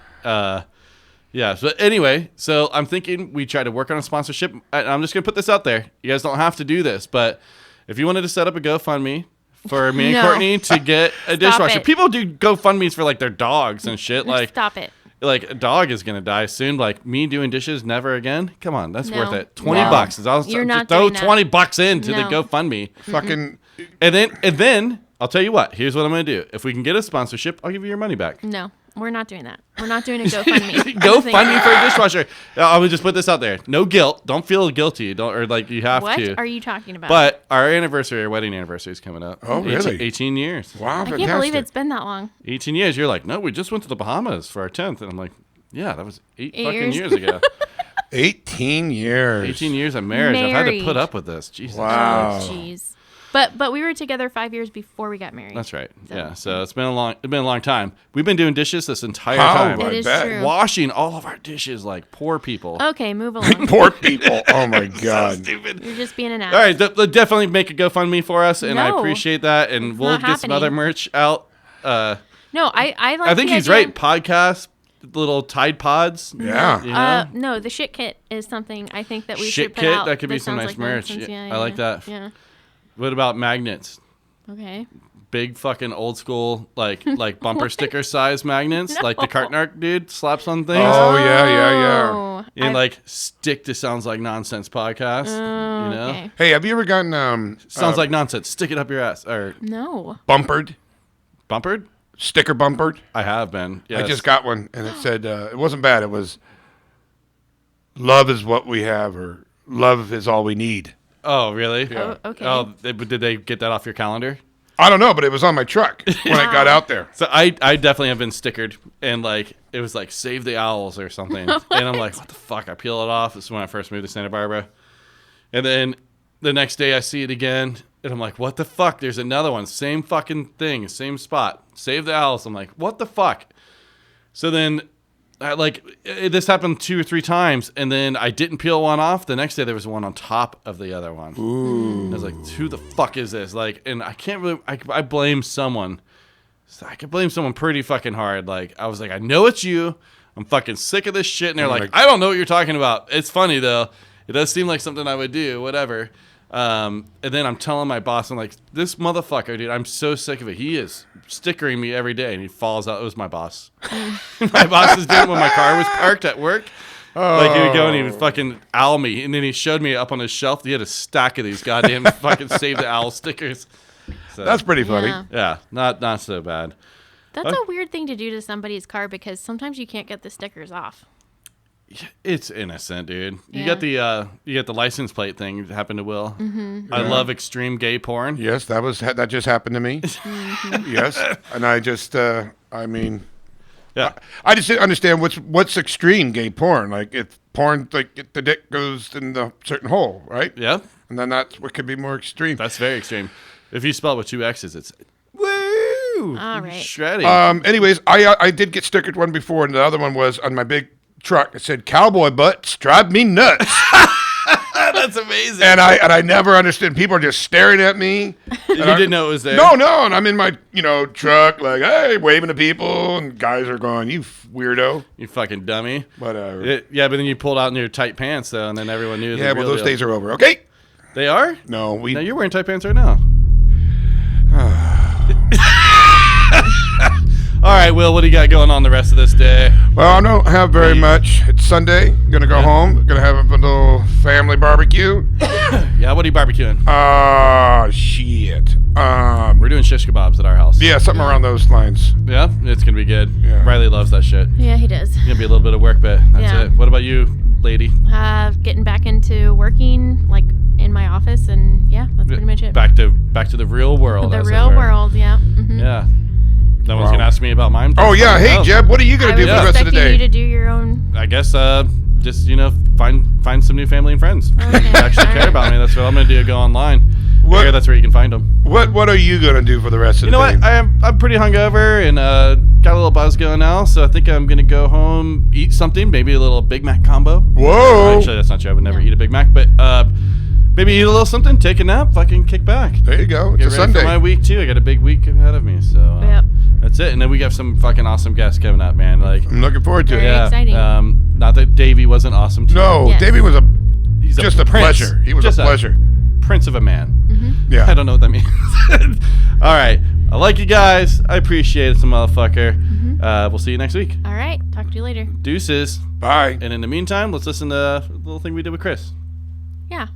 Yeah. So anyway, I'm thinking we try to work on a sponsorship. I'm just gonna put this out there. You guys don't have to do this, but if you wanted to set up a GoFundMe for me and No. Courtney to get a dishwasher, it. people do GoFundMes for like their dogs and shit. Like, Stop it. like a dog is gonna die soon. Like me doing dishes never again. Come on, that's No. worth it. $20. No. I'll You're not throw doing that. $20 into the No. GoFundMe. Fucking. And then I'll tell you what. Here's what I'm gonna do. If we can get a sponsorship, I'll give you your money back. No. we're not doing that. We're not doing a GoFundMe. GoFundMe for a dishwasher. I would just put this out there. No guilt. Don't feel guilty. Don't or like you have to. What are you talking about? But our anniversary, our wedding anniversary is coming up. Oh, really? 18 years. Wow, I can't believe it's been that long. 18 years. You're like, no, we just went to the Bahamas for our 10th. And I'm like, yeah, that was 8 fucking years. years ago. 18 years. 18 years of marriage. I've had to put up with this. Jesus. Wow. Jeez. But we were together 5 years before we got married. That's right. So. Yeah. So it's been a long time. We've been doing dishes this entire How? time. It is true. Washing all of our dishes like poor people. Okay, move along. Poor people. Oh my God. So stupid. You're just being an ass. All right, definitely make a GoFundMe for us, and I No. appreciate that. And we'll not get some happening. other merch out. No, I like. I think the he's idea. right. Podcast, little Tide Pods. Yeah. You know? No, the shit kit is something I think that we Shit should put kit? out. That could be some sounds nice like merch. nonsense. Yeah, Yeah, I like that. Yeah. What about magnets? Okay. Big fucking old school like bumper sticker size magnets, like the Cartnark dude slaps on things. Oh, yeah. Oh, And like stick to Sounds Like Nonsense podcast. You know, okay. Hey, have you ever gotten Sounds Like Nonsense. Stick it up your ass or No. bumpered? bumpered. Sticker bumpered? I have been. Yes. I just got one, and it said, it wasn't bad. It was, love is what we have, or love is all we need. Oh, really? Oh, okay. Oh, did they get that off your calendar? I don't know, but it was on my truck when I got out there. So I definitely have been stickered, and like it was like Save the Owls or something, and I'm like, what the fuck? I peel it off. This is when I first moved to Santa Barbara, and then the next day I see it again, and I'm like, what the fuck? There's another one, same fucking thing, same spot. Save the Owls. I'm like, what the fuck? So then, this happened 2 or 3 times, and then I didn't peel one off. The next day there was one on top of the other one. Ooh. And I was like, who the fuck is this? Like, and I can't really. I blame someone. I could blame someone pretty fucking hard. Like, I was like, I know it's you. I'm fucking sick of this shit. And they're like, I don't know what you're talking about. It's funny though. It does seem like something I would do. Whatever. And then I'm telling my boss, I'm like, this motherfucker, dude, I'm so sick of it. He is stickering me every day, and he falls out. It was my boss. My boss is doing it when my car was parked at work. Like, he would go and he would fucking owl me, and then he showed me up on his shelf. He had a stack of these goddamn fucking Save the Owl stickers. So, That's pretty funny. Yeah. yeah, not so bad. That's a weird thing to do to somebody's car because sometimes you can't get the stickers off. It's innocent, dude. You Yeah. get the license plate thing that happened to Will. Mm-hmm. I love extreme gay porn. Yes, that just happened to me. Yes, and I just, I mean, Yeah. I just didn't understand what's extreme gay porn. Like, if porn, like the dick goes in the certain hole, right? Yeah. And then that's what could be more extreme. That's very extreme. If you spell it with 2 X's, it's woo. All right. Shredding. Anyways, I did get stickered one before, and the other one was on my big truck. It said "Cowboy butts drive me nuts," That's amazing. and I never understood. People are just staring at me. you didn't know it was there. No, and I'm in my truck, like, hey, waving to people, and guys are going, "You weirdo." You fucking dummy. Whatever. Yeah, but then you pulled out in your tight pants, though, and then everyone knew. Yeah, well, those days are over. Okay. They are? No, No, you're wearing tight pants right now. All right, Will, what do you got going on the rest of this day? Well, I don't have very much. It's Sunday. Gonna go home. Gonna have a little family barbecue. Yeah, what are you barbecuing? Shit. We're doing shish kebabs at our house. Yeah, something around those lines. Yeah, it's gonna be good. Yeah. Riley loves that shit. Yeah, he does. It's gonna be a little bit of work, but that's Yeah. it. What about you, lady? Getting back into working, like in my office, and yeah, that's pretty much it. Back to the real world. The as it real were. world, yeah. Mm-hmm. Yeah. No one's gonna ask me about mine. Oh yeah, hey Jeb, what are you gonna do for the rest of the expecting you day? to do your own. I guess just find some new family and friends Okay. that actually care Alright. about me. That's what I'm gonna do. Go online. What- I hear that's where you can find them. What are you gonna do for the rest of You the know day? what? I'm pretty hungover and got a little buzz going now, so I think I'm gonna go home, eat something, maybe a little Big Mac combo. Whoa! Actually, that's not true. I would never eat a Big Mac, but maybe eat a little something, take a nap, fucking kick back. There you go. It's Get a ready Sunday. for my week too. I got a big week ahead of me, so Yep. that's it. And then we got some fucking awesome guests coming up, man. Like, I'm looking forward to Very it. yeah, exciting. not that Davey wasn't awesome too. No, Yes. Davey was He's just a prince. pleasure. He was Just a pleasure. Prince of a man. Yeah. I don't know what that means. All right. I like you guys. I appreciate it, some motherfucker. We'll see you next week. All right. Talk to you later. Deuces. Bye. And in the meantime, let's listen to the little thing we did with Chris. Yeah.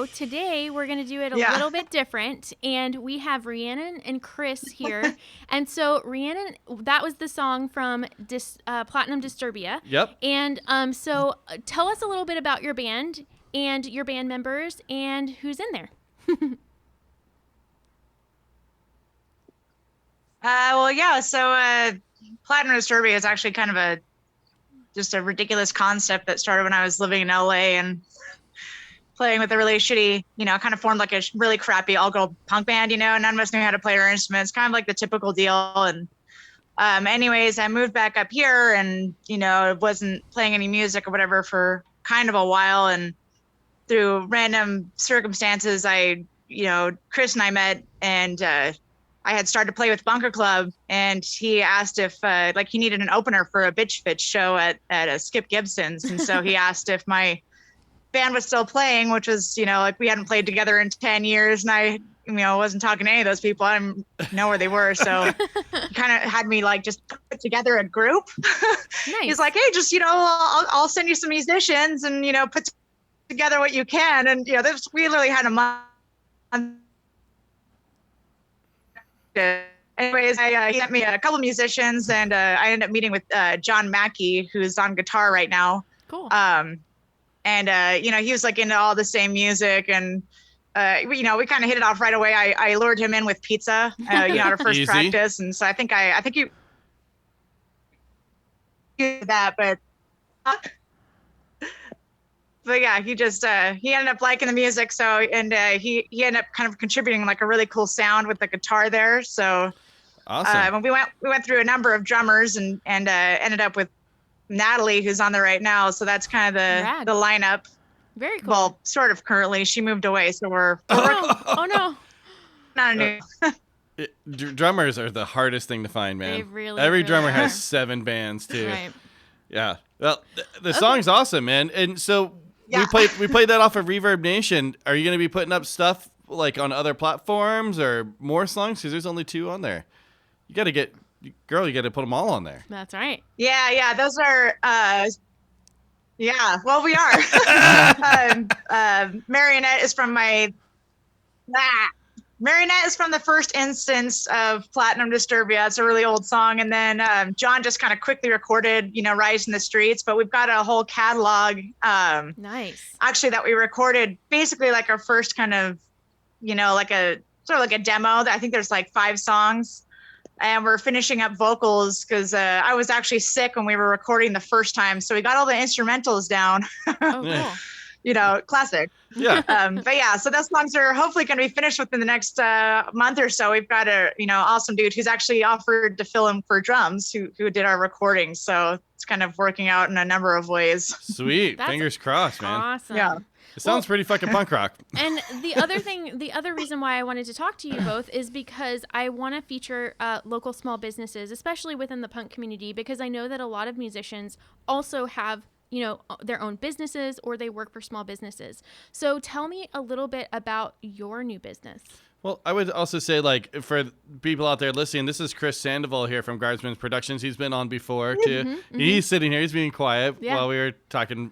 So today we're going to do it a little bit different. And we have Rhiannon and Chris here. And so Rhiannon, that was the song from Platinum Disturbia. Yep. And so tell us a little bit about your band and your band members and who's in there. So Platinum Disturbia is actually kind of just a ridiculous concept that started when I was living in LA and playing with a really shitty, kind of formed like a really crappy all-girl punk band, none of us knew how to play our instruments, kind of like the typical deal. And anyways, I moved back up here and, wasn't playing any music or whatever for kind of a while. And through random circumstances, Chris and I met, and I had started to play with Bunker Club, and he asked if he needed an opener for a Bitch Fit show at a Skip Gibson's. And so he asked if my band was still playing, which was, we hadn't played together in 10 years. And I, wasn't talking to any of those people. I didn't know where they were. So he kind of had me just put together a group. Nice. He's like, hey, just, I'll send you some musicians and, put together what you can. And, we literally had a month. Anyways, he sent me a couple musicians, and I ended up meeting with John Mackey, who's on guitar right now. Cool. He was into all the same music, and we kind of hit it off right away. I lured him in with pizza, at our first practice, and so I think you did that, but yeah, he just he ended up liking the music, so he ended up kind of contributing a really cool sound with the guitar there. So awesome. We went through a number of drummers and ended up with Natalie, who's on there right now. So that's kind of the lineup. Very cool. Well, sort of currently. She moved away, so we're oh no. Not a new. Drummers are the hardest thing to find, man. They really, Every drummer are. has 7 bands too. Right. Yeah. Well, the song's awesome, man. And so we played that off of Reverb Nation. Are you going to be putting up stuff on other platforms or more songs? Because there's only 2 on there. You got to you got to put them all on there. That's right. Yeah. Those are, well, we are. Marionette is from Marionette is from the first instance of Platinum Disturbia. It's a really old song. And then John just kind of quickly recorded, Rise in the Streets. But we've got a whole catalog. Nice. Actually, that we recorded basically our first kind of, a demo. I think there's 5 songs. And we're finishing up vocals because I was actually sick when we were recording the first time. So we got all the instrumentals down. Oh, cool. Classic. Yeah. But yeah, so those songs are hopefully going to be finished within the next month or so. We've got a, awesome dude who's actually offered to fill in for drums who did our recording. So it's kind of working out in a number of ways. Sweet. Fingers crossed, man. Awesome. Yeah. It sounds pretty fucking punk rock. And the other reason why I wanted to talk to you both is because I want to feature local small businesses, especially within the punk community, because I know that a lot of musicians also have, their own businesses or they work for small businesses. So tell me a little bit about your new business. Well, I would also say, for people out there listening, this is Chris Sandoval here from Guardsman's Productions. He's been on before, too. Mm-hmm. He's sitting here. He's being quiet while we were talking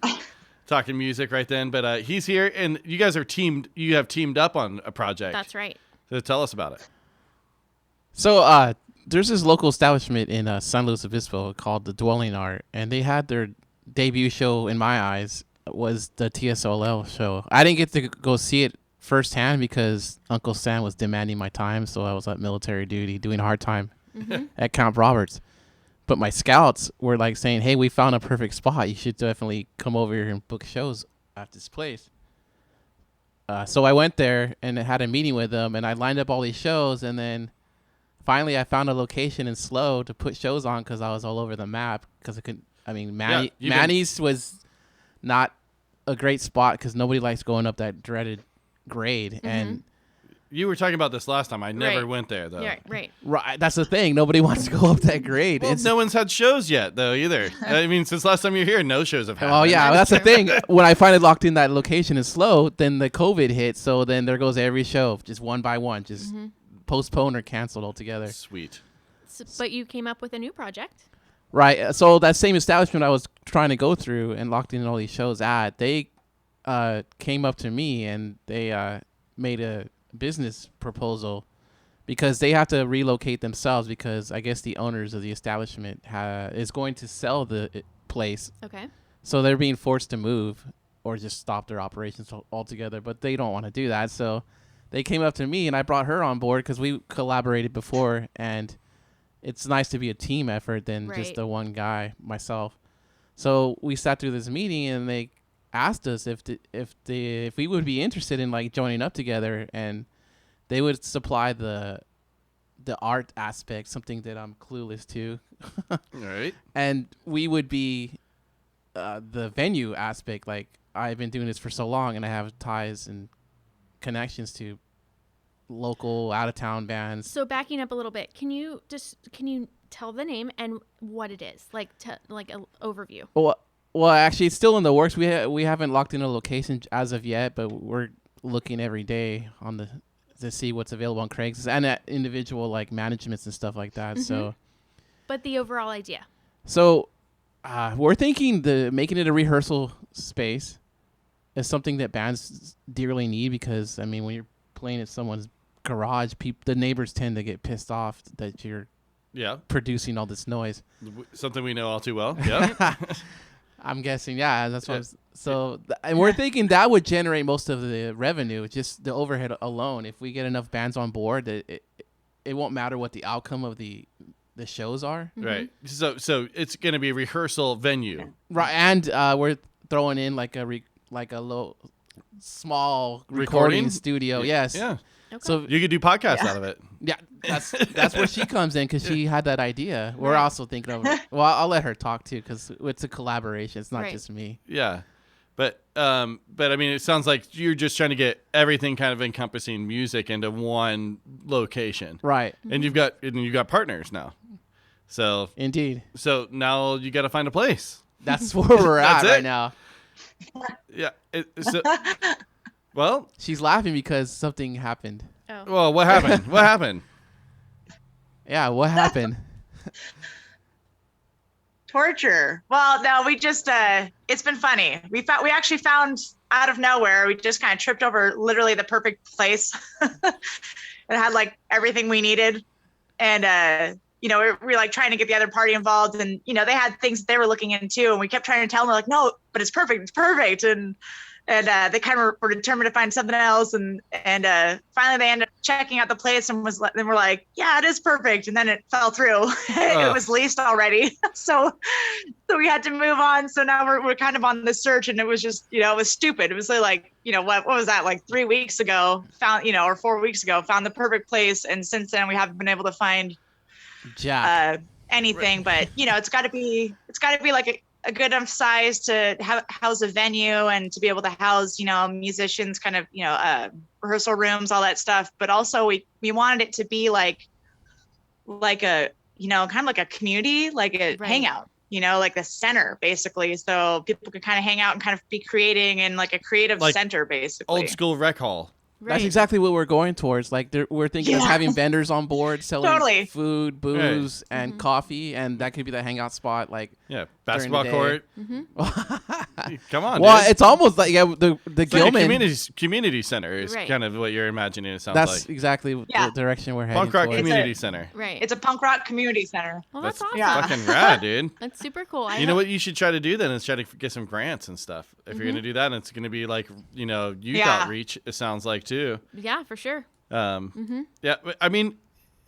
music right then. But he's here, and you guys are you have teamed up on a project. That's right. So tell us about it. So there's this local establishment in San Luis Obispo called The Dwelling Art, and they had their debut show, in my eyes, was the TSOL show. I didn't get to go see it firsthand because Uncle Sam was demanding my time, so I was at military duty doing hard time at Camp Roberts. But my scouts were saying, hey, we found a perfect spot. You should definitely come over here and book shows at this place. So I went there and had a meeting with them, and I lined up all these shows, and then finally I found a location in SLO to put shows on because I was all over the map. Because Manny's was not a great spot because nobody likes going up that dreaded grade. And you were talking about this last time. I never went there, though. Yeah, right. Right. That's the thing. Nobody wants to go up that grade. Well, no one's had shows yet, though, either. I mean, since last time you were here, no shows have happened. Oh, yeah. That's the thing. When I finally locked in that location in SLO, then the COVID hit. So then there goes every show, just one by one, just postponed or canceled altogether. Sweet. So, but you came up with a new project. Right. So that same establishment I was trying to go through and locked in all these shows at, they came up to me and they made a business proposal because they have to relocate themselves because I guess the owners of the establishment is going to sell the place. Okay. So they're being forced to move or just stop their operations altogether, but they don't want to do that. So they came up to me and I brought her on board because we collaborated before, and it's nice to be a team effort than just the one guy, myself. So we sat through this meeting and they asked us if we would be interested in like joining up together, and they would supply the art aspect, something that I'm clueless to. All right. And we would be the venue aspect. Like, I've been doing this for so long and I have ties and connections to local out of town bands. So backing up a little bit, can you tell the name and what it is? Like an overview. Well, actually, it's still in the works. We haven't locked in a location as of yet, but we're looking every day to see what's available on Craigslist and at individual like managements and stuff like that. Mm-hmm. So, but the overall idea. So, we're thinking making it a rehearsal space is something that bands dearly need because I mean, when you're playing at someone's garage, the neighbors tend to get pissed off that you're producing all this noise. Something we know all too well. Yeah. I'm guessing, yeah. That's what. And we're thinking that would generate most of the revenue, just the overhead alone. If we get enough bands on board, it won't matter what the outcome of the shows are. Mm-hmm. Right. So it's going to be a rehearsal venue. Right, and we're throwing in like a low, small recording studio. Yes. Yeah. Okay. So you could do podcasts out of it. Yeah, that's where she comes in because she had that idea. We're also thinking of. Well, I'll let her talk too because it's a collaboration. It's not just me. Yeah, but I mean, it sounds like you're just trying to get everything kind of encompassing music into one location, right? And you've got partners now. So indeed. So now you got to find a place. That's where we're at right now. Yeah. Well, she's laughing because something happened. Oh. Well, what happened? What happened? Yeah, what happened? Torture. Well, no, we just it's been funny. We actually found out of nowhere. We just kind of tripped over literally the perfect place. It had like everything we needed, and we're like trying to get the other party involved, and they had things that they were looking into, and we kept trying to tell them like, no, but it's perfect, and they kind of were determined to find something else, and finally they ended up checking out the place and we're like, yeah, it is perfect, and then it fell through. It was leased already, so we had to move on. So now we're kind of on the search, and it was just it was stupid. It was like what was that, like 3 weeks ago found or 4 weeks ago found the perfect place, and since then we haven't been able to find anything. But it's got to be like a good enough size to house a venue and to be able to house, musicians, kind of, rehearsal rooms, all that stuff. But also we wanted it to be like a, kind of like a community, like a hangout, like the center basically. So people could kind of hang out and kind of be creating in like a creative center, basically. Old school rec hall. Right. That's exactly what we're going towards. Like we're thinking of having vendors on board selling food, booze, and coffee, and that could be the hangout spot. Like basketball court. Mm-hmm. Come on. Well, dude. it's almost like the Gilman community center is kind of what you're imagining. It sounds that's exactly the direction we're heading. Punk rock towards. community center. Right. It's a punk rock community center. Well, that's awesome. Fucking rad, dude. That's super cool. You know what you should try to do then is try to get some grants and stuff. If you're gonna do that, and it's gonna be like youth outreach. It sounds like too. Yeah, for sure. Yeah, I mean,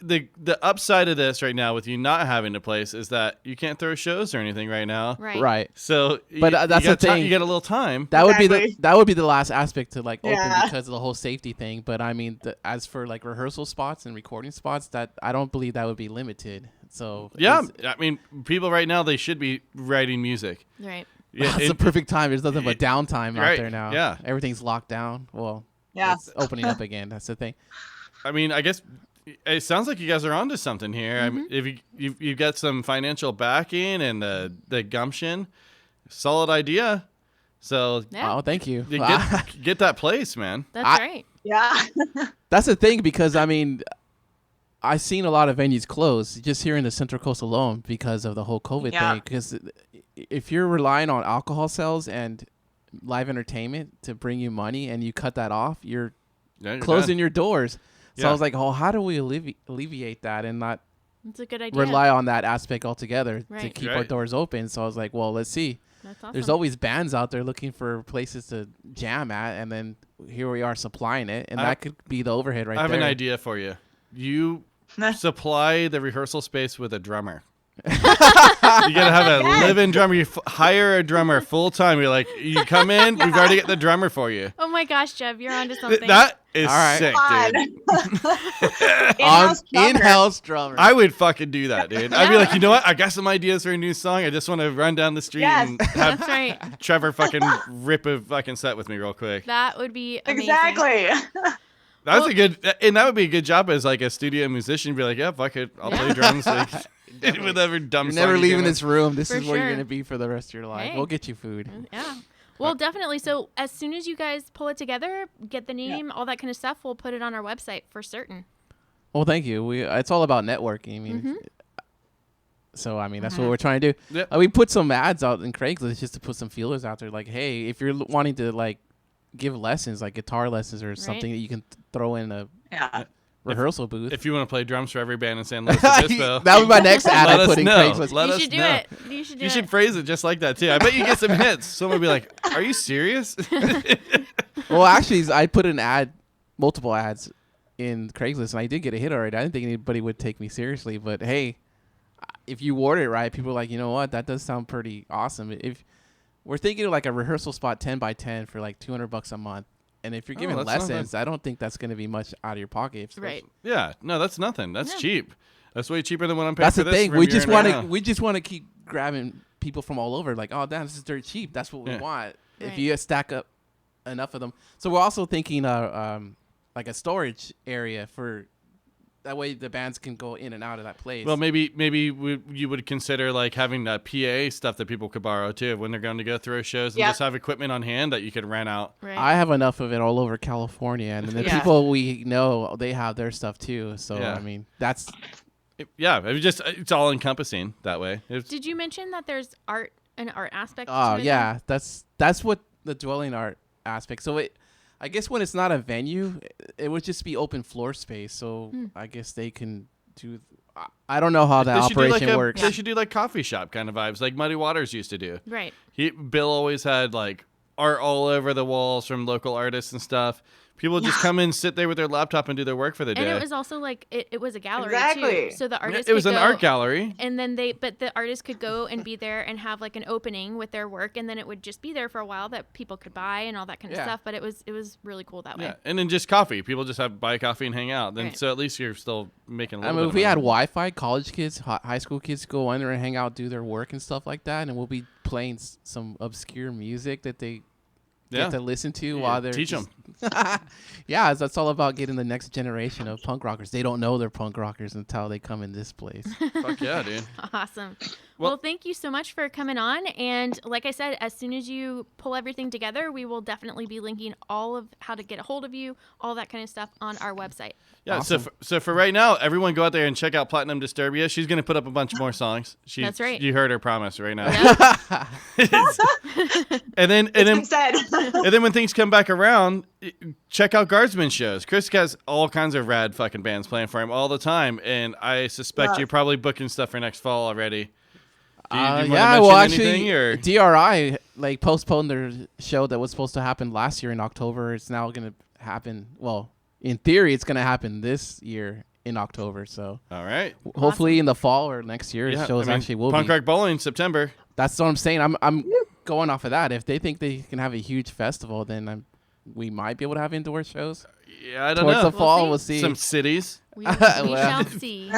the upside of this right now with you not having a place is that you can't throw shows or anything right now. Right. So, but that's the thing. You get a little time. That would be the last aspect to like open because of the whole safety thing. But I mean, as for like rehearsal spots and recording spots, that I don't believe that would be limited. So I mean, people right now they should be writing music. Right. Yeah, it's the perfect time. There's nothing but downtime out there now. Yeah, everything's locked down. Well, it's opening up again. That's the thing. I mean, I guess it sounds like you guys are onto something here. I mean, if you've got some financial backing and the gumption, solid idea. So oh, thank you. Get that place, man. That's right. Yeah. That's the thing because I mean, I've seen a lot of venues close just here in the Central Coast alone because of the whole COVID thing. Because if you're relying on alcohol sales and live entertainment to bring you money, and you cut that off, you're You're closing done. your doors. So Yeah. I was like, oh, how do we alleviate that and not It's a good idea. rely on that aspect altogether to Right. keep our Right. doors open? So I was like, well, let's see. That's awesome. There's always bands out there looking for places to jam at, and then here we are supplying it, and that could be the overhead right I have there. an idea for you. You supply the rehearsal space with a drummer. You gotta have a live-in drummer. You hire a drummer full time. You're like, you come in, we've already got the drummer for you. Oh my gosh, Jeb, you're onto something. That is All right. sick, dude. In-house drummer. I would fucking do that, dude. I'd be like, you know what? I got some ideas for a new song. I just want to run down the street and have That's right. Trevor fucking rip a fucking set with me real quick. That would be amazing. Exactly. That's a good, and that would be a good job as like a studio musician. Be like, yeah, fuck it, I'll play drums. Like, whatever dumb. You're song never you leaving come this room. This For is where you're sure. gonna be for the rest of your life. Hey. We'll get you food. Yeah. Well, definitely. So as soon as you guys pull it together, get the name, all that kind of stuff, we'll put it on our website for certain. Well, thank you. It's all about networking. I mean, so I mean that's what we're trying to do. Yep. We put some ads out in Craigslist just to put some feelers out there. Like, hey, if you're wanting to like give lessons, like guitar lessons or something that you can throw in a rehearsal booth. If you want to play drums for every band in San Luis Obispo, that would be my next ad let I us put in know. Craigslist. Let You us should do know. it. You should do You it. should phrase it just like that too. I bet you get some hits. Someone will be like, "Are you serious?" Well, actually, I put an ad, multiple ads in Craigslist, and I did get a hit already. I didn't think anybody would take me seriously, but hey, if you word it right, people are like, you know what, that does sound pretty awesome. If we're thinking of like a rehearsal spot 10 by 10 for like $200 a month, and if you're giving that's not lessons, I don't think that's going to be much out of your pocket. Right. Yeah, no, that's nothing. That's cheap. That's way cheaper than what I'm paying That's for the this. thing. room We you're just in want right to now. we just want to keep grabbing people from all over. Like, oh, damn, this is dirt cheap. That's what we want. If Right. you stack up enough of them. So we're also thinking like a storage area for that way the bands can go in and out of that place. Well, maybe you would consider like having PA stuff that people could borrow too when they're going to go through shows and Yep. just have equipment on hand that you could rent out. Right. I have enough of it all over California, and the Yeah. people we know, they have their stuff too. So Yeah. I mean, that's It's all encompassing that way. Did you mention that there's an art aspect oh to it? yeah, that's what the dwelling art aspect. So I guess when it's not a venue, it would just be open floor space. So I guess they can do. I don't know how that They should do operation like works. They should do like coffee shop kind of vibes, like Muddy Waters used to do. Right. Bill always had like art all over the walls from local artists and stuff. People just come in, sit there with their laptop, and do their work for the day. And it was also like it was a gallery Exactly. too. So the artists It was could an go, art gallery. And then but the artists could go and be there and have like an opening with their work, and then it would just be there for a while that people could buy and all that kind of Yeah. stuff. But it was really cool that way. Yeah, and then just coffee. People just buy coffee and hang out. Then Right. so at least you're still making a little I mean, bit if we of had money. Wi-Fi, college kids, high school kids go in there and hang out, do their work and stuff like that, and we'll be playing some obscure music that they get to listen to while they're teach them. Yeah, that's all about getting the next generation of punk rockers. They don't know they're punk rockers until they come in this place. Fuck yeah, dude. Awesome. Well- Well, thank you so much for coming on. And like I said, as soon as you pull everything together, we will definitely be linking all of how to get a hold of you, all that kind of stuff on our website. Yeah, so for right now, everyone go out there and check out Platinum Disturbia. She's gonna put up a bunch more songs. That's right. You heard her promise right now. Yeah. and then Said. and then when things come back around, check out Guardsman shows. Chris has all kinds of rad fucking bands playing for him all the time, and I suspect you're probably booking stuff for next fall already. Do you wanna Yeah, mention well, anything, actually, or? DRI like postponed their show that was supposed to happen last year in October. It's now going to happen. Well, in theory, it's going to happen this year in October. So All right. hopefully in the fall or next year, Yeah, shows I mean, actually will Punk be. Rock Bowling September. That's what I'm saying. I'm going off of that. If they think they can have a huge festival, then we might be able to have indoor shows. Yeah, I don't Towards know. the fall, see. we'll see. Some cities. We Well. shall see.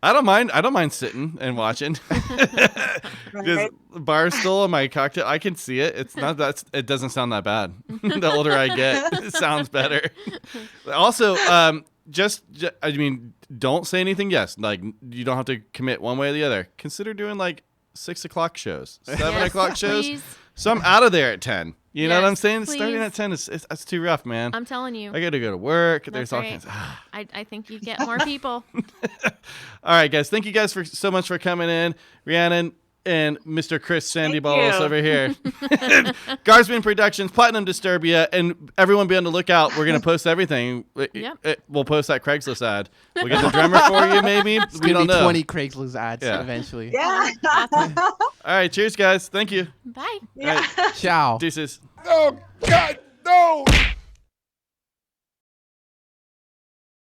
I don't mind sitting and watching. Because Barstool and my cocktail, I can see it. It's not that. It doesn't sound that bad. The older I get, it sounds better. Also, I mean, don't say anything. Yes, like you don't have to commit one way or the other. Consider doing like 6 o'clock shows, 7 Yes, o'clock shows. please. So I'm out of there at 10. You know what I'm Yes, saying? Starting please. at 10 that's too rough, man. I'm telling you. I got to go to work. That's There's all right. kinds. I think you get more people. All right, guys. Thank you guys so much for coming in. Rhiannon, and Mr. Chris Sandy Thank Balls you. over here. Garsman Productions, Platinum Disturbia, and everyone be on the lookout. We're going to post everything. Yep. We'll post that Craigslist ad. We'll get the drummer for you, maybe. It's We gonna don't be know. 20 Craigslist ads eventually. Yeah. All right, cheers, guys. Thank you. Bye. Yeah. Ciao. Deuces. Oh, God, no!